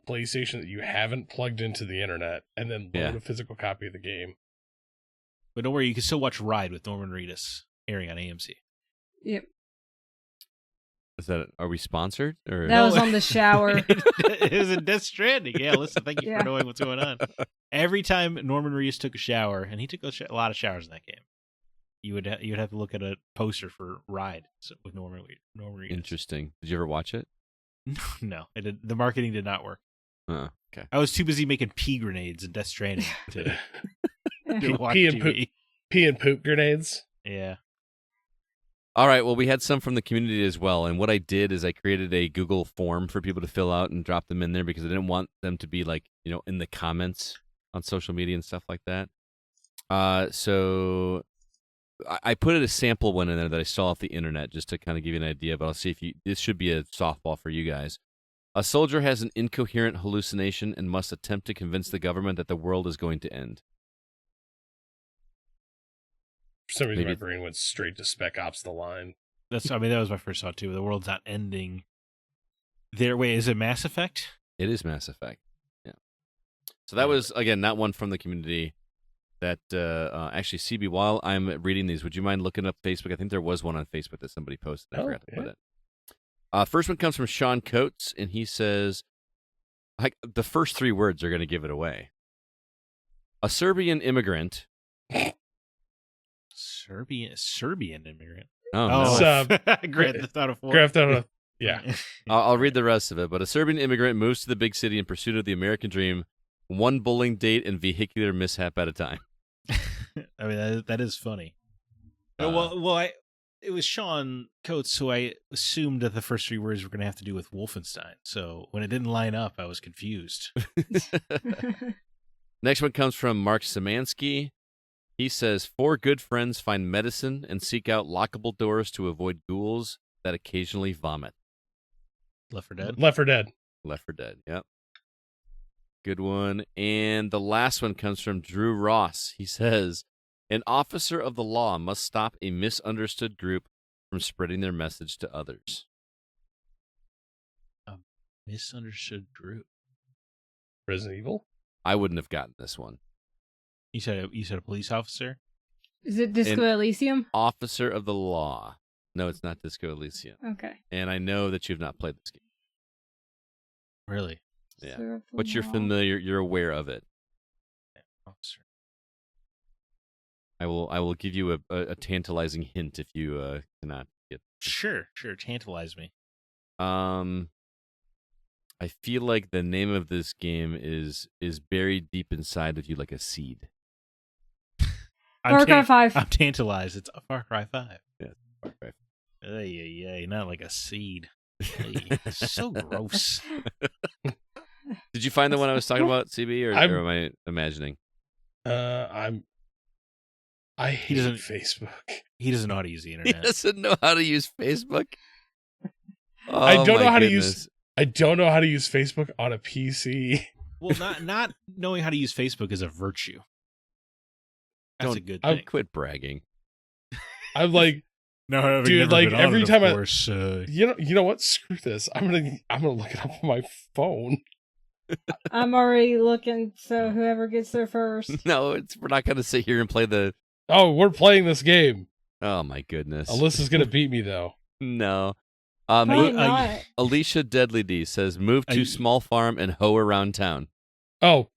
PlayStation that you haven't plugged into the internet, and then load a physical copy of the game. But don't worry, you can still watch Ride with Norman Reedus airing on AMC. yep. Is that? Are we sponsored? Or That was on the shower. It was in Death Stranding. Yeah, listen, thank you Yeah. for knowing what's going on. Every time Norman Reedus took a shower, and he took a lot of showers in that game, you would have to look at a poster for Ride with Norman Reedus. Interesting. Did you ever watch it? No, the marketing did not work. Oh, okay. I was too busy making pea grenades in Death Stranding to watch Pee and TV. Pee and poop grenades. Yeah. All right. Well, we had some from the community as well, and what I did is I created a Google form for people to fill out and drop them in there because I didn't want them to be like in the comments on social media and stuff like that. So I put a sample one in there that I saw off the internet just to kind of give you an idea. But I'll see if this should be a softball for you guys. A soldier has an incoherent hallucination and must attempt to convince the government that the world is going to end. For some reason, Maybe- my brain went straight to Spec Ops: The Line. That was my first thought too. The world's not ending. Wait, is it Mass Effect? It is Mass Effect. Yeah. So that was, again, not one from the community. That actually, CB, while I'm reading these, would you mind looking up Facebook? I think there was one on Facebook that somebody posted. I forgot to put it. First one comes from Sean Coates, and he says, the first three words are going to give it away. A Serbian immigrant. Serbian immigrant. Oh, no. Grand Theft Auto 4. Grand Theft Auto. Yeah. I'll read the rest of it. But a Serbian immigrant moves to the big city in pursuit of the American dream, one bowling date and vehicular mishap at a time. I mean, that is funny. It was Sean Coates who I assumed that the first three words were going to have to do with Wolfenstein. So when it didn't line up, I was confused. Next one comes from Mark Szymanski. He says, 4 good friends find medicine and seek out lockable doors to avoid ghouls that occasionally vomit. Left 4 Dead. Left 4 Dead. Left 4 Dead, yep. Good one. And the last one comes from Drew Ross. He says, an officer of the law must stop a misunderstood group from spreading their message to others. A misunderstood group. Resident Evil. I wouldn't have gotten this one. You said a police officer? Is it Disco And- Elysium? Officer of the law. No, it's not Disco Elysium. Okay. And I know that you've not played this game. Really? Yeah. Officer of the But you're law. familiar, you're aware of it. Officer. I will give you a tantalizing hint if you cannot get. Sure. Tantalize me. I feel like the name of this game is buried deep inside of you like a seed. Far Cry 5. I'm tantalized. It's a Far Cry 5. Yeah, Far Cry. Ay, not like a seed. Ay, so gross. Did you find the one I was talking about, CB, or am I imagining? I hate Facebook. He doesn't know how to use the He internet. doesn't know how to use Facebook. Oh, I don't my know how to goodness. I don't know how to use Facebook on a PC. Well, not knowing how to use Facebook is a virtue. That's a good thing. Quit bragging. I'm like, No, dude, like every time you know what? Screw this. I'm gonna look it up on my phone. I'm already looking, so whoever gets there first. No, we're not going to sit here and play the. Oh, we're playing this game. Oh my goodness. Alyssa's gonna beat me though. No. Probably not. Alicia Deadly D says, move to small farm and hoe around town. Oh,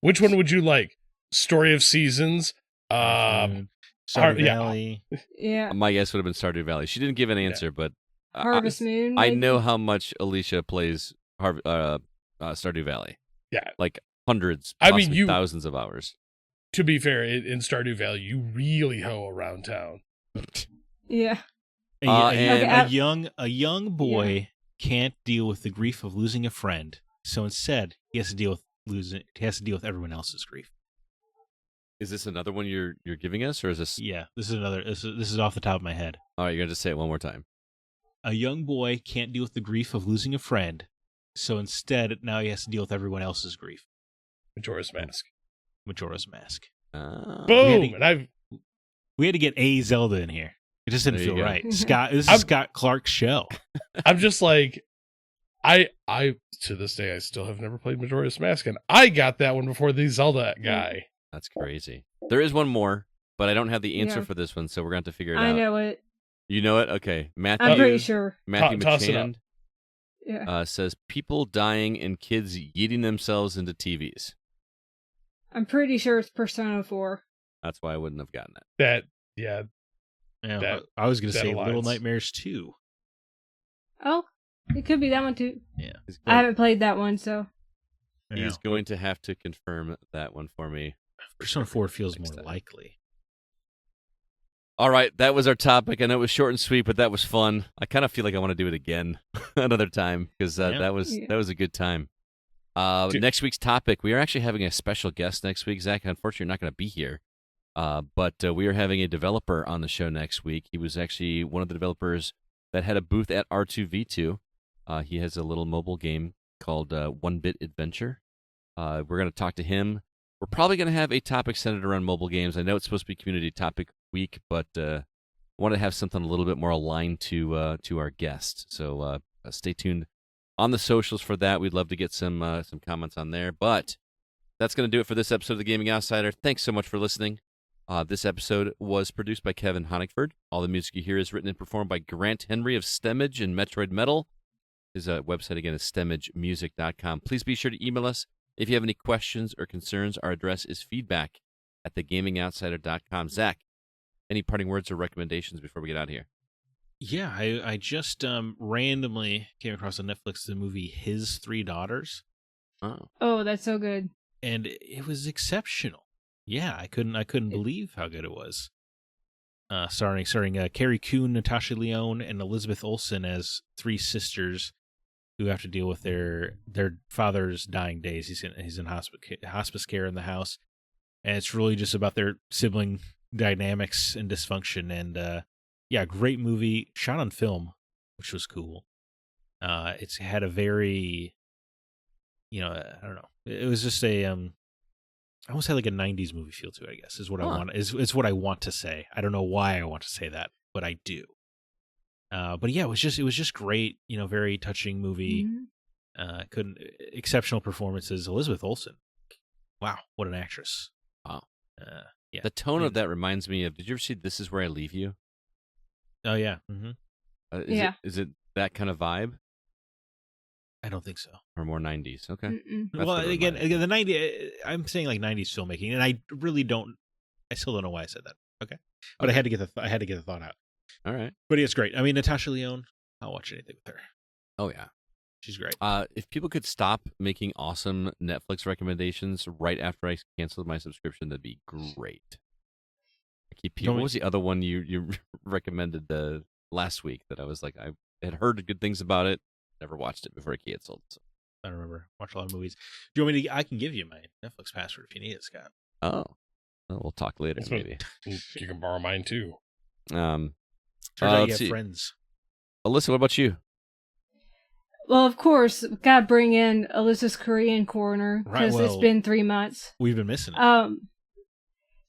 which one would you like? Story of Seasons. Stardew Valley. Yeah. My guess would have been Stardew Valley. She didn't give an answer, but Harvest Moon. I maybe? know how much Alicia plays Stardew Valley. Yeah, like hundreds, I mean, possibly thousands of hours. To be fair, in Stardew Valley, you really hoe around town. Yeah. A young boy can't deal with the grief of losing a friend, so instead he has to deal with everyone else's grief. Is this another one you're giving us, or is this? Yeah, this is another. This is off the top of my head. All right, you're gonna just say it one more time. A young boy can't deal with the grief of losing a friend, So instead, now he has to deal with everyone else's grief. Majora's Mask. Majora's Mask. Boom! We had to get a Zelda in here. It just didn't There you feel go. right. Scott, this is Scott Clark's show. I'm just like, I to this day I still have never played Majora's Mask, and I got that one before the Zelda guy. That's crazy. There is one more, but I don't have the answer Yeah. for this one, so we're going to have to figure it out. I know it. You know it? Okay. Matthew, I'm pretty sure. Matthew Toss it up. McChand Yeah. says, people dying and kids yeeting themselves into TVs. I'm pretty sure it's Persona 4. That's why I wouldn't have gotten it. Yeah, Yeah, That- I was going to that say Little aligns. Nightmares 2. Oh, it could be that one too. Yeah. He's I going, haven't played that one, so. he's going to have to confirm that one for me. Persona 4 feels Next more time. likely. All right, that was our topic. I know it was short and sweet, but that was fun. I kind of feel like I want to do it again another time because Yeah. that was a good time. Dude. Next week's topic, we are actually having a special guest next week. Zach, unfortunately, you're not going to be here, but we are having a developer on the show next week. He was actually one of the developers that had a booth at R2V2. He has a little mobile game called One Bit Adventure. We're going to talk to him. We're probably going to have a topic centered around mobile games. I know it's supposed to be Community Topic Week, but I want to have something a little bit more aligned to our guest. So stay tuned on the socials for that. We'd love to get some comments on there. But that's going to do it for this episode of The Gaming Outsider. Thanks so much for listening. This episode was produced by Kevin Honigford. All the music you hear is written and performed by Grant Henry of Stemage and Metroid Metal. His website, again, is stemagemusic.com. Please be sure to email us if you have any questions or concerns. Our address is feedback@thegamingoutsider.com. Zach, any parting words or recommendations before we get out of here? Yeah, I just randomly came across on Netflix the movie His Three Daughters, Oh, that's so good. and it was exceptional. Yeah, I couldn't believe how good it was. Starring Carrie Coon, Natasha Lyonne, and Elizabeth Olsen as three sisters who have to deal with their father's dying days. He's in hospice care in the house, and it's really just about their sibling dynamics and dysfunction. And yeah, great movie, shot on film, which was cool. It's had a very, I don't know. It was just I almost had like a '90s movie feel to it, I guess, is what I want. Is what I want to say. I don't know why I want to say that, but I do. But yeah, it was just great. Very touching movie. Mhm. Exceptional performances. Elizabeth Olsen, wow, what an actress. Wow. Yeah. The tone of that reminds me of, did you ever see This Is Where I Leave You? Oh yeah. Mm-hmm. Yeah. Is it that kind of vibe? I don't think so. Or more 90s? Okay. Mm-mm. That's Well, what it again, reminded me. the '90s. I'm saying like '90s filmmaking, and I really don't. I still don't know why I said that. Okay, but I had to get the thought out. All right. But it's great. I mean, Natasha Lyonne. I'll watch anything with her. Oh, yeah. She's great. If people could stop making awesome Netflix recommendations right after I canceled my subscription, that'd be great. What was the other one you recommended last week that I was like, I had heard good things about it, never watched it before I canceled. So. I don't remember. Watch a lot of movies. Do you want me to? I can give you my Netflix password if you need it, Scott. Oh. Well, we'll talk later, That's what- maybe. You can borrow mine too. Turns out you let's have see. friends. Alyssa, what about you? Well, of course, gotta bring in Alyssa's Korean Corner Right, because it's well- been 3 months. We've been missing it.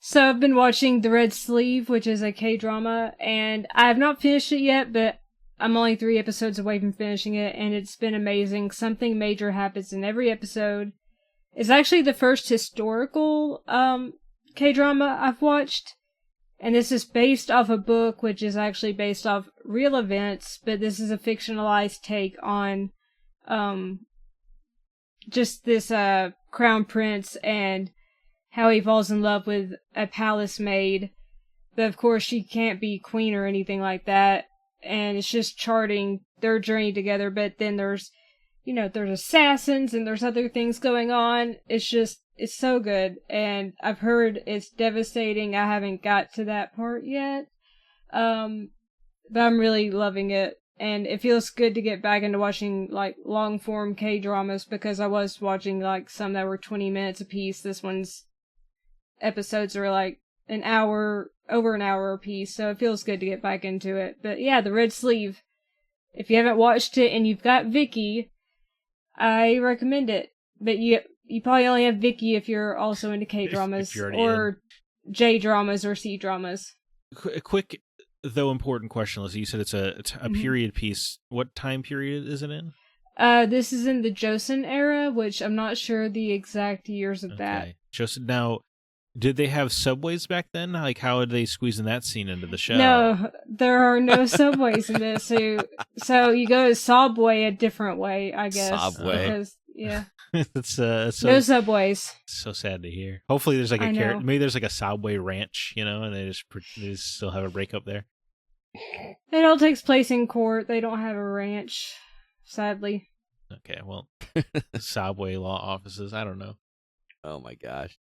So I've been watching The Red Sleeve, which is a K-drama, and I have not finished it yet, but I'm only 3 episodes away from finishing it, and it's been amazing. Something major happens in every episode. It's actually the first historical K-drama I've watched, and this is based off a book, which is actually based off real events, but this is a fictionalized take on just this crown prince and how he falls in love with a palace maid. But of course she can't be queen or anything like that. And it's just charting their journey together. But then there's assassins and there's other things going on. It's so good. And I've heard it's devastating. I haven't got to that part yet. But I'm really loving it. And it feels good to get back into watching like long form K-dramas because I was watching like some that were 20 minutes a piece. This one's episodes are like over an hour a piece, so it feels good to get back into it. But yeah, The Red Sleeve. If you haven't watched it and you've got Vicky, I recommend it, but you probably only have Vicky if you're also into K dramas you're already or J dramas or C dramas. A quick though important question, Alyssa. You said it's a period piece. What time period is it in? This is in the Joseon era, which I'm not sure the exact years of that. Joseon. Now, did they have subways back then? Like, how did they squeeze in that scene into the show? No, there are no subways in this. So you go to Subway a different way, I guess. Subway. Because, yeah. It's so, No subways. so sad to hear. Hopefully, there's like I know. maybe there's like a Subway ranch, and they just still have a breakup there. It all takes place in court. They don't have a ranch, sadly. Okay, well, Subway law offices. I don't know. Oh my gosh.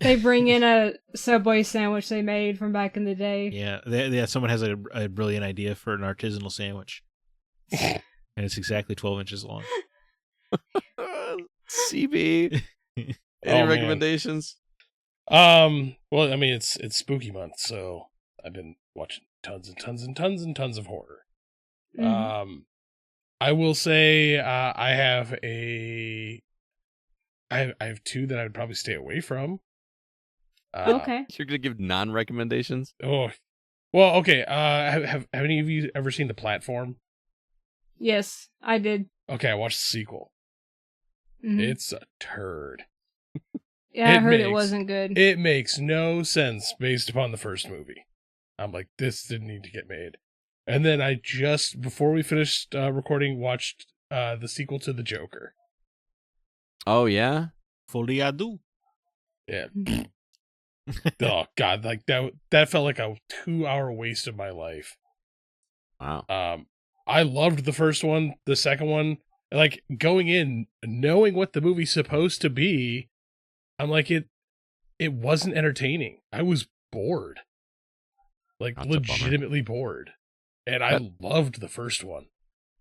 They bring in a Subway sandwich they made from back in the day. Yeah, someone has a brilliant idea for an artisanal sandwich, and it's exactly 12 inches long. CB. Any man. recommendations? Well, I mean, it's spooky month, so I've been watching tons and tons and tons and tons of horror. Mhm. I will say I have two that I would probably stay away from. Okay. You're gonna give non-recommendations? Oh, well, okay. Have any of you ever seen The Platform? Yes, I did. Okay, I watched the sequel. Mhm. It's a turd. Yeah, I it heard it makes- wasn't good. It makes no sense based upon the first movie. I'm like, this didn't need to get made. And then I just, before we finished recording, watched the sequel to The Joker. Oh yeah. Folie à deux. Yeah. Oh God, like that felt like a 2-hour waste of my life. Wow. I loved the first one, the second one, like going in knowing what the movie's supposed to be. I'm like, it wasn't entertaining. I was bored, like That's a bummer. legitimately bored, and I loved the first one.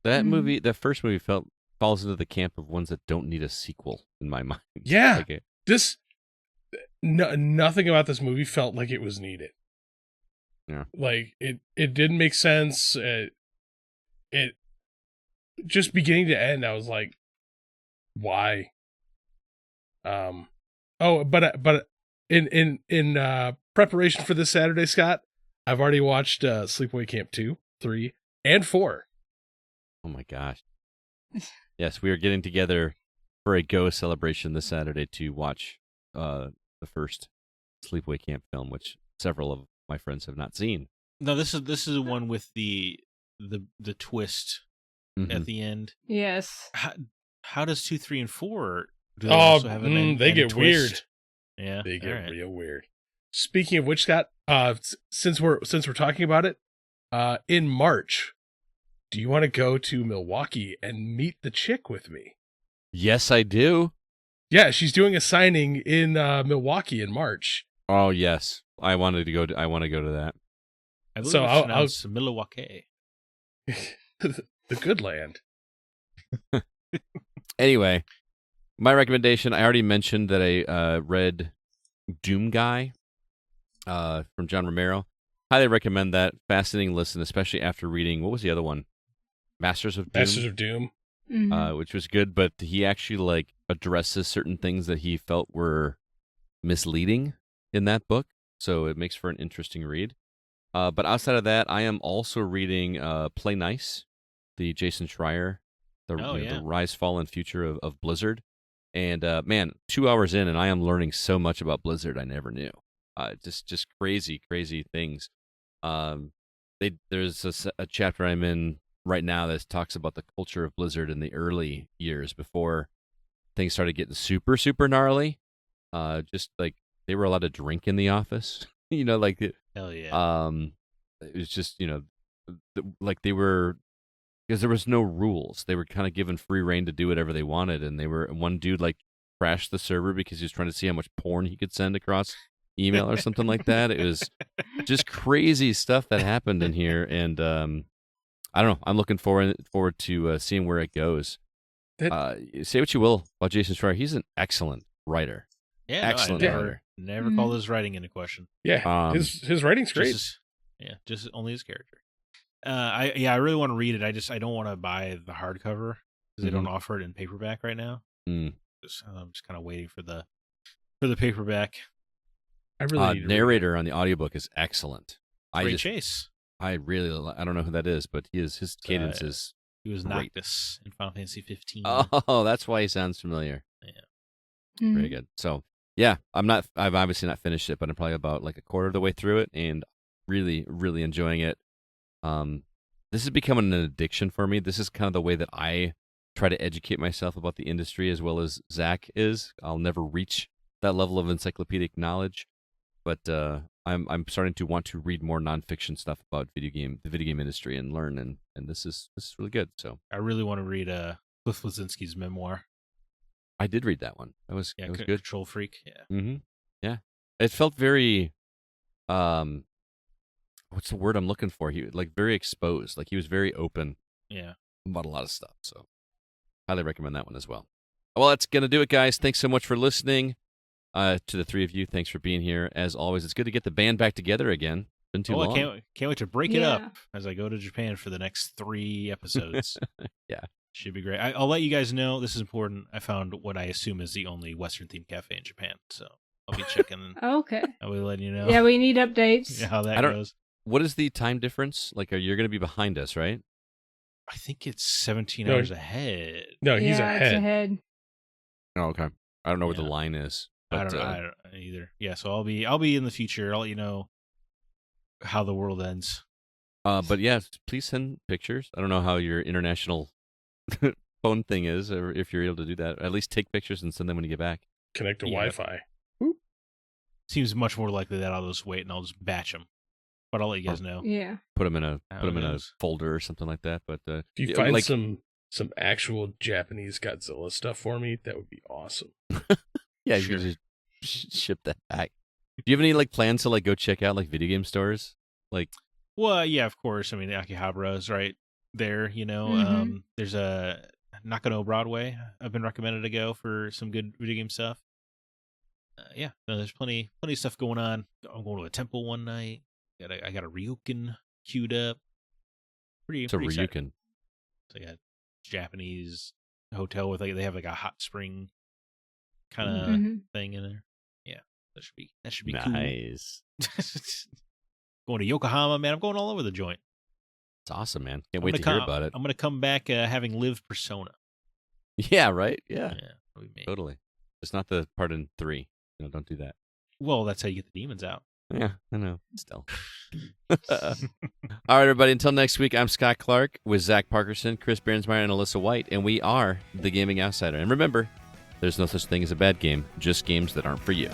That Mhm. that first movie falls into the camp of ones that don't need a sequel in my mind. Yeah, Like nothing about this movie felt like it was needed. Yeah. Like it didn't make sense. It just beginning to end, I was like, why? But in preparation for this Saturday, Scott, I've already watched Sleepaway Camp 2, 3, and 4. Oh my gosh. Yes, we are getting together for a Go celebration this Saturday to watch the first Sleepaway Camp film, which several of my friends have not seen. No, this is the one with the twist at the end. Yes. How does 2, 3, and 4? Do Oh, also have an end, they end get twist? weird. Yeah, They get alright. real weird. Speaking of which, Scott, since we're talking about it, in March, do you want to go to Milwaukee and meet the chick with me? Yes, I do. Yeah, she's doing a signing in Milwaukee in March. Oh yes, I want to go to that. I believe So it's I'll- pronounced Milwaukee. The good land. Anyway, my recommendation. I already mentioned that I read Doom Guy from John Romero. Highly recommend that. Fascinating listen, especially after reading, what was the other one? Masters of Doom. Masters of Doom. Mhm. Which was good, but he actually addresses certain things that he felt were misleading in that book, so it makes for an interesting read. But outside of that, I am also reading Play Nice, the Jason Schreier, the Rise, Fall, and Future of Blizzard. And man, 2 hours in, and I am learning so much about Blizzard I never knew. Just crazy things. There's a chapter I'm in right now that talks about the culture of Blizzard in the early years before things started getting super gnarly. Just like they were allowed to drink in the office, Hell yeah. it was just like they were, because there was no rules. They were kind of given free reign to do whatever they wanted, and one dude crashed the server because he was trying to see how much porn he could send across email or something like that. It was just crazy stuff that happened in here, and I don't know. I'm looking forward to seeing where it goes. Say what you will about Jason Schreier, he's an excellent writer. Yeah, excellent no, writer. Never call his writing into question. Yeah, his writing's great. Just only his character. I really want to read it. I don't want to buy the hardcover because they don't offer it in paperback right now. Mm. I'm just kind of waiting for the paperback. I really need to narrator on the audiobook is excellent. Ray Chase. I don't know who that is, but his cadence is. He was great. Noctis in Final Fantasy 15. Oh, that's why he sounds familiar. Yeah. Very good. So yeah, I've obviously not finished it, but I'm probably about like a quarter of the way through it, and really, really enjoying it. This is becoming an addiction for me. This is kind of the way that I try to educate myself about the industry, as well as Zack is. I'll never reach that level of encyclopedic knowledge, but I'm starting to want to read more nonfiction stuff about the video game industry and learn, and this is really good. So I really want to read Cliff Bleszinski's memoir. I did read that one. That was good. Control Freak. Yeah. Mm-hmm. Yeah. It felt very what's the word I'm looking for? He very exposed. Like he was very open. Yeah. About a lot of stuff. So highly recommend that one as well. Well, that's gonna do it, guys. Thanks so much for listening. To the three of you, thanks for being here. As always, it's good to get the band back together again. Been too long. I can't wait to break it up as I go to Japan for the next 3 episodes. Yeah. Should be great. I'll let you guys know. This is important. I found what I assume is the only Western-themed cafe in Japan, so I'll be checking. Okay. I'll be letting you know. Yeah, we need updates. Yeah, how that goes. What is the time difference? Like, you're going to be behind us, right? I think it's 17 hours ahead. No, he's ahead. It's ahead. Oh, okay. I don't know where the line is. But, I don't know either. Yeah, so I'll be in the future. I'll let you know how the world ends. But yeah, please send pictures. I don't know how your international phone thing is, or if you're able to do that. At least take pictures and send them when you get back. Connect to Wi-Fi. Seems much more likely that I'll just wait and I'll just batch them. But I'll let you guys know. Yeah. Put them in a folder or something like that. But if you find some actual Japanese Godzilla stuff for me, that would be awesome. Yeah, Sure. you can just ship that back. Do you have any plans to go check out video game stores? Well, yeah, of course. I mean, the Akihabara is right there. There's a Nakano Broadway. I've been recommended to go for some good video game stuff. There's plenty of stuff going on. I'm going to a temple one night. I got a Ryukin queued up. Pretty Ryukin. excited. So I got Japanese hotel with they have a hot spring kind of thing in there. Yeah, that should be nice. Cool. Going to Yokohama, man. I'm going all over the joint. It's awesome, man. Can't wait to hear about it. I'm gonna come back having lived Persona. Yeah, right. Yeah, that'll be me. Totally. It's not the part in 3. Don't do that. Well, that's how you get the demons out. Yeah, I know. Still. All right, everybody. Until next week, I'm Scott Clark with Zach Parkerson, Chris Behrensmeyer, and Alyssa White, and we are the Gaming Outsider. And remember, there's no such thing as a bad game, just games that aren't for you.